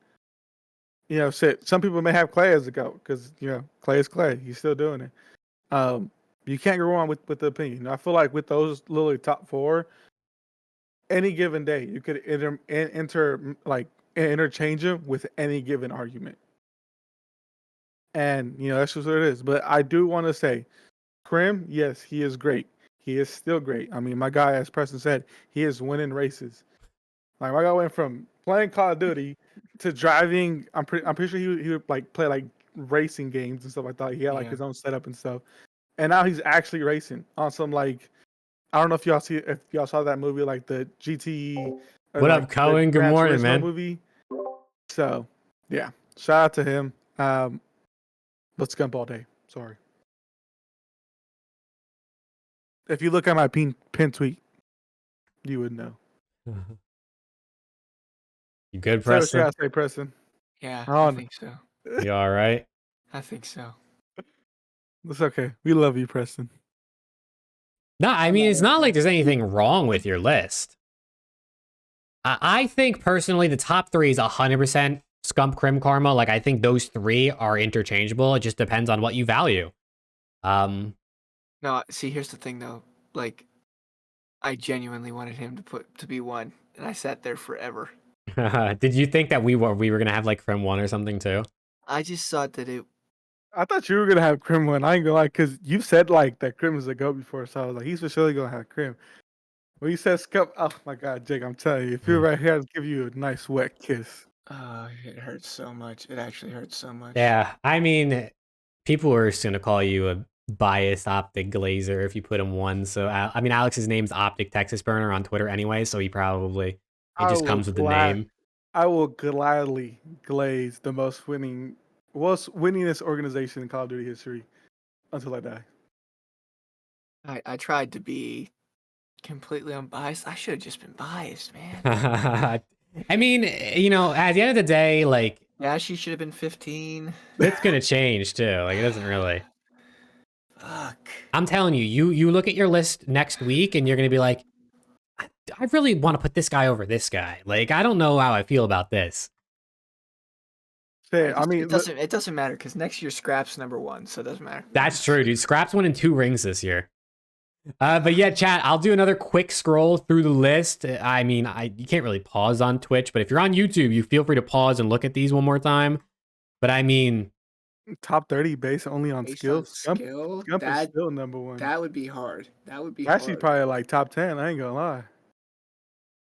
You know, some people may have Clay as a GOAT because, you know, Clay is Clay. He's still doing it. You can't go wrong with the opinion. I feel like with those literally top 4, any given day, you could interchange them with any given argument. And, you know, that's just what it is. But I do want to say, Krim, yes, he is great. He is still great. I mean, my guy, as Preston said, he is winning races. Like, my guy went from playing Call of Duty to driving. I'm pretty sure he would like play like racing games and stuff like that. He had like his own setup and stuff. And now he's actually racing on some like, I don't know if y'all saw that movie, like the GTE. What up, Cohen? Good morning, man. Movie. So, yeah, shout out to him. Let's Scump all day. Sorry. If you look at my pin tweet, you would know. You good, Say what you Preston? gotta say, Preston. Yeah, Oh, I think so. You all right? I think so. It's okay. We love you, Preston. No, I mean, it's not like there's anything wrong with your list. I think personally the top 3 is 100% Scump, Krim, Karma. Like, I think those 3 are interchangeable. It just depends on what you value. No, see, here's the thing though. Like, I genuinely wanted him to be 1, and I sat there forever. Did you think that we were gonna have like Crim 1 or something too? I just thought that it. I thought you were gonna have Crim one. I ain't gonna lie, cause you said like that Crim is a go before, so I was like, he's for sure gonna have Crim. When you said Scump, oh my god, Jake, I'm telling you, if you're right here, I'd give you a nice wet kiss. It hurts so much. It actually hurts so much. Yeah, I mean, people are just gonna call you a biased optic glazer if you put him 1. So I mean, Alex's name's Optic Texas Burner on Twitter anyway, so he probably it I just will comes with the name. I will gladly glaze the most winningest organization in Call of Duty history until I die. I tried to be completely unbiased. I should have just been biased, man. I mean, you know, at the end of the day, like Yeah, she should have been 15. it's gonna change too. Like it doesn't really. Fuck. I'm telling you, you look at your list next week and you're gonna be like, I really want to put this guy over this guy. Like I don't know how I feel about this. Shit, I mean, it doesn't matter because next year Scrap's number 1, so it doesn't matter. That's true, dude. Scrap's winning 2 rings this year. But yeah, chat, I'll do another quick scroll through the list. I mean, you can't really pause on Twitch, but if you're on YouTube, you feel free to pause and look at these one more time. But I mean, top 30 based only on Based skills. on Scump is still number 1. That would be hard. That would be Actually, hard. probably like top 10. I ain't gonna lie.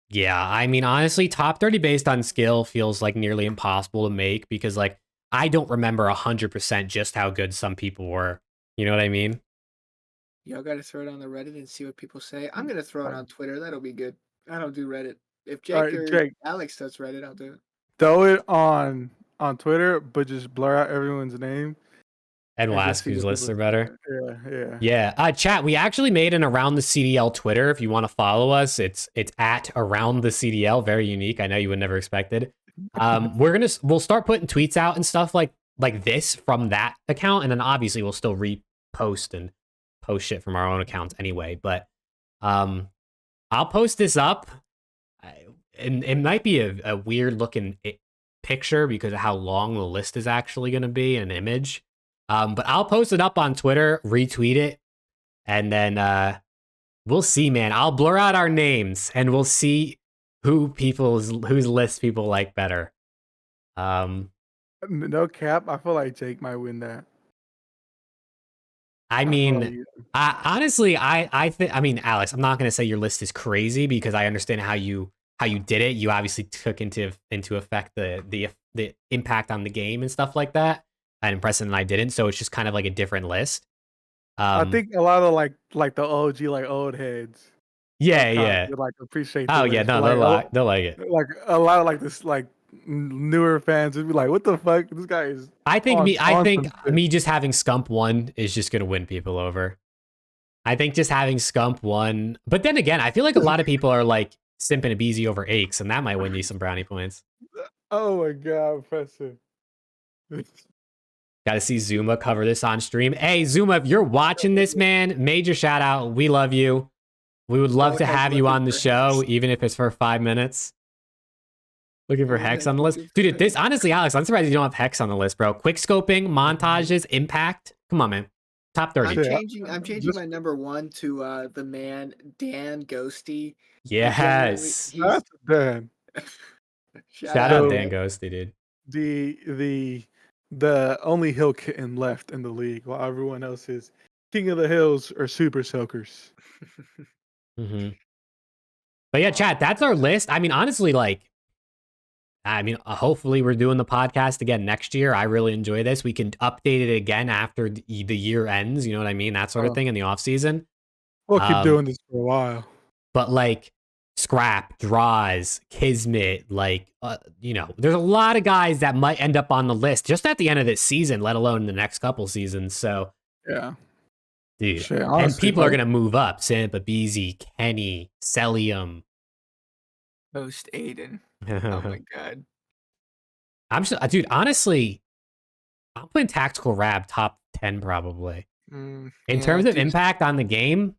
yeah, I mean, honestly, top 30 based on skill feels like nearly impossible to make because, like, I don't remember 100% just how good some people were. You know what I mean? Y'all got to throw it on the Reddit and see what people say. I'm gonna throw it on Twitter. That'll be good. I don't do Reddit. If Jake or Jake. Alex does Reddit, I'll do it. Throw it on Twitter, but just blur out everyone's name. And we'll just ask see whose what lists people are better. Yeah. Yeah. Chat, we actually made an Around the CDL Twitter. If you want to follow us, it's at Around the CDL. Very unique. I know you would never expected. We'll start putting tweets out and stuff like this from that account, and then obviously we'll still repost and post shit from our own accounts anyway. But I'll post this up. And it might be a weird looking picture because of how long the list is actually going to be, an image. But I'll post it up on Twitter, retweet it, and then we'll see, man. I'll blur out our names and we'll see whose list people like better. No cap. I feel like Jake might win that. I mean, honestly, I think. I mean, Alex, I'm not gonna say your list is crazy because I understand how you did it. You obviously took into effect the impact on the game and stuff like that. And Preston and I didn't, so it's just kind of like a different list. I think a lot of like the OG old heads. Yeah. Would, like appreciate. Oh yeah, no, they'll like it. Like a lot of like this newer fans would be like, "What the fuck? This guy is." I think me just having Scump 1 is just gonna win people over. I think just having Scump 1, but then again, I feel like a lot of people are like simping a BZ over Aches, and that might win you some brownie points. Oh my god, Professor. Got to see ZOOMAA cover this on stream. Hey, ZOOMAA, if you're watching this, man, major shout out. We love you. We would love to have you on the show, even if it's for 5 minutes. Looking for Hex on the list. Dude, this, honestly, Alex, I'm surprised you don't have Hex on the list, bro. Quick scoping, montages, impact. Come on, man. Top 30. I'm changing my number 1 to the man, Dan Ghosty. Yes. That's Dan. Shout out Dan Ghosty, dude. The only hill kitten left in the league, while everyone else is king of the hills or super soakers. But yeah, chat, that's our list. I mean, honestly, hopefully we're doing the podcast again next year. I really enjoy this. We can update it again after the year ends. You know what I mean? That sort of thing in the off season. We'll keep doing this for a while. But like Scrap, Draws, Kismet, there's a lot of guys that might end up on the list just at the end of this season, let alone the next couple seasons. So yeah, dude, shit, honestly, and people are gonna move up. Sampa, BZ, Kenny, Celium, Post Aiden. Oh my god, dude. Honestly, I'm putting TACTICALRAB top 10 probably. In terms of impact on the game.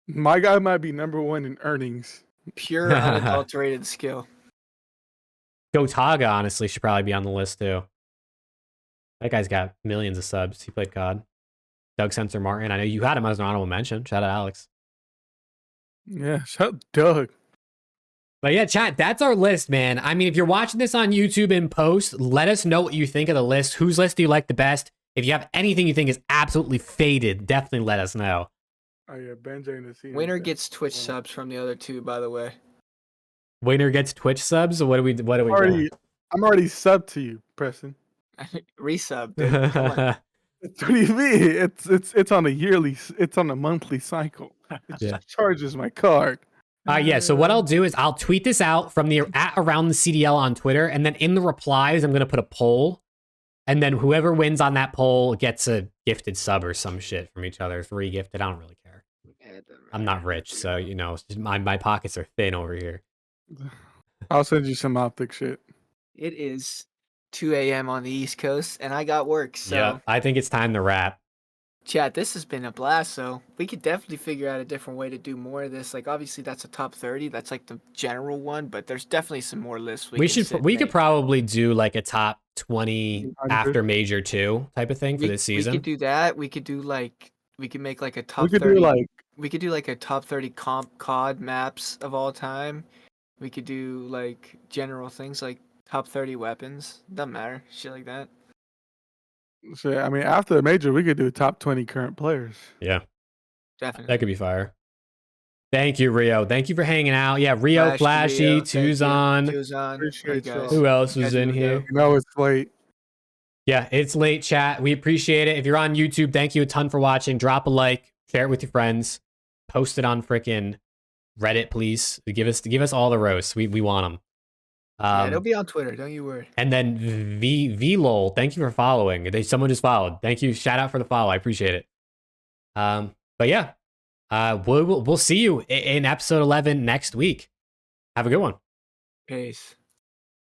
My guy might be number 1 in earnings. Pure unadulterated skill. Gotaga, honestly, should probably be on the list, too. That guy's got millions of subs. He played COD. Doug Sensor Martin. I know you had him as an honorable mention. Shout out, Alex. Yeah, shut Doug. But yeah, chat, that's our list, man. I mean, if you're watching this on YouTube in post, let us know what you think of the list. Whose list do you like the best? If you have anything you think is absolutely faded, definitely let us know. Oh yeah, Benji in the scene. Winner gets Twitch subs from the other two, by the way. Winner gets Twitch subs. What do we doing? I'm already subbed to you, Preston. Resub, dude. Come on. What do you mean? It's on a yearly. It's on a monthly cycle. It Yeah. just charges my card. Yeah, so what I'll do is I'll tweet this out from the @around the CDL on Twitter, and then in the replies, I'm gonna put a poll, and then whoever wins on that poll gets a gifted sub or some shit from each other. 3 gifted. I don't really care. I'm not rich, so you know, it's just my pockets are thin over here. I'll send you some optic shit. It is 2 a.m. on the East Coast, and I got work. So, Yeah, I think it's time to wrap. chat, this has been a blast. So, we could definitely figure out a different way to do more of this. Like, obviously, that's a top 30. That's like the general one, but there's definitely some more lists we We could probably do like a top 20 after major 2 type of thing for this season. We could do that. We could do like we could make like a top We could 30. do like a top 30 comp COD maps of all time. We could do like general things like top 30 weapons. Doesn't matter. Shit like that. shit. I mean, after the major, we could do top 20 current players. Yeah, Definitely. that could be fire. Thank you, Rio. Thank you for hanging out. Yeah, Rio, Flashy, Tuzon. Appreciate y'all. Who else was in here? You know it's late. Yeah, it's late, chat. We appreciate it. If you're on YouTube, thank you a ton for watching. Drop a like, share it with your friends, post it on frickin' Reddit, please. Give us all the roasts. We want them. Yeah, it'll be on Twitter. Don't you worry. And then VLOL, thank you for following. Someone just followed. Thank you. Shout out for the follow. I appreciate it. But yeah, we'll see you in episode 11 next week. Have a good one. Peace.